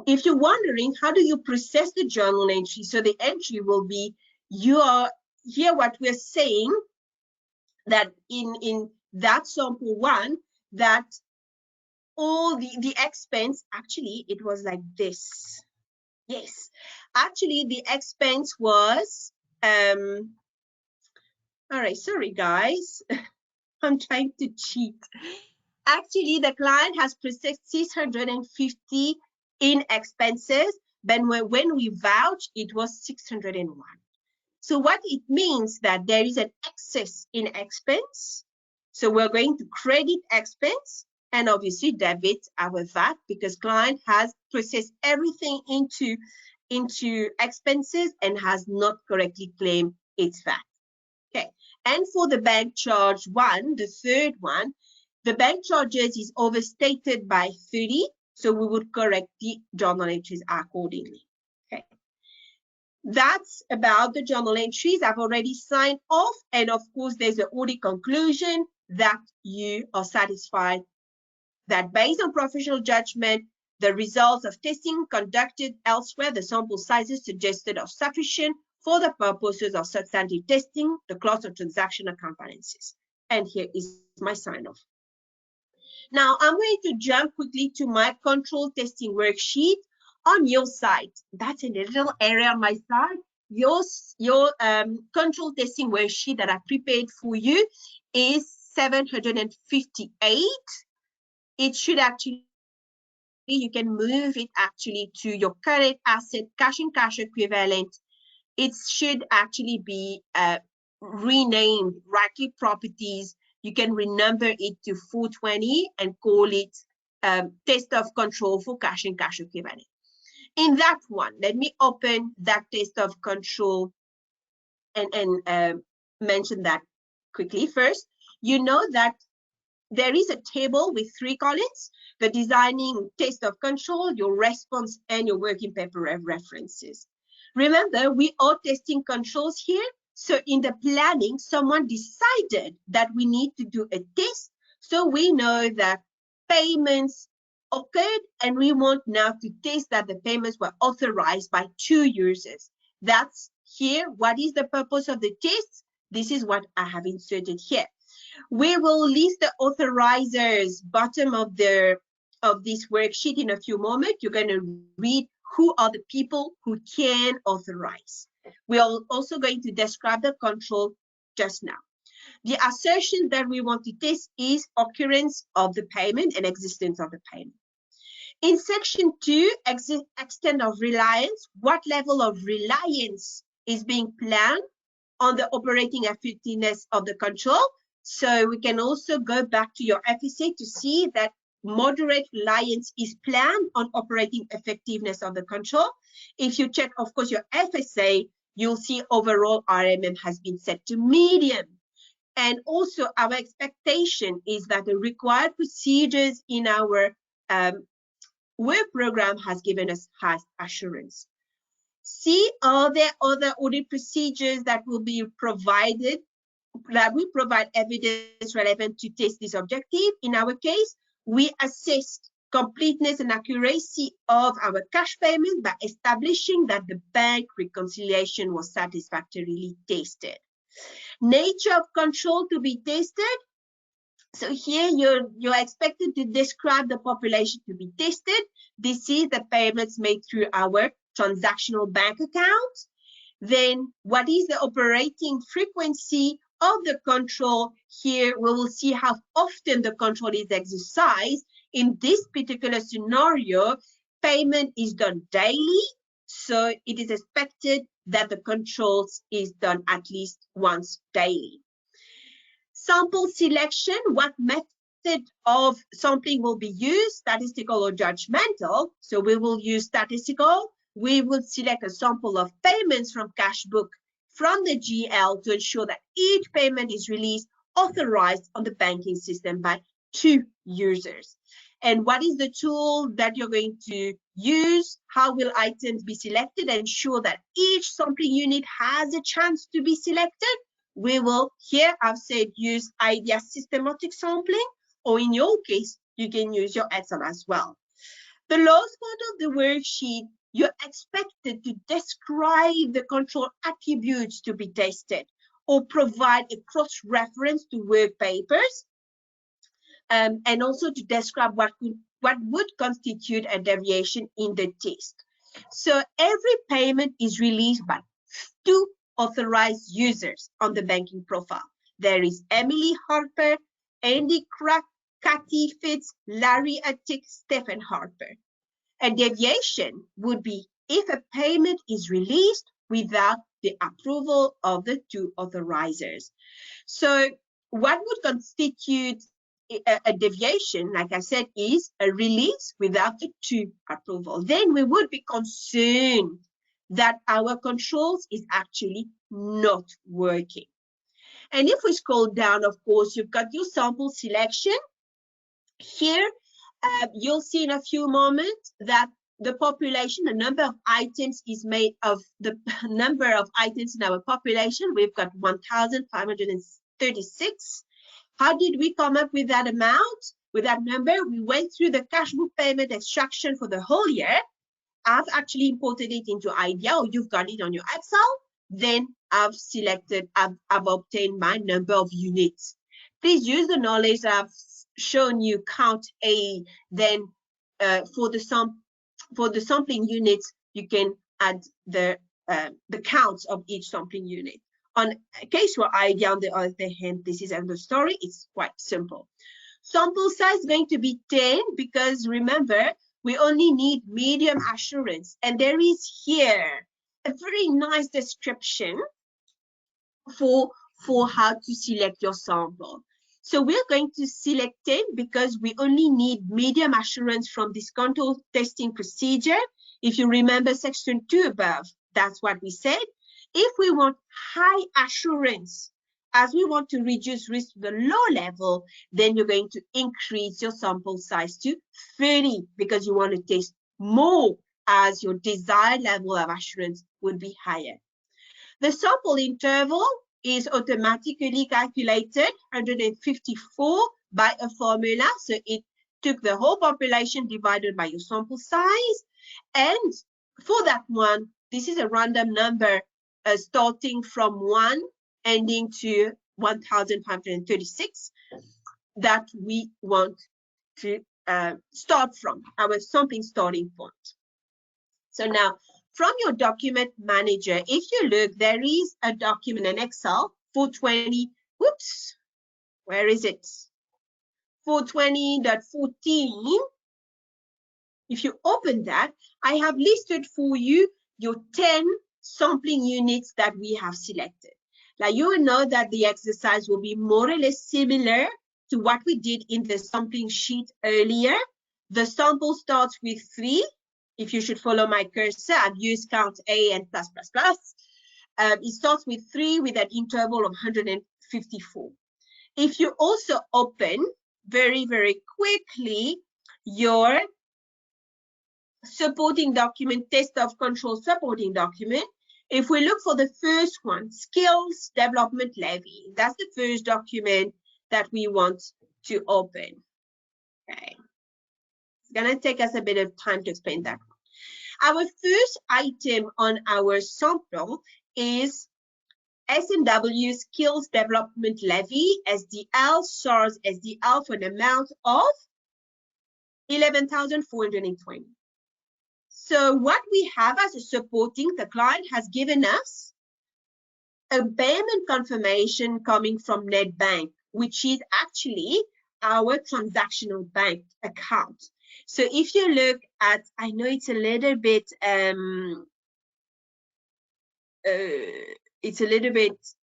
if you're wondering, how do you process the journal entry? So the entry will be, you are here what we're saying, that in that sample one, that all the expense, actually it was like this. Yes, actually the expense was all right, sorry guys, I'm trying to cheat. Actually the client has processed 650 in expenses, but when we vouch it was 601. So what it means that there is an excess in expense, so we're going to credit expense and obviously debit our VAT, because client has processed everything into expenses and has not correctly claimed its VAT. Okay, and for the bank charge one, the third one, the bank charges is overstated by 30, so we would correct the journal entries accordingly. Okay, that's about the journal entries. I've already signed off, and of course there's an audit conclusion that you are satisfied that based on professional judgment, the results of testing conducted elsewhere, the sample sizes suggested are sufficient for the purposes of substantive testing, the class of transactional competencies. And here is my sign off. Now I'm going to jump quickly to my control testing worksheet on your side. That's in a little area on my side. Your control testing worksheet that I prepared for you is 758. It should actually, you can move it actually to your current asset, cash and cash equivalent. It should actually be renamed Rightly Properties. You can renumber it to 420 and call it test of control for cash and cash equivalent. In that one, let me open that test of control and mention that quickly. First, you know that there is a table with 3 columns: the designing test of control, your response, and your working paper references. Remember, we are testing controls here. So in the planning, someone decided that we need to do a test. So we know that payments occurred, and we want now to test that the payments were authorized by 2 users. That's here. What is the purpose of the test? This is what I have inserted here. We will list the authorizers bottom of this worksheet in a few moments. You're going to read who are the people who can authorize. We are also going to describe the control just now. The assertion that we want to test is occurrence of the payment and existence of the payment. In section 2, extent of reliance, what level of reliance is being planned on the operating effectiveness of the control. So we can also go back to your FSA to see that moderate reliance is planned on operating effectiveness of the control. If you check, of course, your FSA, you'll see overall RMM has been set to medium. And also our expectation is that the required procedures in our work program has given us high assurance. See, are there other audit procedures that will be provided, that will provide evidence relevant to test this objective? In our case, we assessed completeness and accuracy of our cash payment by establishing that the bank reconciliation was satisfactorily tested. Nature of control to be tested. So here you're expected to describe the population to be tested. This is the payments made through our transactional bank account. Then what is the operating frequency of the control? Here we will see how often the control is exercised. In this particular scenario, payment is done daily, so it is expected that the controls is done at least once daily. Sample selection, what method of sampling will be used, statistical or judgmental? So we will use statistical. We will select a sample of payments from cash book from the GL to ensure that each payment is released authorized on the banking system by 2 users. And what is the tool that you're going to use? How will items be selected? Ensure that each sampling unit has a chance to be selected. We will, here I've said, use IDEA systematic sampling, or in your case, you can use your Excel as well. The last part of the worksheet, you're expected to describe the control attributes to be tested or provide a cross-reference to work papers, and also to describe what would constitute a deviation in the test. So every payment is released by 2 authorized users on the banking profile. There is Emily Harper, Andy Crack, Kathy Fitz, Larry Attic, Stephen Harper. A deviation would be if a payment is released without the approval of the 2 authorizers. So what would constitute a deviation, like I said, is a release without the 2 approval. Then we would be concerned that our controls is actually not working. And if we scroll down, of course, you've got your sample selection. Here, you'll see in a few moments that the population, the number of items is made of the number of items in our population. We've got 1,536. How did we come up with that amount, with that number? We went through the cash book payment extraction for the whole year. I've actually imported it into IDEA, or you've got it on your Excel. Then I've selected, I've obtained my number of units. Please use the knowledge I've shown you, count A. Then for the sampling units, you can add the counts of each sampling unit. On Caseware IDEA, on the other hand, this is another story. It's quite simple. Sample size is going to be 10 because remember, we only need medium assurance. And there is here a very nice description for how to select your sample. So we're going to select 10 because we only need medium assurance from this control testing procedure. If you remember section 2 above, that's what we said. If we want high assurance, as we want to reduce risk to the low level, then you're going to increase your sample size to 30 because you want to test more, as your desired level of assurance would be higher. The sample interval is automatically calculated, 154 by a formula. So it took the whole population divided by your sample size. And for that one, this is a random number starting from 1 ending to 1,536 that we want to start from, our sampling starting point. So now, from your document manager, if you look, there is a document in Excel, 420, whoops, where is it? 420.14. If you open that, I have listed for you your 10 sampling units that we have selected. Now, you will know that the exercise will be more or less similar to what we did in the sampling sheet earlier. The sample starts with 3. If you should follow my cursor, I've used count A and plus, plus, plus. It starts with 3 with an interval of 154. If you also open very, very quickly your supporting document, test of control supporting document, if we look for the first one, skills development levy, that's the first document that we want to open. Okay. It's going to take us a bit of time to explain that one. Our first item on our sample is S&W Skills Development Levy, SDL, SARS SDL, for an amount of 11,420. So what we have as a supporting, the client has given us a payment confirmation coming from NetBank, which is actually our transactional bank account. So if you look at, I know it's a little bit,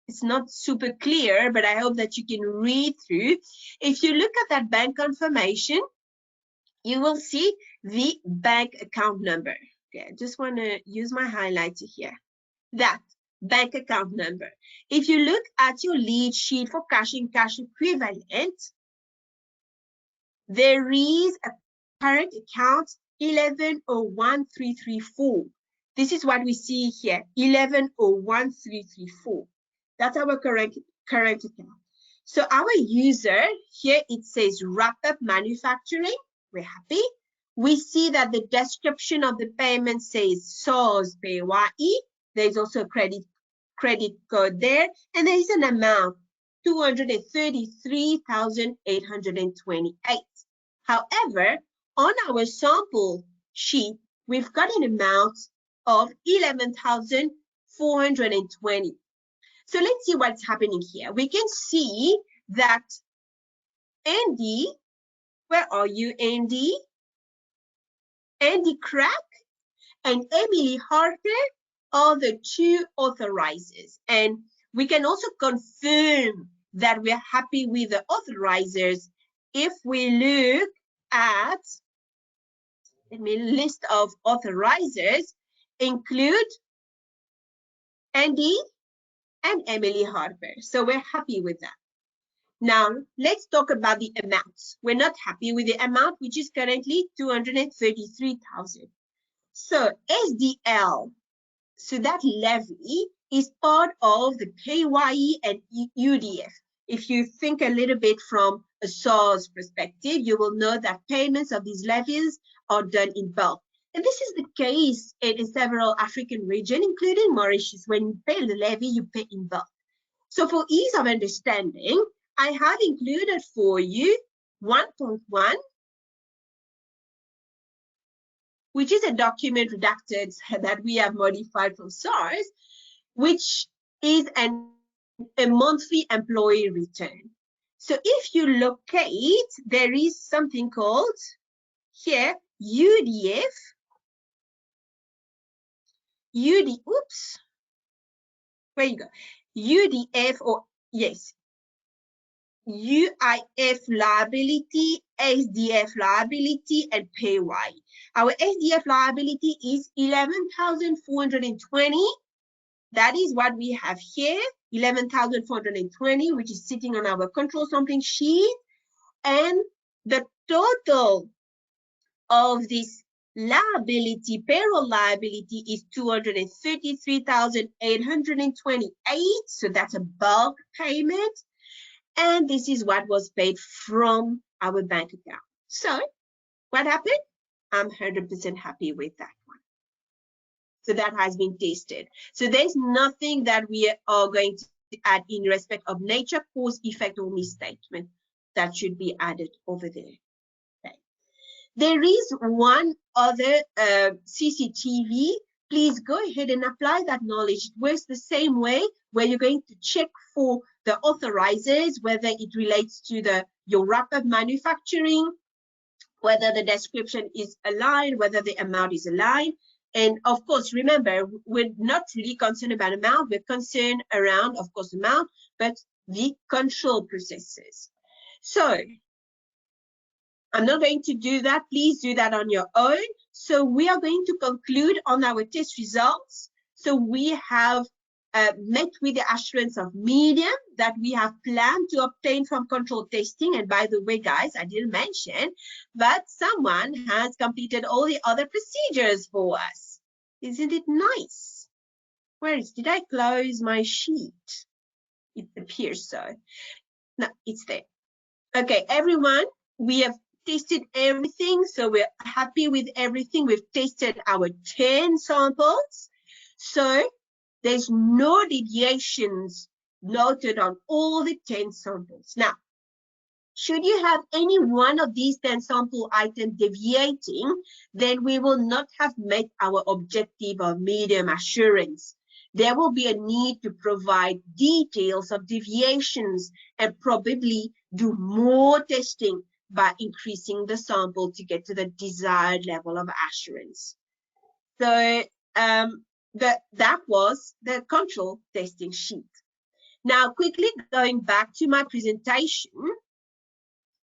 it's not super clear, but I hope that you can read through. If you look at that bank confirmation, you will see the bank account number. Okay, I just want to use my highlighter here. That bank account number. If you look at your lead sheet for cash and cash equivalent, there is a current account 1101,334. This is what we see here, 1101,334. That's our current account. So our user here, it says wrap up manufacturing. We're happy. We see that the description of the payment says SARS PAYE. There's also a credit code there, and there is an amount 233,828. However, on our sample sheet, we've got an amount of 11,420. So let's see what's happening here. We can see that Andy, where are you, Andy? Andy Crack and Emily Harper are the 2 authorizers. And we can also confirm that we're happy with the authorizers if we look at, list of authorizers include Andy and Emily Harper. So we're happy with that. Now, let's talk about the amounts. We're not happy with the amount, which is currently 233,000. So SDL, so that levy is part of the PAYE and UDF. If you think a little bit from a SARS perspective, you will know that payments of these levies are done in bulk. And this is the case in several African regions, including Mauritius. When you pay the levy, you pay in bulk. So for ease of understanding, I have included for you 1.1, which is a document redacted that we have modified from SARS, which is a monthly employee return. So if you locate, there is something called here UDF, oops, where you go, UDF, or yes, UIF liability, SDF liability, and PAYE. Our SDF liability is 11,420. That is what we have here, 11,420, which is sitting on our control sampling sheet. And the total of this liability, payroll liability, is 233,828. So that's a bulk payment. And this is what was paid from our bank account. So what happened? I'm 100% happy with that one. So that has been tested. So there's nothing that we are going to add in respect of nature, cause, effect, or misstatement that should be added over there. Okay. There is one other CCTV. Please go ahead and apply that knowledge. It works the same way, where you're going to check for the authorizers, whether it relates to your wrap-up manufacturing, whether the description is aligned, whether the amount is aligned. And of course, remember, we're not really concerned about amount. We're concerned around, of course, amount, but the control processes. So I'm not going to do that. Please do that on your own. So we are going to conclude on our test results. So we have met with the assurance of medium that we have planned to obtain from control testing. And by the way, guys, I didn't mention, but someone has completed all the other procedures for us. Isn't it nice? Did I close my sheet? It appears so. No, it's there. Okay, everyone, we have tested everything, so we're happy with everything. We've tested our 10 samples, so there's no deviations noted on all the 10 samples. Now, should you have any one of these 10 sample items deviating, then we will not have met our objective of medium assurance. There will be a need to provide details of deviations and probably do more testing by increasing the sample to get to the desired level of assurance. So that was the control testing sheet. Now, quickly going back to my presentation,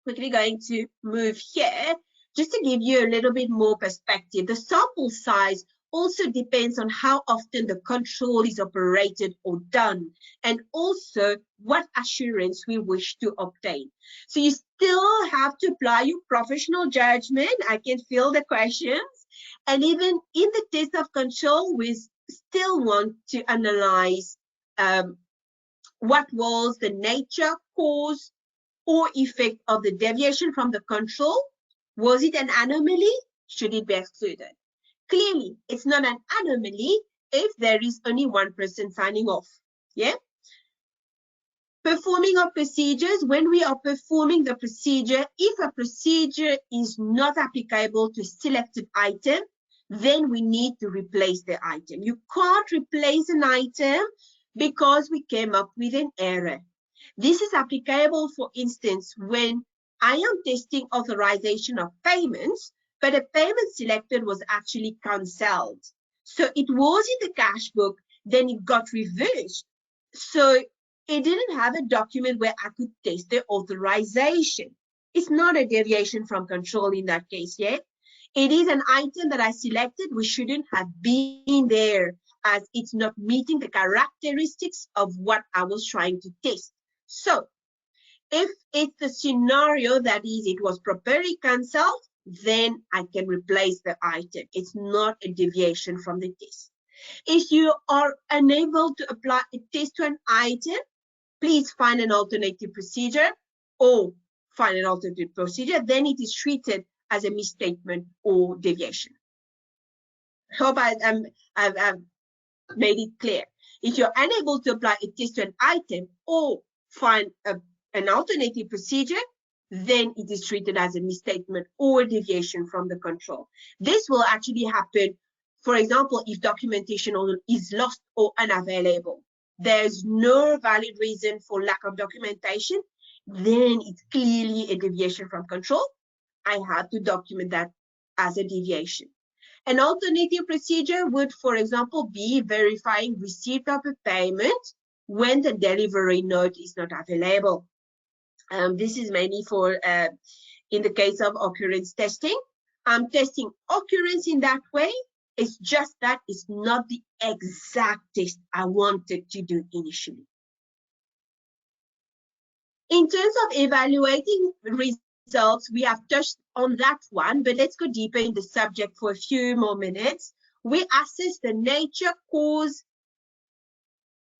quickly going to move here, just to give you a little bit more perspective. The sample size also depends on how often the control is operated or done, and also what assurance we wish to obtain. So you still have to apply your professional judgment. I can feel the questions. And even in the test of control, we still want to analyze what was the nature, cause, or effect of the deviation from the control. Was it an anomaly? Should it be excluded? Clearly, it's not an anomaly if there is only one person signing off. Yeah. Performing of procedures. When we are performing the procedure, if a procedure is not applicable to selected item, then we need to replace the item. You can't replace an item because we came up with an error. This is applicable, for instance, when I am testing authorization of payments, but a payment selected was actually cancelled. So it was in the cash book, then it got reversed. So it didn't have a document where I could test the authorization. It's not a deviation from control in that case, yeah? It is an item that I selected which shouldn't have been there, as it's not meeting the characteristics of what I was trying to test. So if it's the scenario that is it was properly cancelled, then I can replace the item. It's not a deviation from the test. If you are unable to apply a test to an item, please find an alternative procedure or find an alternative procedure. Then it is treated as a misstatement or deviation. I hope I've made it clear. If you're unable to apply a test to an item or find an alternative procedure, then it is treated as a misstatement or deviation from the control. This will actually happen, for example, if documentation is lost or unavailable. There's no valid reason for lack of documentation, then it's clearly a deviation from control. I have to document that as a deviation. An alternative procedure would, for example, be verifying receipt of a payment when the delivery note is not available. This is mainly for, in the case of occurrence testing. I'm testing occurrence in that way. It's just that it's not the exact test I wanted to do initially. In terms of evaluating results, we have touched on that one, but let's go deeper in the subject for a few more minutes. We assess the nature, cause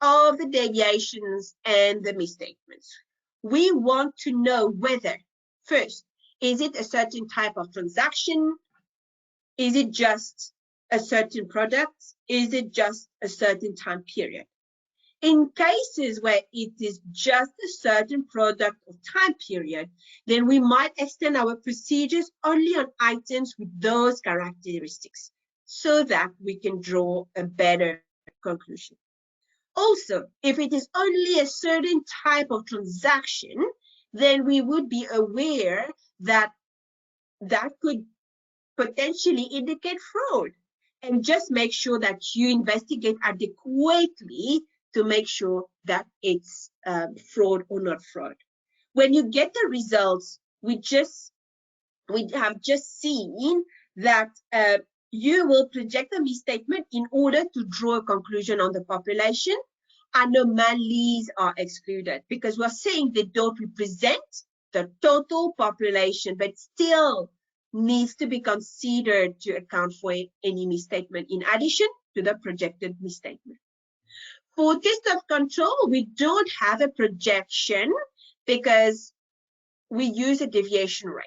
of the deviations and the misstatements. We want to know whether, first, is it a certain type of transaction? Is it just a certain product? Is it just a certain time period? In cases where it is just a certain product or time period, then we might extend our procedures only on items with those characteristics so that we can draw a better conclusion. Also, if it is only a certain type of transaction, then we would be aware that that could potentially indicate fraud, and just make sure that you investigate adequately to make sure that it's fraud or not fraud. when you get the results, we have just seen that you will project the misstatement in order to draw a conclusion on the population. Anomalies are excluded because we're saying they don't represent the total population, but still needs to be considered to account for any misstatement in addition to the projected misstatement. For test of control, we don't have a projection because we use a deviation rate.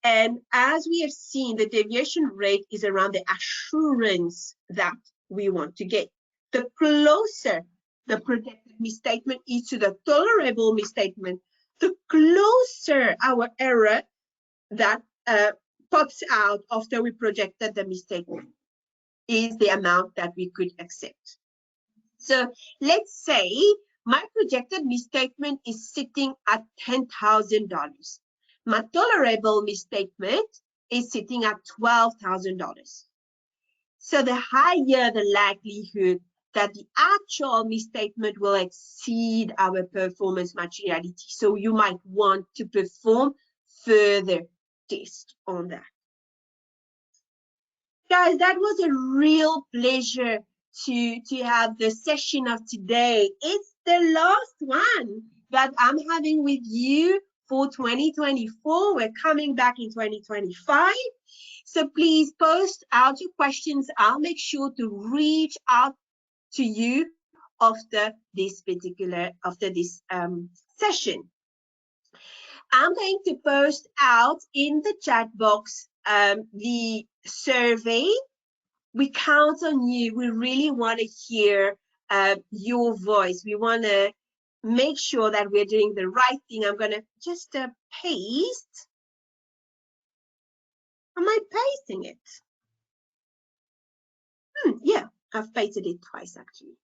And as we have seen, the deviation rate is around the assurance that we want to get. The closer the projected misstatement is to the tolerable misstatement, the closer our error that pops out after we projected the misstatement is the amount that we could accept. So let's say my projected misstatement is sitting at $10,000. My tolerable misstatement is sitting at $12,000. So the higher the likelihood that the actual misstatement will exceed our performance materiality. So you might want to perform further tests on that. Guys, that was a real pleasure to have the session of today. It's the last one that I'm having with you for 2024. We're coming back in 2025. So please post out your questions. I'll make sure to reach out to you after this session. I'm going to post out in the chat box the survey. We count on you. We really want to hear your voice. We want to make sure that we're doing the right thing. I'm going to just paste. Am I pasting it? Yeah, I've pasted it twice actually.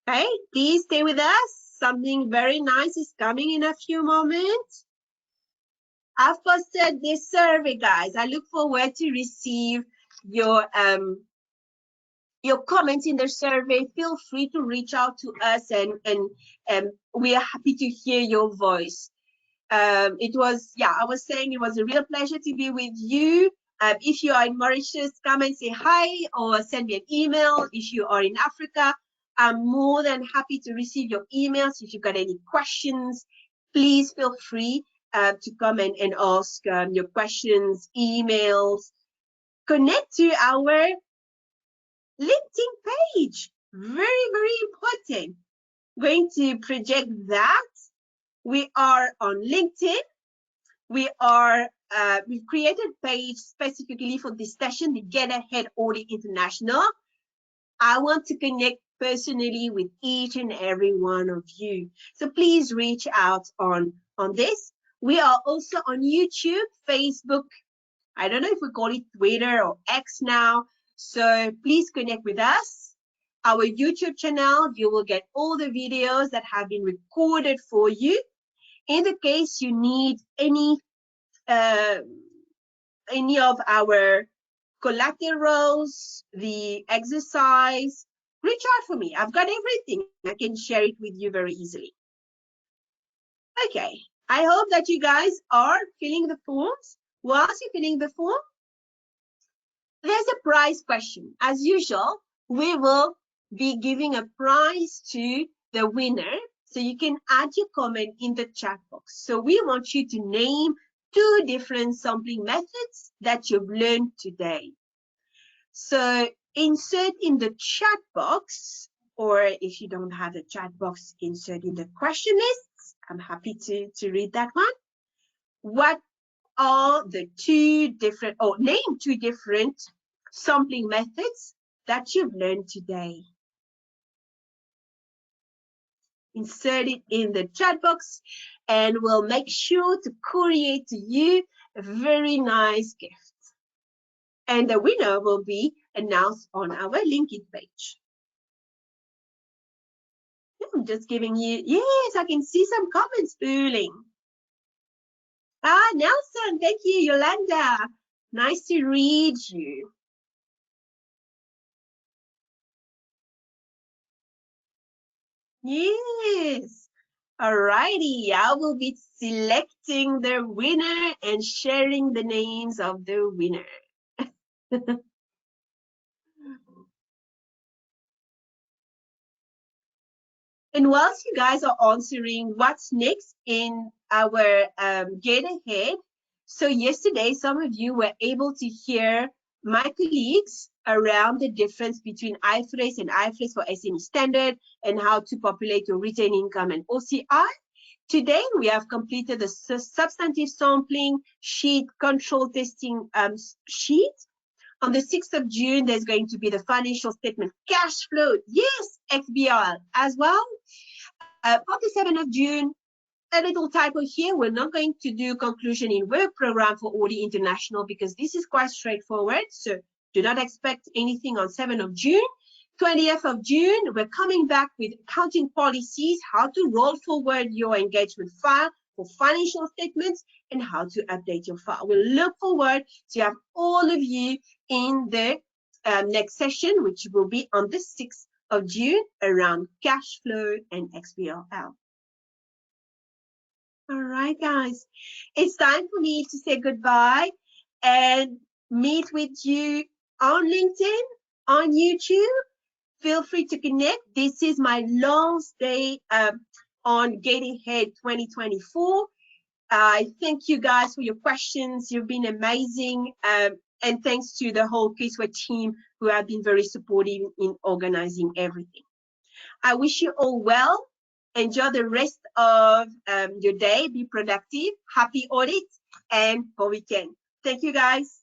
Okay, please stay with us. Something very nice is coming in a few moments. I've posted this survey, guys. I look forward to receive your comments in the survey. Feel free to reach out to us, and we are happy to hear your voice. I was saying it was a real pleasure to be with you. If you are in Mauritius, come and say hi or send me an email. If you are in Africa, I'm more than happy to receive your emails. If you've got any questions, please feel free to come and ask your questions, emails. Connect to our LinkedIn page. Very, very important. Going to project that. We are on LinkedIn. We've created a page specifically for this session, the Get Ahead Audit International. I want to connect personally with each and every one of you. So please reach out on this. We are also on YouTube, Facebook. I don't know if we call it Twitter or X now. So please connect with us. Our YouTube channel, you will get all the videos that have been recorded for you. In the case you need any of our collaterals, the exercise, reach out for me. I've got everything. I can share it with you very easily. Okay, I hope that you guys are filling the forms. Whilst you're filling the form, there's a prize question. As usual, we will be giving a prize to the winner. So you can add your comment in the chat box. So we want you to name 2 different sampling methods that you've learned today. So insert in the chat box, or if you don't have the chat box, insert in the question lists. I'm happy to read that one. What are the 2 different, or name 2 different sampling methods that you've learned today? Insert it in the chat box and we'll make sure to courier to you a very nice gift. And the winner will be announced on our LinkedIn page. I'm just giving you, yes, I can see some comments spooling. Ah, Nelson, thank you, Yolanda. Nice to read you. Yes. Alrighty, I will be selecting the winner and sharing the names of the winner. And whilst you guys are answering what's next in our Get Ahead, so yesterday some of you were able to hear my colleagues around the difference between IFRS and IFRS for SME standard and how to populate your retained income and OCI. Today, we have completed the substantive sampling sheet control testing sheet. On the 6th of June, there's going to be the financial statement cash flow. Yes, XBRL as well. On the 7th of June, a little typo here. We're not going to do conclusion in work program for Audit International because this is quite straightforward. So do not expect anything on 7th of June. 20th of June, we're coming back with accounting policies, how to roll forward your engagement file for financial statements and how to update your file. We look forward to have all of you in the next session, which will be on the 6th of June around cash flow and XBRL. All right, guys, it's time for me to say goodbye and meet with you on LinkedIn, on YouTube. Feel free to connect. This is my last day on Get Ahead 2024. I thank you guys for your questions. You've been amazing. And thanks to the whole Caseware team who have been very supportive in organizing everything. I wish you all well. Enjoy the rest of your day. Be productive. Happy audit and for weekend. Thank you, guys.